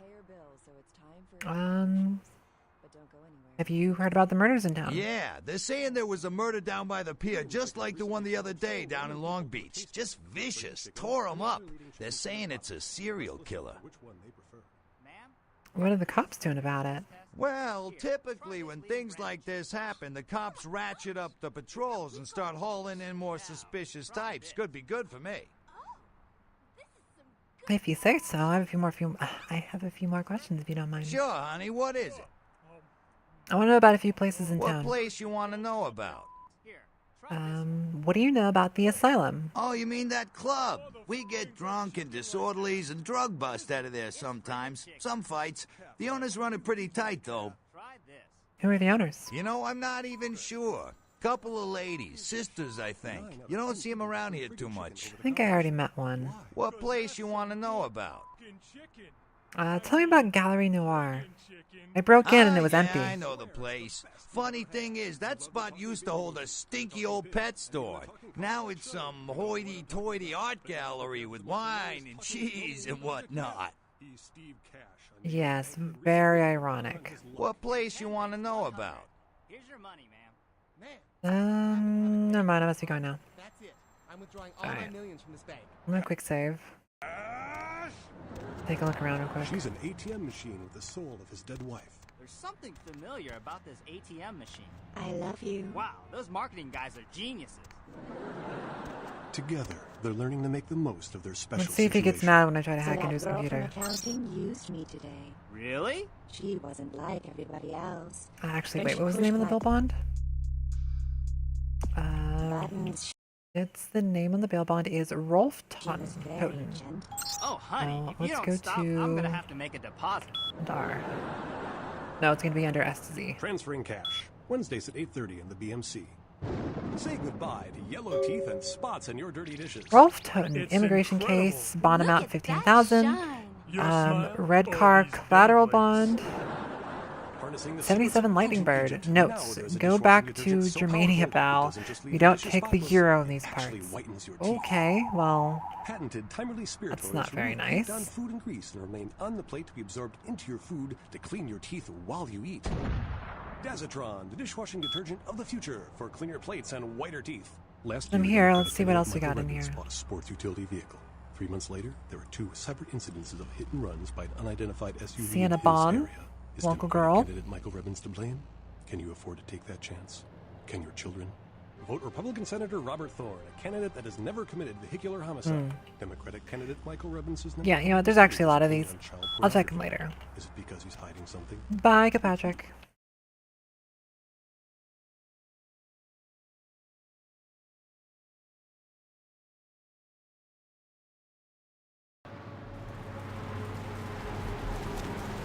Have you heard about the murders in town? Yeah, they're saying there was a murder down by the pier, just like the one the other day down in Long Beach. Just vicious. Tore 'em up. They're saying it's a serial killer. What are the cops doing about it? Well, typically when things like this happen, the cops ratchet up the patrols and start hauling in more suspicious types. Could be good for me. If you say so, I have a few more questions if you don't mind. Sure, honey. What is it? I want to know about a few places in town. What place you want to know about? What do you know about the asylum? Oh, you mean that club? We get drunk and disorderlies and drug bust out of there sometimes. Some fights. The owners run it pretty tight, though. Who are the owners? You know, I'm not even sure. Couple of ladies, sisters, I think. You don't see them around here too much. I think I already met one. What place you want to know about? Tell me about Gallery Noir. I broke in and it was empty. I know the place. Funny thing is, that spot used to hold a stinky old pet store. Now it's some hoity-toity art gallery with wine and cheese and whatnot. Yes, very ironic. What place you want to know about? Here's your money, ma'am. Never mind, I must be going now. That's it. I'm withdrawing all my millions from this bank. I'm gonna quick save. Take a look around real quick. She's an ATM machine with the soul of his dead wife. There's something familiar about this ATM machine. I love you. Wow, those marketing guys are geniuses. Together, they're learning to make the most of their special Let's see if he gets situation. mad when I try to So hack that into his girl from computer. accounting used me today. Really? She wasn't like everybody else. Actually, Then wait, she what was the pushed name of the bill my bond? buttons. It's the name on the bail bond is Rolf Totten. Oh, honey, if you let's don't go stop, to I'm gonna have to make a deposit. Dar. No, it's gonna be under S to Z. Transferring cash. Wednesdays at 8:30 in the BMC. Say goodbye to yellow teeth and spots in your dirty dishes. Rolf Totten, It's immigration incredible. case, bond amount 15,000. Your smile Red car collateral bond. Harnessing the 77 Lightning Bird. Notes. Go back to Germania, Val. We don't take the euro in these parts. Okay, well, Patented timerly spiritual. that's not very nice. On food and grease and remain on the plate to be absorbed into your food to clean your teeth while you eat. Dazatron, the dishwashing detergent of the future for cleaner plates and whiter teeth. Last I'm year, here. Let's see what else we got in Michael here. Revens bought a sports utility vehicle. 3 months later, there were 2 separate incidences of hit and runs by an unidentified SUV Sienna in his Bond, area. Is local Democratic girl. candidate Michael Revens to blame? Can you afford to take that chance? Can your children? Vote Republican Senator Robert Thorne, a candidate that has never committed vehicular homicide. Democratic candidate Michael Revens is never. Yeah, you know what? There's actually a lot of these. I'll check them later. Is it because he's hiding something? Bye, Patrick.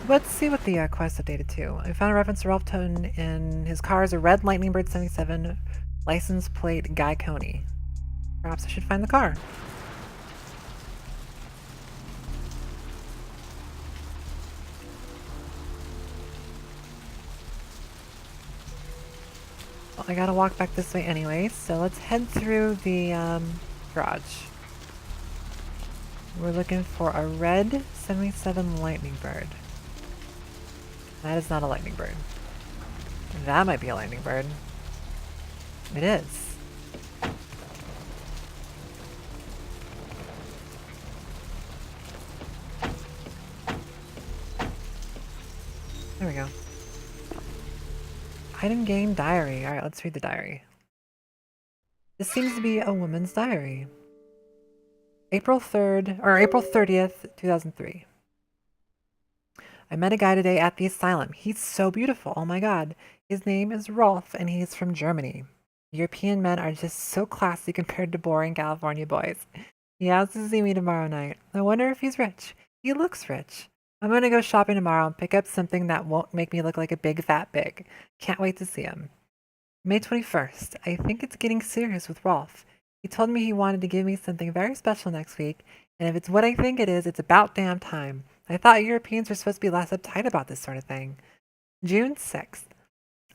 Let's see what the quest updated to. I found a reference to Ralph Toten in his car is a red Lightning Bird 77, license plate Guy Coney. Perhaps I should find the car. Well, I gotta walk back this way anyway, so let's head through the garage. We're looking for a red 77 Lightning Bird. That is not a lightning bird. That might be a lightning bird. It is. There we go. Item game diary. Alright, let's read the diary. This seems to be a woman's diary. April 30th, 2003. I met a guy today at the asylum. He's so beautiful. Oh my god. His name is Rolf and he's from Germany. European men are just so classy compared to boring California boys. He asks to see me tomorrow night. I wonder if he's rich. He looks rich. I'm gonna go shopping tomorrow and pick up something that won't make me look like a big fat pig. Can't wait to see him. May 21st. I think it's getting serious with Rolf. He told me he wanted to give me something very special next week, and if it's what I think it is, it's about damn time. I thought Europeans were supposed to be less uptight about this sort of thing. June 6th.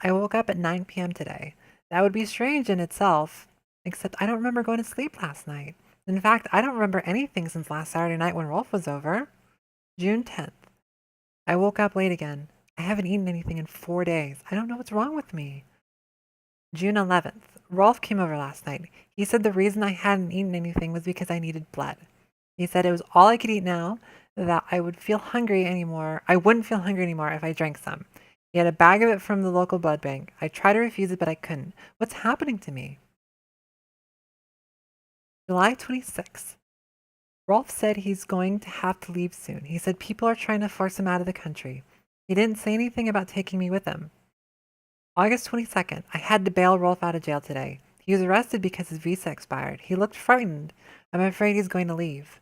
I woke up at 9 p.m. today. That would be strange in itself, except I don't remember going to sleep last night. In fact, I don't remember anything since last Saturday night when Rolf was over. June 10th. I woke up late again. I haven't eaten anything in 4 days. I don't know what's wrong with me. June 11th. Rolf came over last night. He said the reason I hadn't eaten anything was because I needed blood. He said it was all I could eat now, that I wouldn't feel hungry anymore if I drank some. He had a bag of it from the local blood bank. I tried to refuse it, but I couldn't. What's happening to me? July 26th. Rolf said he's going to have to leave soon. He said people are trying to force him out of the country. He didn't say anything about taking me with him. August 22nd. I had to bail Rolf out of jail today. He was arrested because his visa expired. He looked frightened. I'm afraid he's going to leave.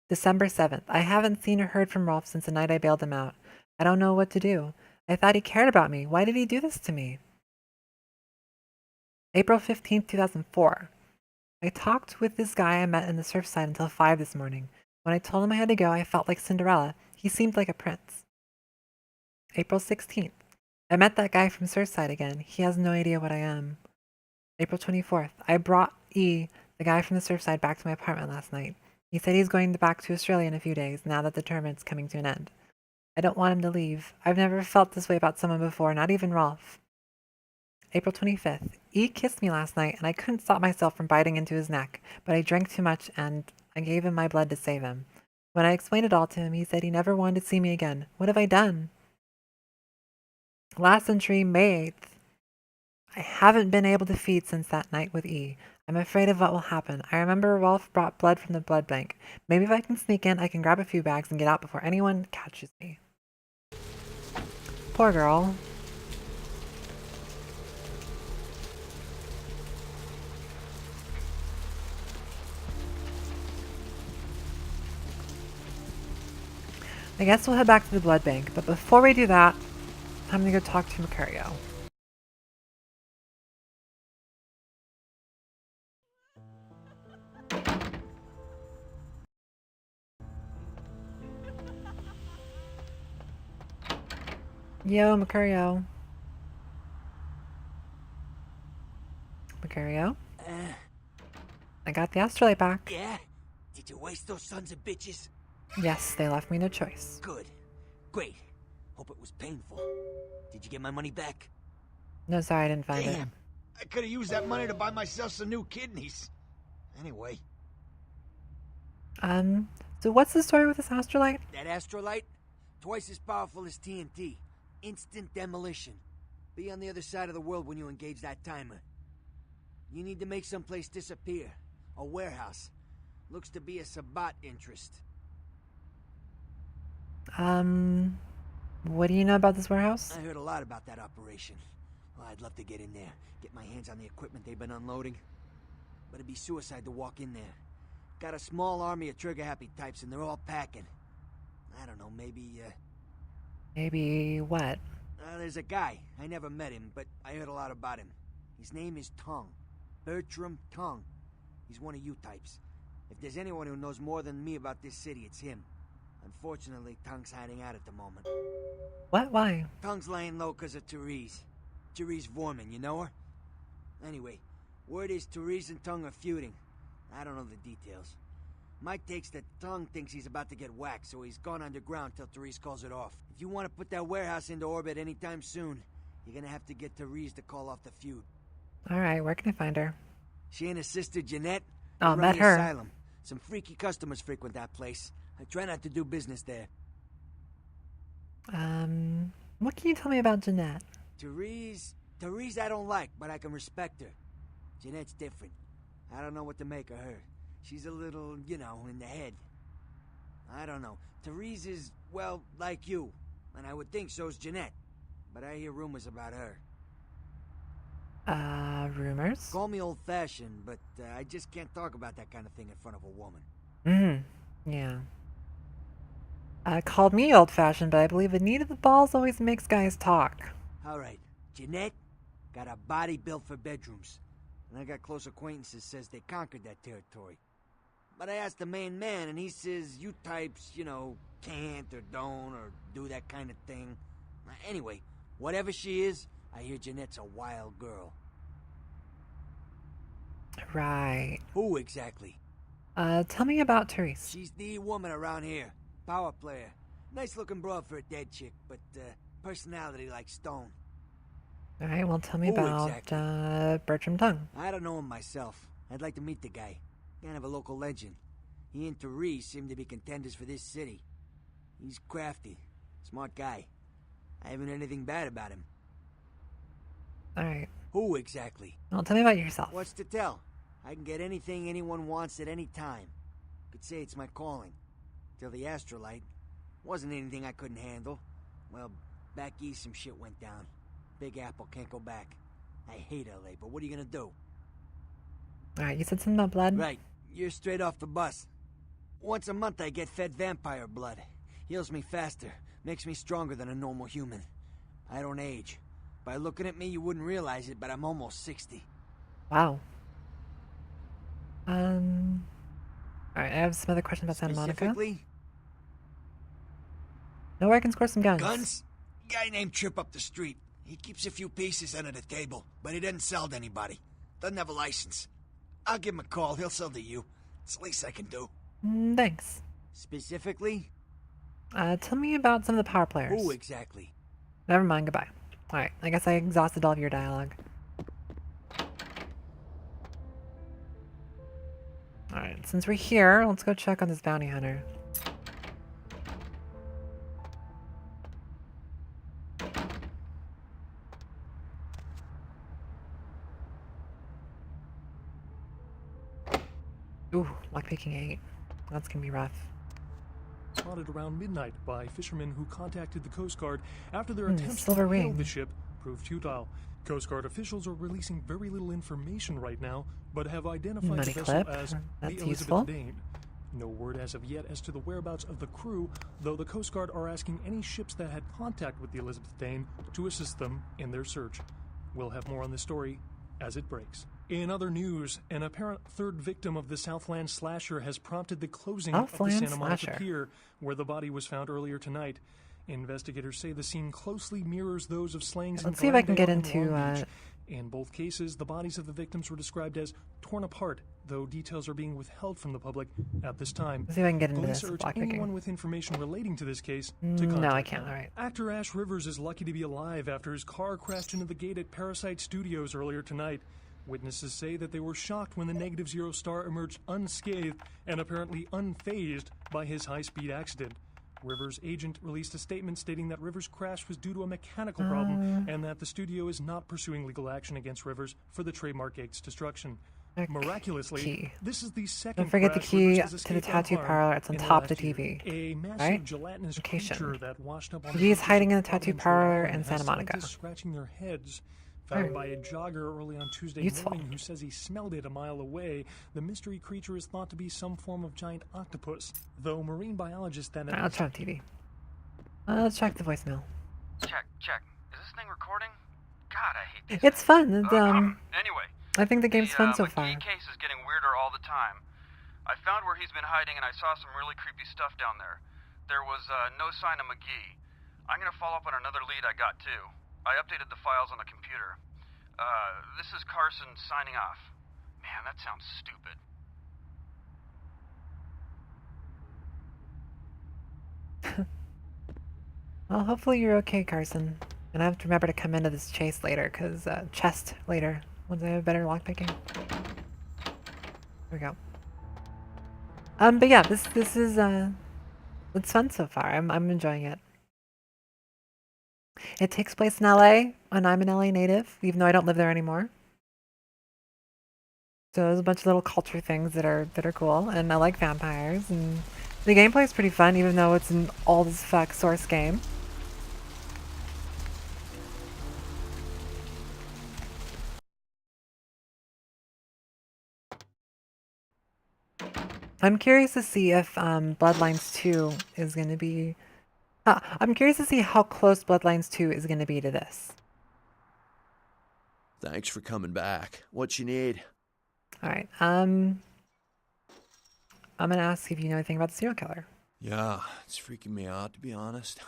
December 7th. I haven't seen or heard from Rolf since the night I bailed him out. I don't know what to do. I thought he cared about me. Why did he do this to me? April 15th, 2004. I talked with this guy I met in the Surfside until 5 this morning. When I told him I had to go, I felt like Cinderella. He seemed like a prince. April 16th. I met that guy from Surfside again. He has no idea what I am. April 24th. I brought E, the guy from the Surfside, back to my apartment last night. He said he's going back to Australia in a few days, now that the tournament's coming to an end. I don't want him to leave. I've never felt this way about someone before, not even Rolf. April 25th. E kissed me last night, and I couldn't stop myself from biting into his neck, but I drank too much, and I gave him my blood to save him. When I explained it all to him, he said he never wanted to see me again. What have I done? Last entry, May 8th. I haven't been able to feed since that night with E. I'm afraid of what will happen. I remember Rolf brought blood from the blood bank. Maybe if I can sneak in, I can grab a few bags and get out before anyone catches me. Poor girl. I guess we'll head back to the blood bank, but before we do that, I'm gonna go talk to Mercurio. Yo, Mercurio. Mercurio? I got the astrolite back. Yeah? Did you waste those sons of bitches? Yes, they left me no choice. Good. Great. Hope it was painful. Did you get my money back? No, sorry, I didn't find it. Damn! I could have used that money to buy myself some new kidneys. Anyway. So what's the story with this astrolite? That astrolite? Twice as powerful as TNT. Instant demolition. Be on the other side of the world when you engage that timer. You need to make someplace disappear. A warehouse. Looks to be a Sabbat interest. What do you know about this warehouse? I heard a lot about that operation. Well, I'd love to get in there, get my hands on the equipment they've been unloading. But it'd be suicide to walk in there. Got a small army of trigger-happy types, and they're all packing. I don't know, maybe, Maybe what? There's a guy. I never met him, but I heard a lot about him. His name is Tongue. Bertram Tongue. He's one of you types. If there's anyone who knows more than me about this city, it's him. Unfortunately, Tongue's hiding out at the moment. What? Why? Tongue's laying low because of Therese. Therese Vorman, you know her? Anyway, word is Therese and Tongue are feuding. I don't know the details. My take's that Tongue thinks he's about to get whacked, so he's gone underground till Therese calls it off. If you want to put that warehouse into orbit anytime soon, you're gonna have to get Therese to call off the feud. Alright, where can I find her? She and her sister Jeanette. Oh, met her. Asylum. Some freaky customers frequent that place. I try not to do business there. What can you tell me about Jeanette? Therese I don't like, but I can respect her. Jeanette's different. I don't know what to make of her. She's a little, you know, in the head. I don't know. Therese is, well, like you. And I would think so's Jeanette. But I hear rumors about her. Rumors? Call me old-fashioned, but I just can't talk about that kind of thing in front of a woman. Yeah. Called me old-fashioned, but I believe Anita the Balls always makes guys talk. All right, Jeanette got a body built for bedrooms, and I got close acquaintances says they conquered that territory. But I asked the main man, and he says you types, you know, can't or don't or do that kind of thing. Anyway, whatever she is, I hear Jeanette's a wild girl. Right. Who exactly? Tell me about Therese. She's the woman around here. Power player. Nice looking broad for a dead chick, but personality like stone. Alright, well tell me Who about exactly? Bertram Tung. I don't know him myself. I'd like to meet the guy. Kind of a local legend. He and Therese seem to be contenders for this city. He's crafty. Smart guy. I haven't heard anything bad about him. Alright. Who exactly? Well, tell me about yourself. What's to tell? I can get anything anyone wants at any time. Could say it's my calling. Till the astrolite. Wasn't anything I couldn't handle. Well, back east some shit went down. Big Apple can't go back. I hate LA, but what are you gonna do? Alright, you said something about blood? Right. You're straight off the bus. Once a month I get fed vampire blood. Heals me faster. Makes me stronger than a normal human. I don't age. By looking at me, you wouldn't realize it, but I'm almost 60. Wow. Alright, I have some other questions about Santa Monica. Specifically? Know where I can score some guns. Guns? Guy named Trip up the street. He keeps a few pieces under the table, but he doesn't sell to anybody. Doesn't have a license. I'll give him a call. He'll sell to you. It's the least I can do. Thanks. Specifically? Tell me about some of the power players. Who exactly? Never mind, goodbye. Alright, I guess I exhausted all of your dialogue. Alright, since we're here, let's go check on this bounty hunter. Ooh, lockpicking 8. That's gonna be rough. Spotted around midnight by fishermen who contacted the Coast Guard after their attempts silver to hail ring. the ship proved futile. Coast Guard officials are releasing very little information right now, but have identified Money the vessel clip. as That's the Elizabeth useful. Dane. No word as of yet as to the whereabouts of the crew, though the Coast Guard are asking any ships that had contact with the Elizabeth Dane to assist them in their search. We'll have more on this story as it breaks. In other news, an apparent third victim of the Southland slasher has prompted the closing of the Southland Santa Monica slasher. Pier, where the body was found earlier tonight. Investigators say the scene closely mirrors those of slayings Let's in see if I can get Glendale and into, Long Beach. In both cases, the bodies of the victims were described as torn apart, though details are being withheld from the public at this time. Let's see if I can get into Police this urge lockpicking. anyone with information relating to this case to No, contact I can't. them. Alright. Actor Ash Rivers is lucky to be alive after his car crashed into the gate at Parasite Studios earlier tonight. Witnesses say that they were shocked when the Negative Zero star emerged unscathed and apparently unfazed by his high-speed accident. Rivers' agent released a statement stating that Rivers' crash was due to a mechanical problem and that the studio is not pursuing legal action against Rivers for the trademark gate's destruction. Miraculously, key. this is the second Don't forget the crash key Rivers has to the escaped tattoo unharmed parlor. It's on in the top of the last year. TV. A massive Right? gelatinous Location. creature that washed up on He's the hiding in the Providence, tattoo Rhode parlor Island in has Santa Monica. scientists scratching their heads. Found by a jogger early on Tuesday Useful. morning who says he smelled it a mile away, the mystery creature is thought to be some form of giant octopus, though marine biologists then... Alright, let's try on TV. Let's check the voicemail. Check. Is this thing recording? God, I hate this. It's fun. It's, Anyway, I think the game's fun so McGee far. case is getting weirder all the time. I found where he's been hiding, and I saw some really creepy stuff down there. There was no sign of McGee. I'm gonna follow up on another lead I got too. I updated the files on the computer. This is Carson signing off. Man, that sounds stupid. Well, hopefully you're okay, Carson. And I have to remember to come into this chase later, because, chest later, once I have better lockpicking. There we go. But yeah, this is, it's fun so far. I'm enjoying it. It takes place in LA, and I'm an LA native, even though I don't live there anymore. So there's a bunch of little culture things that are cool, and I like vampires, and the gameplay is pretty fun, even though it's an old as fuck source game. I'm curious to see if Bloodlines 2 is going to be... I'm curious to see how close Bloodlines 2 is going to be to this. Thanks for coming back. What you need? Alright, I'm going to ask if you know anything about the serial killer. Yeah, it's freaking me out, to be honest.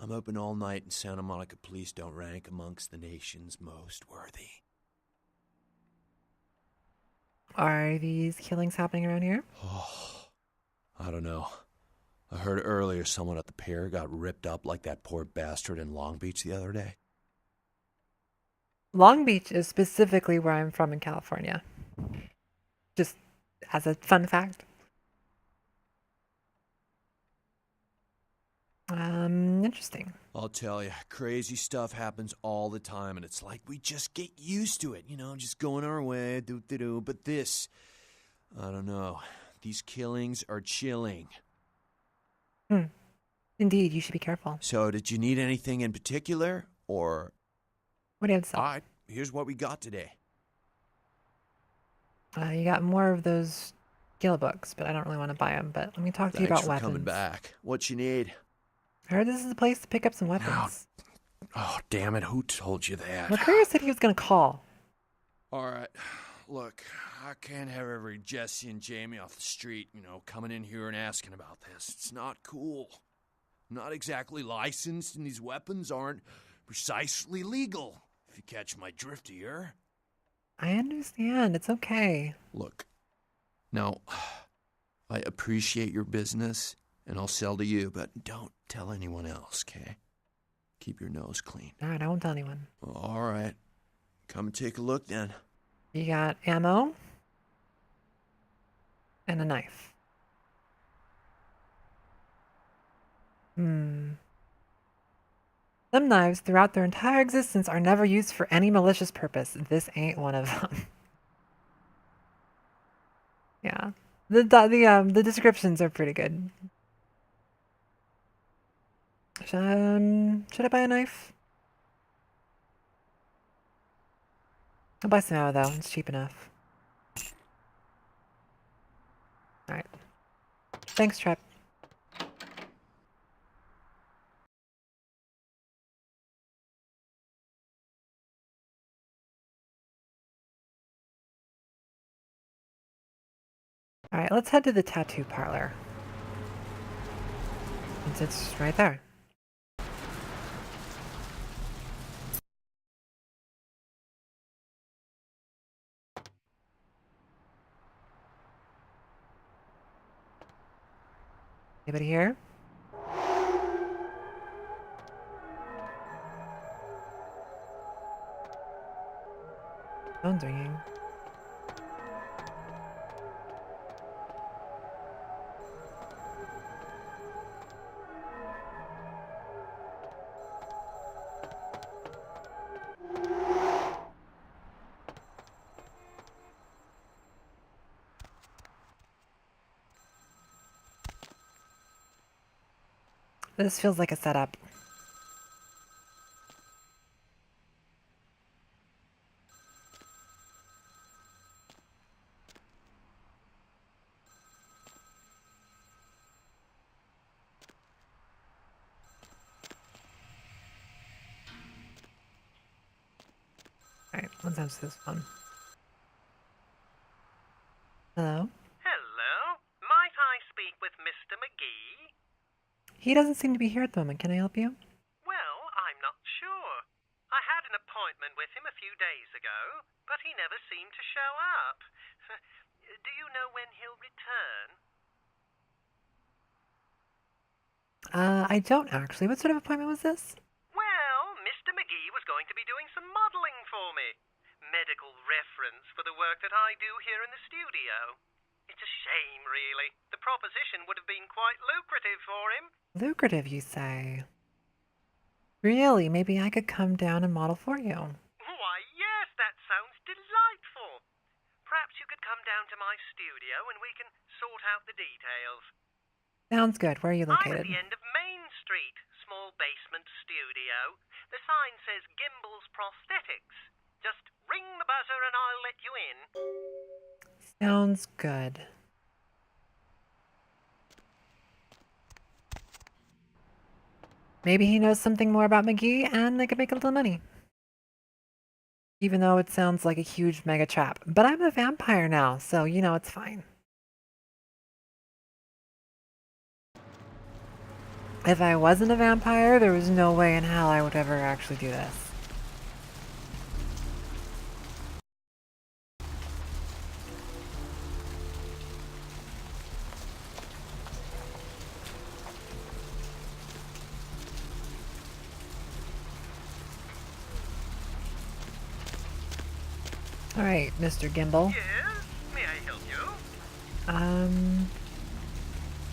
I'm open all night and Santa Monica police don't rank amongst the nation's most worthy. Are these killings happening around here? Oh, I don't know. I heard earlier someone at the pier got ripped up like that poor bastard in Long Beach the other day. Long Beach is specifically where I'm from in California. Just as a fun fact. Interesting. I'll tell you, crazy stuff happens all the time, and it's like we just get used to it, you know, just going our way, do-do-do. But this, I don't know, these killings are chilling. Indeed, you should be careful. So, did you need anything in particular, or? What do you have to sell? All right, here's what we got today. You got more of those skill books, but I don't really want to buy them. But let me talk to you about weapons. Thanks for coming back. What you need? I heard this is the place to pick up some weapons. Oh, damn it, who told you that? McCreary said he was going to call. All right, look, I can't have every Jesse and Jamie off the street, you know, coming in here and asking about this. It's not cool. I'm not exactly licensed, and these weapons aren't precisely legal, if you catch my drift here. I understand. It's okay. Look, now, I appreciate your business, and I'll sell to you, but don't tell anyone else, okay? Keep your nose clean. All right, I won't tell anyone. All right. Come and take a look, then. You got ammo and a knife. Some knives throughout their entire existence are never used for any malicious purpose. This ain't one of them. Yeah. The descriptions are pretty good. Should I buy a knife? I'll buy some ammo though, it's cheap enough. Alright. Thanks, Trap. Alright, let's head to the tattoo parlor. Since it's right there. Anybody here? Phone's ringing. This feels like a setup. Alright, let's answer this one. Hello? Hello? Might I speak with Mr. McGee? He doesn't seem to be here at the moment. Can I help you? Well, I'm not sure. I had an appointment with him a few days ago, but he never seemed to show up. Do you know when he'll return? I don't actually. What sort of appointment was this? Well, Mr. McGee was going to be doing some modeling for me. Medical reference for the work that I do here in the studio. It's a shame, really. The proposition would have been quite lucrative for him. Lucrative, you say? Really? Maybe I could come down and model for you. Why, yes, that sounds delightful. Perhaps you could come down to my studio and we can sort out the details. Sounds good. Where are you I'm located? at the end of Main Street, small basement studio. The sign says Gimbel's Prosthetics. Just ring the buzzer and I'll let you in. Sounds good. Maybe he knows something more about McGee and they could make a little money. Even though it sounds like a huge mega trap. But I'm a vampire now, so you know it's fine. If I wasn't a vampire, there was no way in hell I would ever actually do this. Alright, Mr. Gimbal. Yes? May I help you?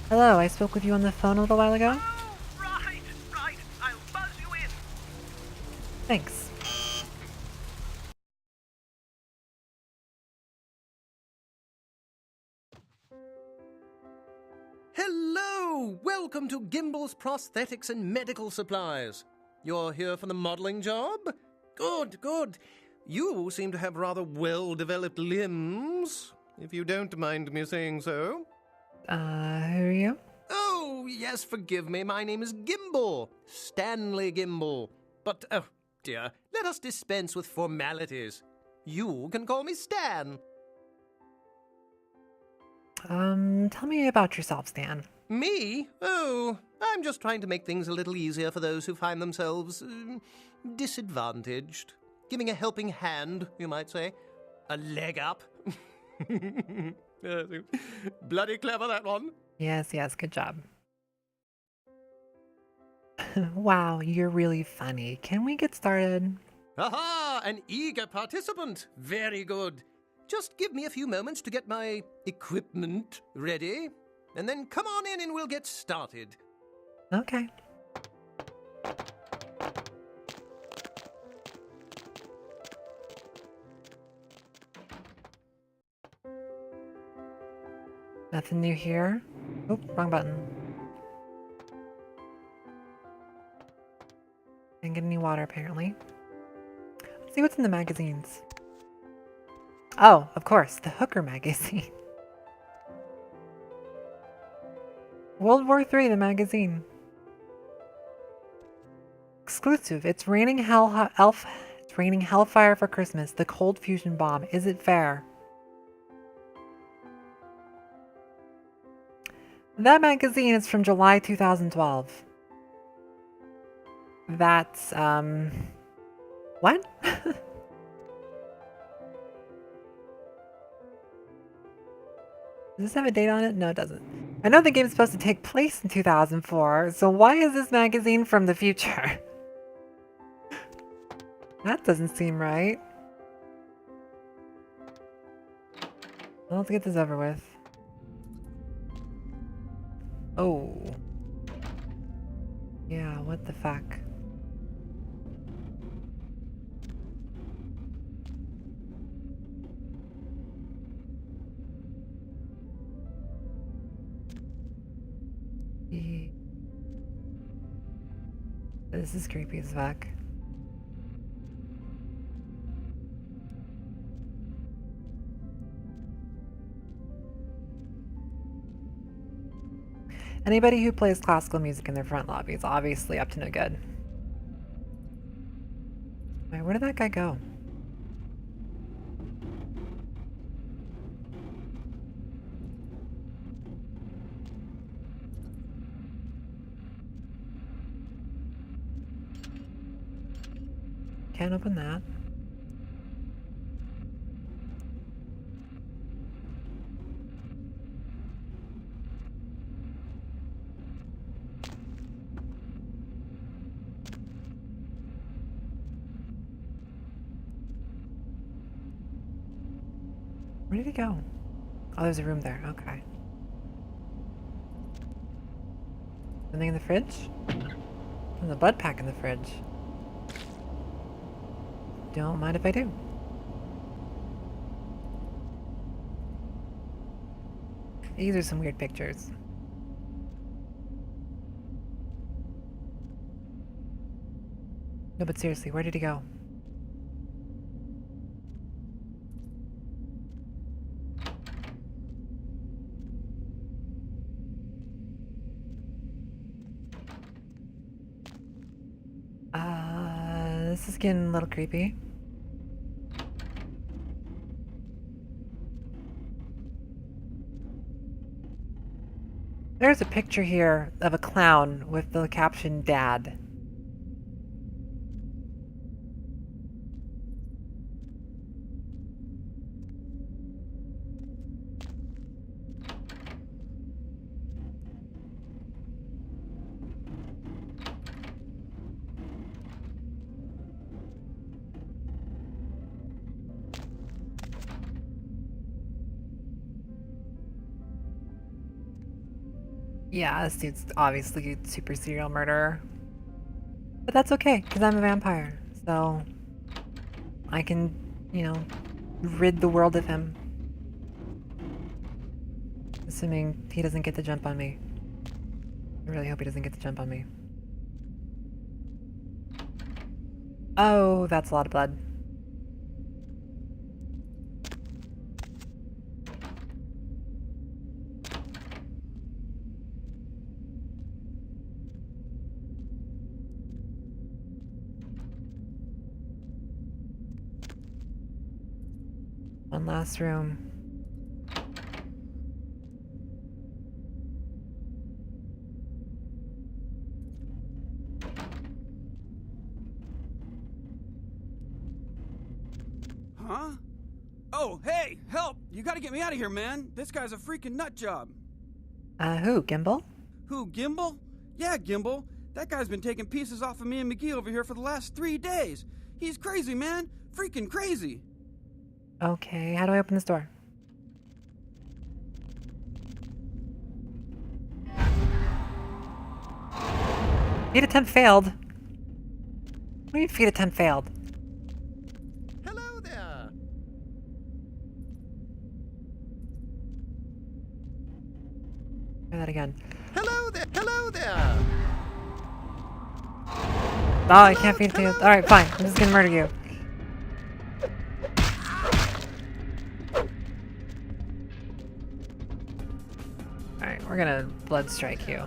Hello, I spoke with you on the phone a little while ago. Oh, right. I'll buzz you in. Thanks. Hello! Welcome to Gimbal's Prosthetics and Medical Supplies. You're here for the modeling job? Good. You seem to have rather well-developed limbs, if you don't mind me saying so. Who are you? Oh, yes, forgive me. My name is Gimbal. Stanley Gimbal. But, oh, dear, let us dispense with formalities. You can call me Stan. Tell me about yourself, Stan. Me? Oh, I'm just trying to make things a little easier for those who find themselves disadvantaged. Giving a helping hand, you might say. A leg up. Bloody clever, that one. Yes, good job. Wow, you're really funny. Can we get started? Aha! An eager participant. Very good. Just give me a few moments to get my equipment ready, and then come on in and we'll get started. Okay. Nothing new here. Oh, wrong button. Didn't get any water, apparently. Let's see what's in the magazines. Oh, of course, the Hooker magazine. World War III, the magazine. Exclusive. It's raining It's raining hellfire for Christmas. The cold fusion bomb. Is it fair? That magazine is from July 2012. That's, what? Does this have a date on it? No, it doesn't. I know the game's supposed to take place in 2004, so why is this magazine from the future? That doesn't seem right. Well, let's get this over with. Oh. Yeah, what the fuck? This is creepy as fuck. Anybody who plays classical music in their front lobby is obviously up to no good. Wait, where did that guy go? Can't open that. Where did he go? Oh, there's a room there. Okay. Something in the fridge? There's a blood pack in the fridge. Don't mind if I do. These are some weird pictures. No, but seriously, where did he go? This is getting a little creepy. There's a picture here of a clown with the caption Dad. Yeah, this dude's obviously a super serial murderer. But that's okay, because I'm a vampire. So I can, you know, rid the world of him. Assuming he doesn't get the jump on me. I really hope he doesn't get the jump on me. Oh, that's a lot of blood. One last room. Huh? Oh, hey, help! You gotta get me out of here, man. This guy's a freaking nut job. Who, Gimbal? Who, Gimbal? Yeah, Gimbal. That guy's been taking pieces off of me and McGee over here for the last 3 days. He's crazy, man. Freaking crazy. Okay, how do I open this door? Feed attempt failed. What do you mean feed attempt failed? Hello there. Try that again. Hello there. Hello there. Oh, I can't feed it to you. Alright, fine. I'm just gonna murder you. Alright, we're gonna blood strike you.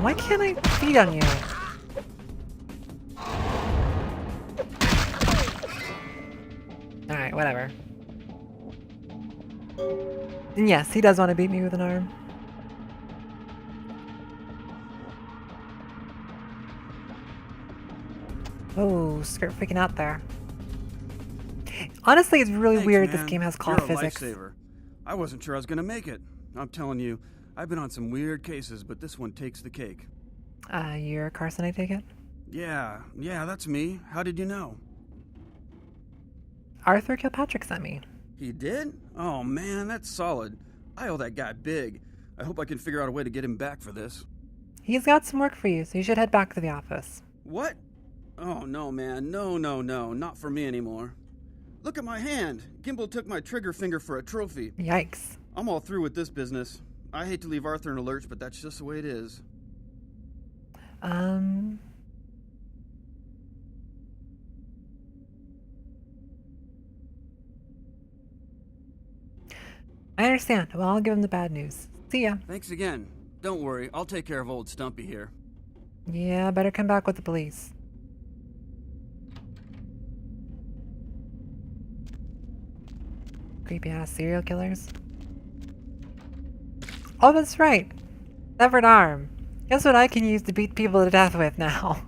Why can't I feed on you? Alright, whatever. And yes, he does want to beat me with an arm. Oh, skirt freaking out there. Honestly, it's really Thanks, weird man. this game has You're cloth a physics. lifesaver. I wasn't sure I was gonna make it. I'm telling you, I've been on some weird cases, but this one takes the cake. You're Carson, I take it? Yeah, that's me. How did you know? Arthur Kilpatrick sent me. He did? Oh man, that's solid. I owe that guy big. I hope I can figure out a way to get him back for this. He's got some work for you, so you should head back to the office. What? Oh no, man. No, not for me anymore. Look at my hand. Gimbal took my trigger finger for a trophy. Yikes. I'm all through with this business. I hate to leave Arthur in a lurch, but that's just the way it is. I understand. Well, I'll give him the bad news. See ya. Thanks again. Don't worry, I'll take care of old Stumpy here. Yeah, better come back with the police. Creepy ass serial killers. Oh, that's right. Severed arm. Guess what I can use to beat people to death with now?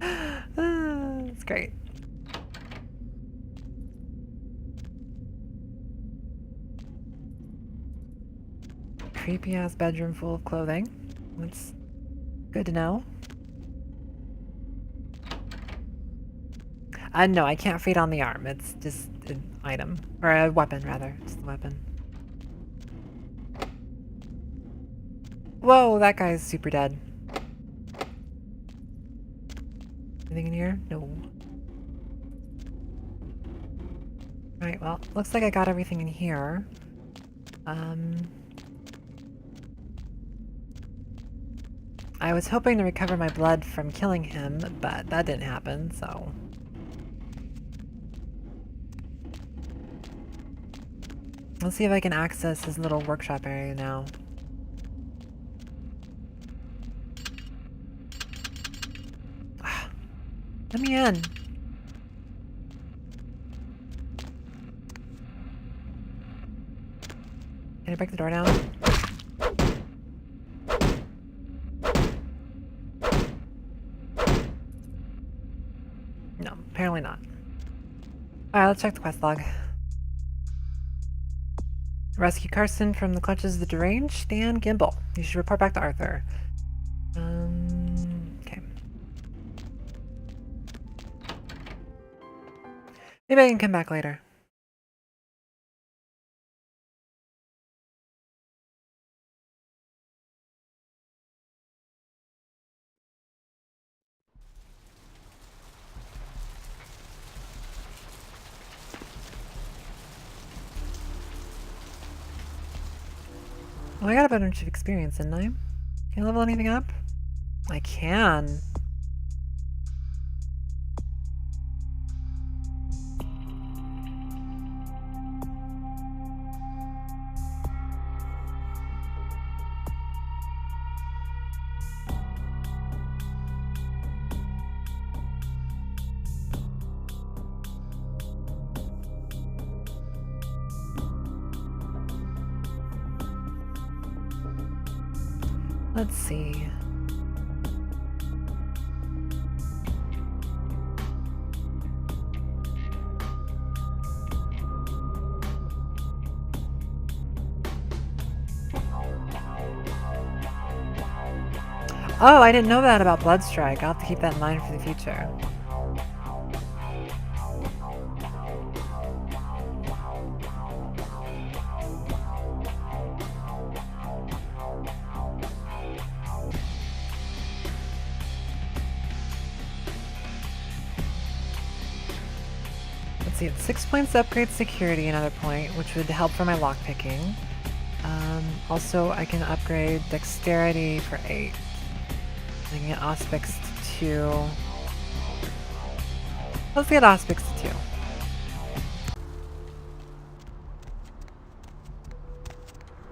It's great. Creepy ass bedroom full of clothing. That's good to know. No, I can't feed on the arm. It's just an item. Or a weapon, rather. Just a weapon. Whoa, that guy's super dead. Anything in here? No. Alright, well, looks like I got everything in here. I was hoping to recover my blood from killing him, but that didn't happen, so... Let's see if I can access his little workshop area now. Let me in. Can I break the door down? No, apparently not. Alright, let's check the quest log. Rescue Carson from the clutches of the deranged Dan Gimble. You should report back to Arthur. Okay. Maybe I can come back later. Oh, I got a bunch of experience, didn't I? Can I level anything up? I can. Let's see. Oh, I didn't know that about Bloodstrike. I'll have to keep that in mind for the future. Let's see, it's 6 points to upgrade security, another point, which would help for my lockpicking. Also, I can upgrade dexterity for 8. I can get Auspix to 2. Let's get Auspix to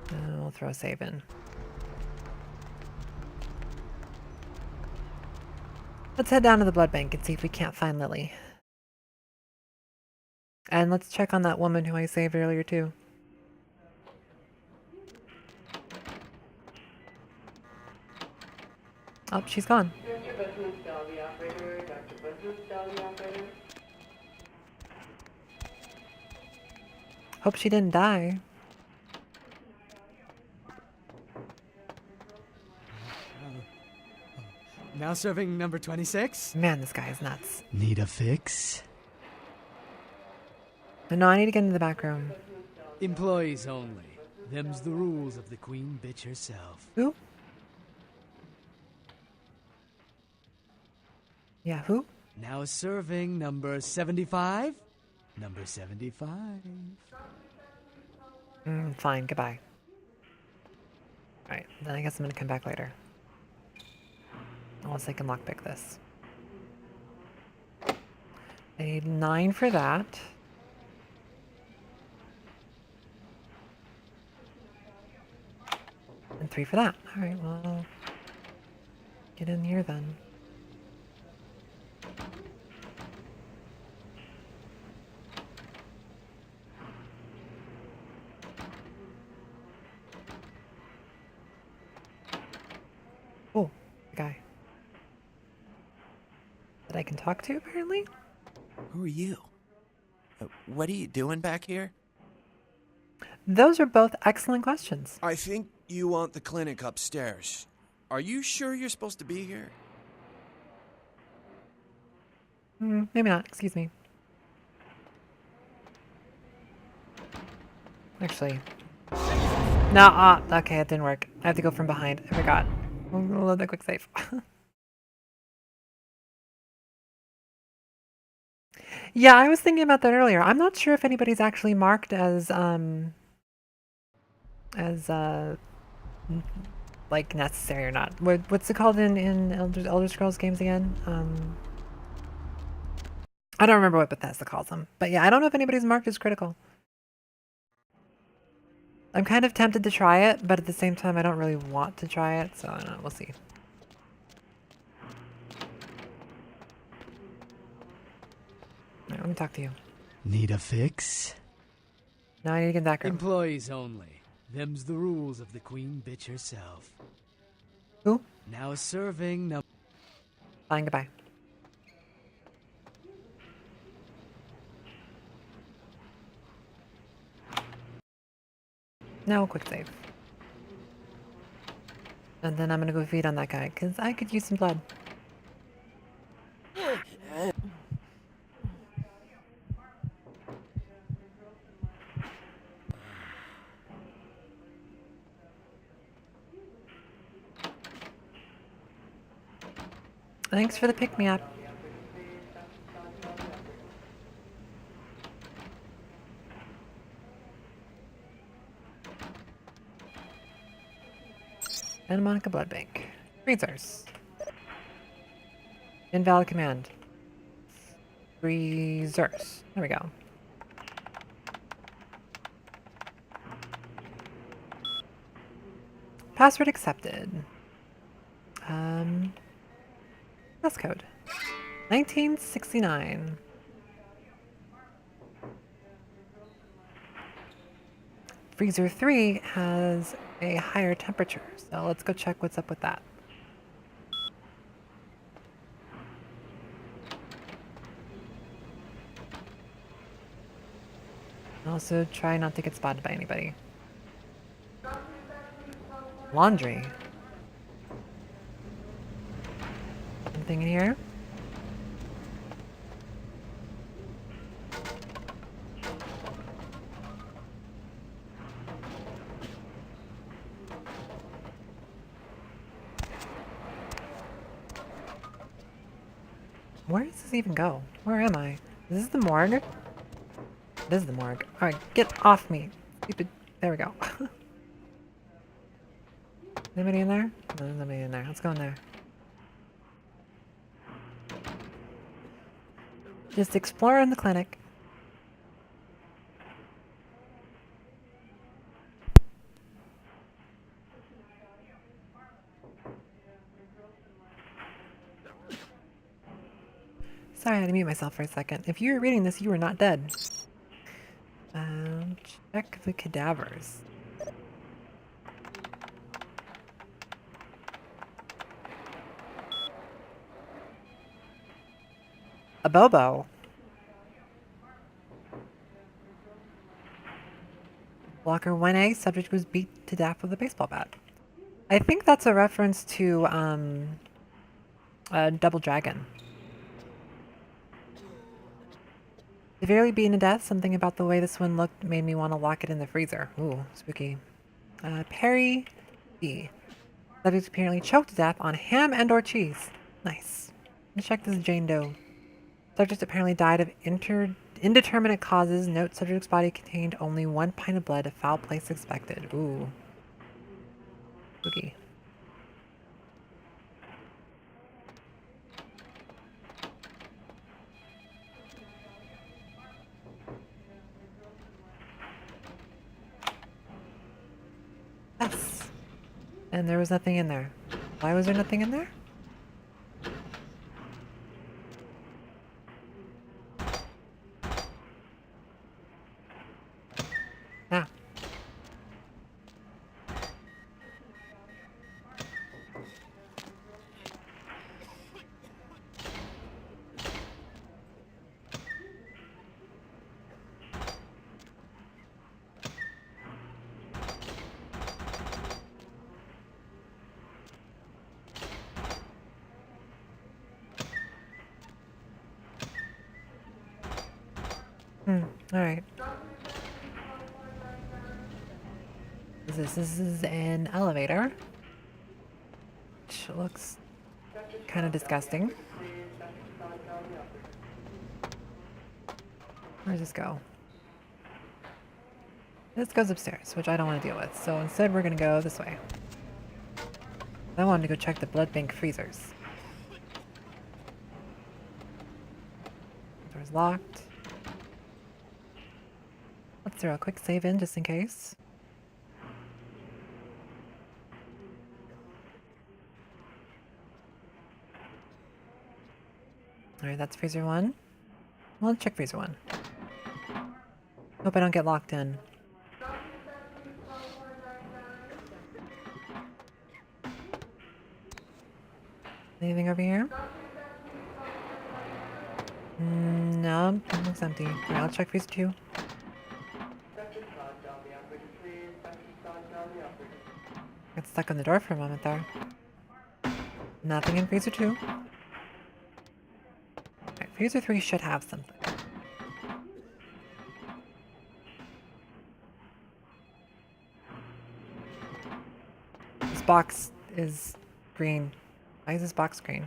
2. And we'll throw a save in. Let's head down to the blood bank and see if we can't find Lily. And let's check on that woman who I saved earlier too. Oh, she's gone. Hope she didn't die. Now serving number 26? Man, this guy is nuts. Need a fix? No, I need to get into the back room. Employees only. Them's the rules of the queen bitch herself. Who? Yeah, who? Now serving number 75? Number 75. Fine, goodbye. Alright, then I guess I'm gonna come back later. Unless I can lockpick this. I need 9 for that. And 3 for that. Alright, well... get in here then. Oh, the guy. That I can talk to, apparently? Who are you? What are you doing back here? Those are both excellent questions. I think you want the clinic upstairs. Are you sure you're supposed to be here? Maybe not. Excuse me. Actually. No, okay, it didn't work. I have to go from behind. I forgot. We'll load that quick save. Yeah, I was thinking about that earlier. I'm not sure if anybody's actually marked as like necessary or not. What's it called in Elder Scrolls games again? I don't remember what Bethesda calls them. But yeah, I don't know if anybody's marked as critical. I'm kind of tempted to try it, but at the same time, I don't really want to try it, so I don't know. We'll see. All right, let me talk to you. Need a fix? No, I need to get that girl. Employees only. Them's the rules of the queen bitch herself. Who? Now serving no. Fine, goodbye. Now, quick save. And then I'm gonna go feed on that guy, because I could use some blood. Thanks for the pick-me-up. Santa Monica Blood Bank. Freezers. Invalid command. Freezers. There we go. Password accepted. Pass code. 1969. Freezer 3 has a higher temperature, so let's go check what's up with that. Also, try not to get spotted by anybody. Laundry. Anything in here? Where does this even go? Where am I? Is this the morgue? This is the morgue. Alright, get off me. Stupid. There we go. Anybody in there? No, there's nobody in there. Let's go in there. Just explore in the clinic. Sorry, I had to mute myself for a second. If you were reading this, you were not dead. Check the cadavers. A Bobo. Blocker 1A, subject was beat to death with a baseball bat. I think that's a reference to Double Dragon. Severely beaten to death, something about the way this one looked made me want to lock it in the freezer. Ooh, spooky. Perry B. Subject apparently choked to death on ham and or cheese. Nice. Let's check this Jane Doe. Subject apparently died of indeterminate causes. Note, subject's body contained only 1 pint of blood. A foul place expected. Ooh. Spooky. Yes. And there was nothing in there. Why was there nothing in there? Ah. Alright. This is an elevator. Which looks kind of disgusting. Where does this go? This goes upstairs, which I don't want to deal with. So instead we're going to go this way. I wanted to go check the blood bank freezers. Door's locked. Let's throw a quick save in just in case. Alright, that's freezer 1. Well, let's check freezer 1. Hope I don't get locked in. Anything over here? No, it looks empty. Alright, I'll check freezer 2. Got stuck on the door for a moment there. Nothing in freezer 2. Alright, freezer 3 should have something. This box is green. Why is this box green?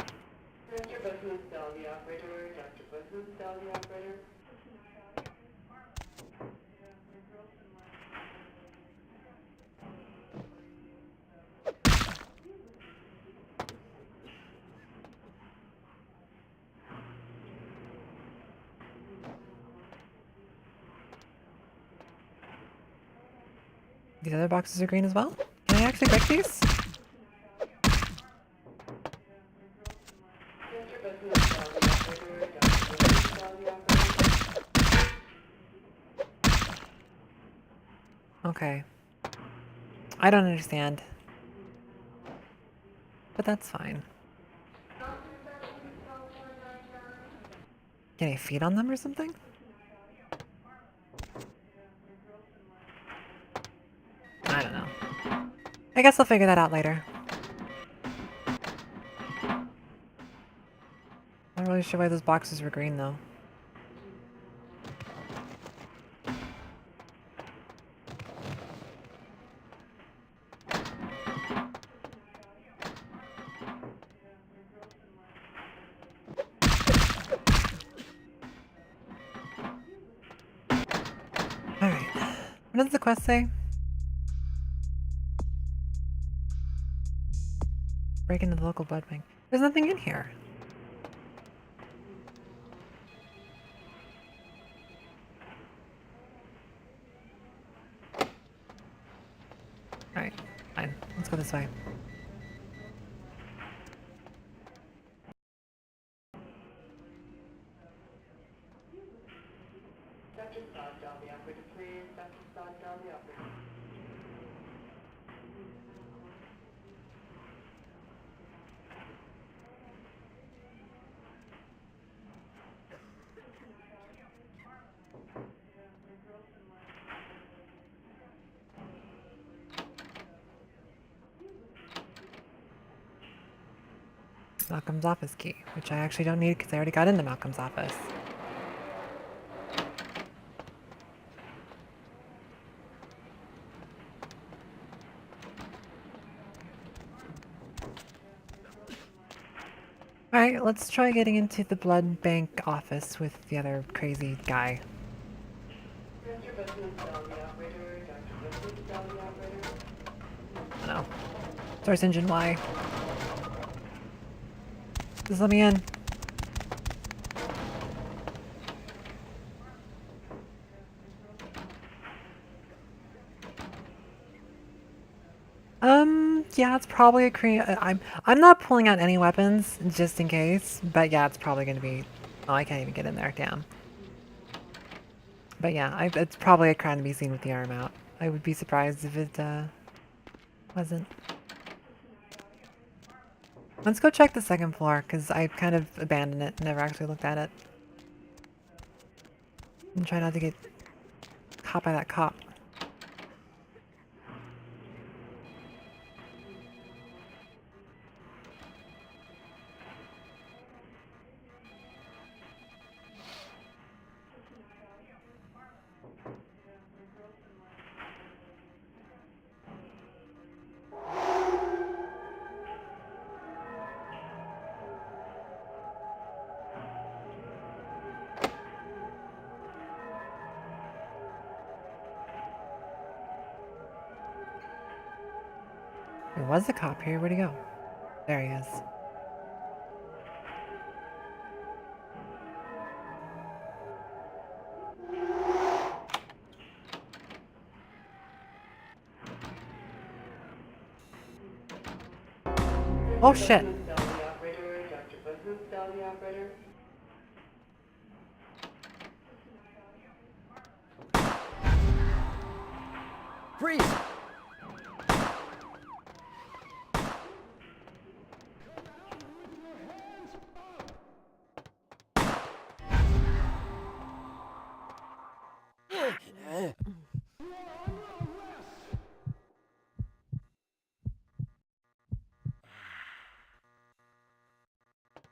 These other boxes are green as well? Can I actually break these? Okay. I don't understand. But that's fine. Can I feed on them or something? I don't know. I guess I'll figure that out later. Not really sure why those boxes were green though. Alright. What does the quest say? Break into the local blood bank. There's nothing in here. Alright, fine. Let's go this way. Malcolm's office key, which I actually don't need because I already got into Malcolm's office. Alright, let's try getting into the blood bank office with the other crazy guy. No. Source engine Y. Just let me in. Yeah, it's probably a I'm not pulling out any weapons just in case, but yeah, it's probably gonna be. Oh, I can't even get in there. Damn. But yeah, it's probably a crime to be seen with the arm out. I would be surprised if it wasn't. Let's go check the second floor because I kind of abandoned it, never actually looked at it, and try not to get caught by that cop. There was a cop here. Where'd he go? There he is. Oh shit. Freeze!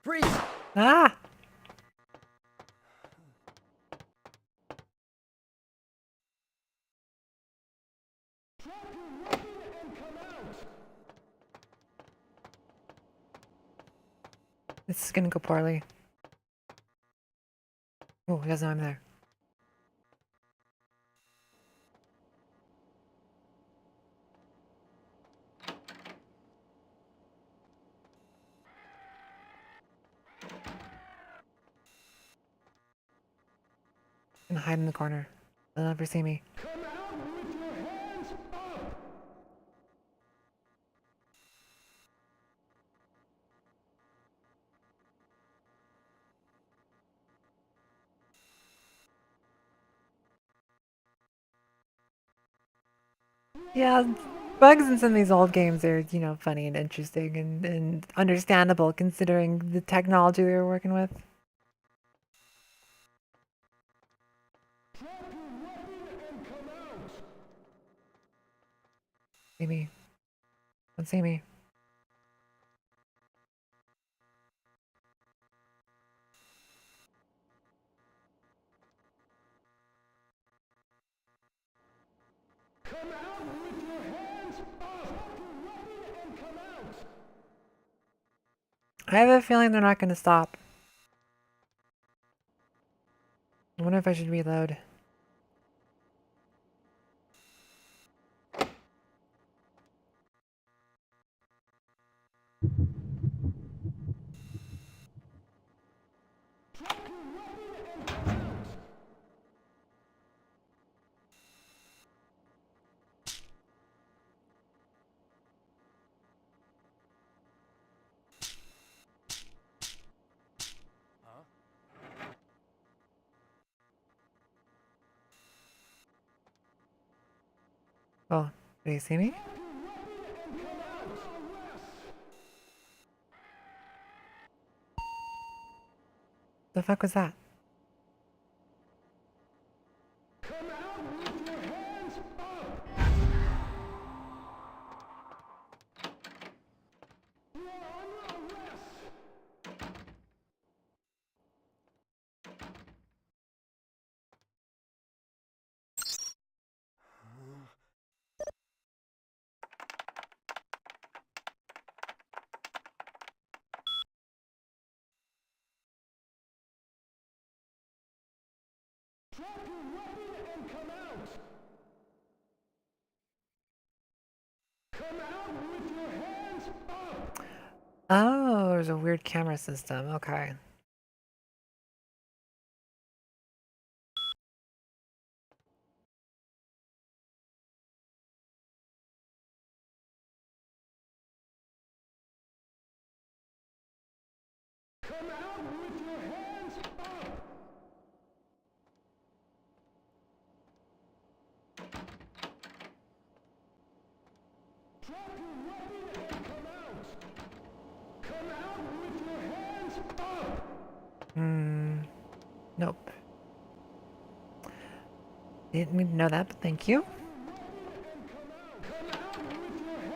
Freeze! Ah! This is gonna go poorly. Oh, he doesn't know I'm there. I'm gonna hide in the corner. They'll never see me. Yeah, bugs in some of these old games are, you know, funny and interesting and understandable considering the technology they were working with. See me. Don't see me. I have a feeling they're not going to stop. I wonder if I should reload. Oh, did he see me? The fuck was that? Oh, there's a weird camera system. Okay. Nope. Didn't mean to know that, but thank you.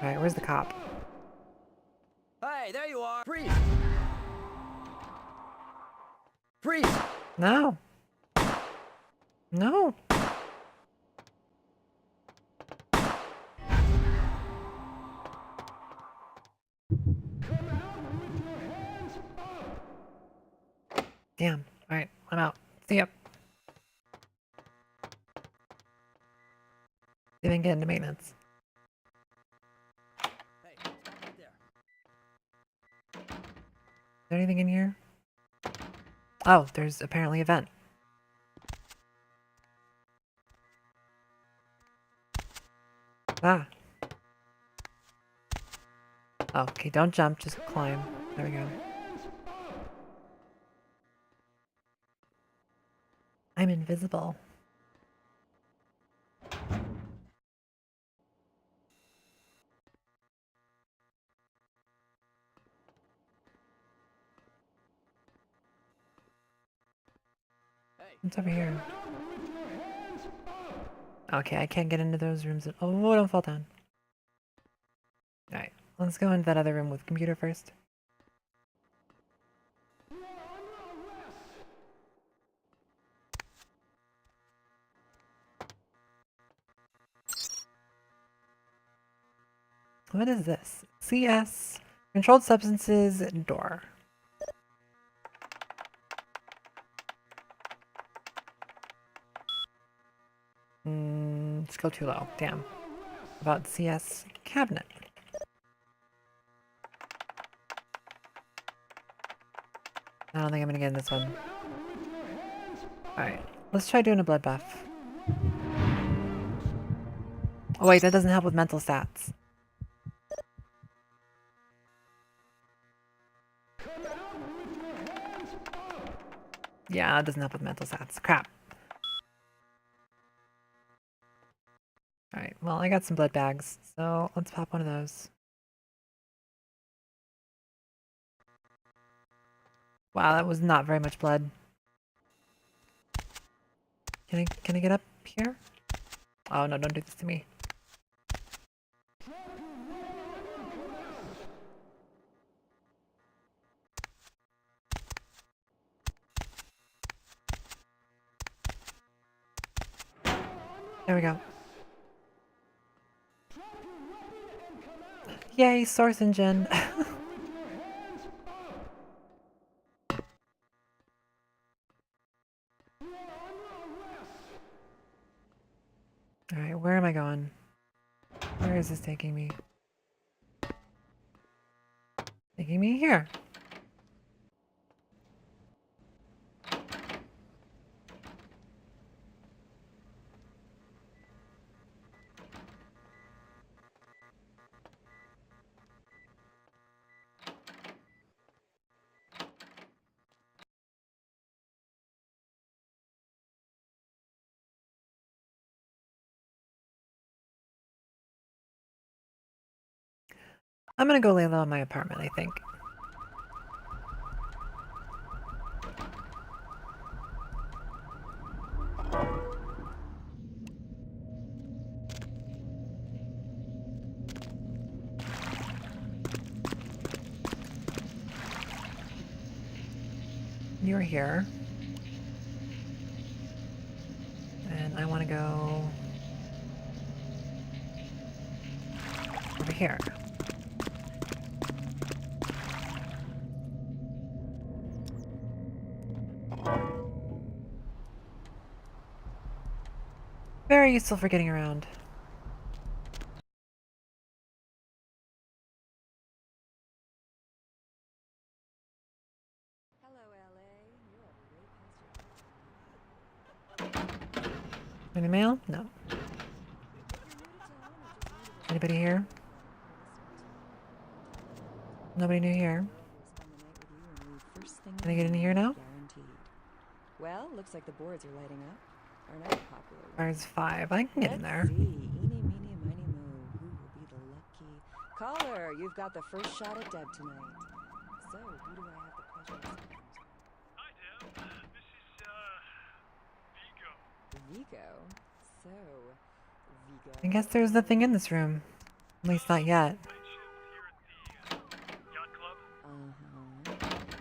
Alright, where's the cop? Hey, there you are! Freeze! Freeze! No. No. Damn. Alright, I'm out. See ya. Didn't get into maintenance. Hey, stop right there. Is there anything in here? Oh, there's apparently a vent. Ah. Oh, okay, don't jump, just climb. There we go. I'm invisible. What's over here? Okay, I can't get into those rooms. Oh, don't fall down. Alright, let's go into that other room with computer first. What is this? CS Controlled Substances Door. Let's go too low. Damn. About CS Cabinet. I don't think I'm gonna get in this one. Alright, let's try doing a blood buff. Oh wait, that doesn't help with mental stats. Yeah, it doesn't help with mental stats. Crap. Alright, well, I got some blood bags, so let's pop one of those. Wow, that was not very much blood. Can I get up here? Oh no, don't do this to me. There we go. Yay, source engine. Alright, where am I going? Where is this taking me? Taking me here. I'm gonna go lay low in my apartment, I think. You're here. And I want to go over here. Very useful for getting around. Any mail? No. Anybody here? Nobody new here. Can I get in here now? Well, looks like the boards are lighting up. Another popular one. There's 5. I can get in there. Let's see. Eeny, meeny, miny, moo. Who will be the lucky caller? You've got the first shot at Deb tonight. So, who do I have the pleasure of speaking to? Hi, Deb. This is, Vigo. Vigo? So, Vigo. I guess there's nothing in this room. At least not yet.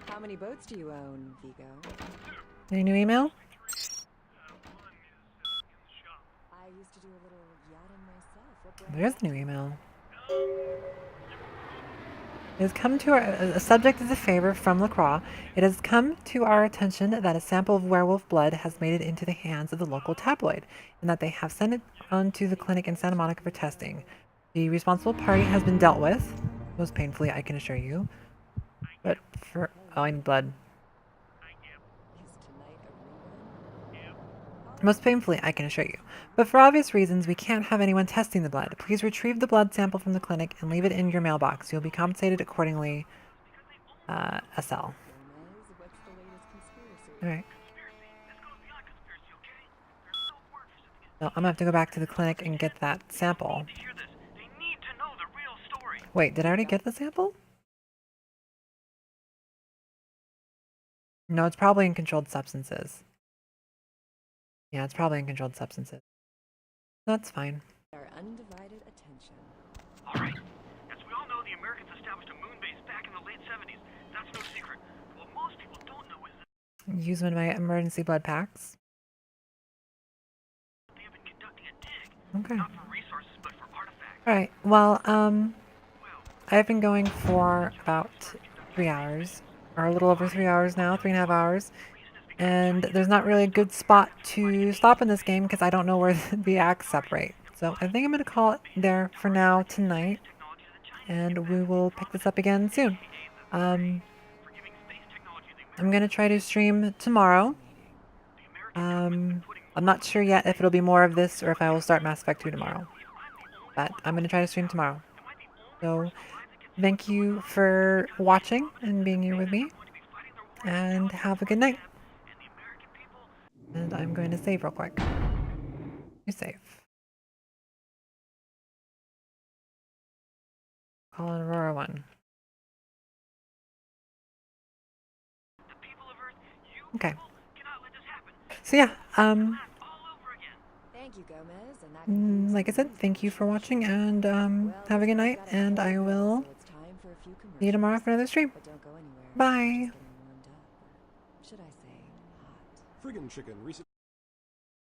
How many boats do you own, Vigo? Any new email? I used to do a little yachting myself. What brand? There's the new email. It has come to a subject is a favor from LaCroix. It has come to our attention that a sample of werewolf blood has made it into the hands of the local tabloid, and that they have sent it on to the clinic in Santa Monica for testing. The responsible party has been dealt with, most painfully, I can assure you. But for I need blood. Most painfully, I can assure you. But for obvious reasons, we can't have anyone testing the blood. Please retrieve the blood sample from the clinic and leave it in your mailbox. You'll be compensated accordingly. SL. Alright. No, I'm gonna have to go back to the clinic and get that sample. Wait, did I already get the sample? No, it's probably in controlled substances. Yeah, it's probably in controlled substances. That's fine. Our undivided attention. All right. As we all know, the Americans established a moon base back in the late 70s. That's no secret. What most people don't know is that Use one of my emergency blood packs. they have been conducting a dig. Okay. Not for resources, but for artifacts. Alright, well, I've been going for about 3 hours, or a little over 3 hours now, 3.5 hours, and there's not really a good spot to stop in this game because I don't know where the acts separate. So I think I'm going to call it there for now tonight, and we will pick this up again soon. I'm going to try to stream tomorrow. I'm not sure yet if it'll be more of this or if I will start Mass Effect 2 tomorrow. But I'm going to try to stream tomorrow. So, thank you for watching and being here with me. And have a good night. And I'm going to save real quick. You save. Call an Aurora 1. Okay. So yeah, Thank you, Gomez, and that like I said, thank you for watching, and have a good night, and I will see you tomorrow for another stream. Bye! should I say hot? Friggin' chicken recently.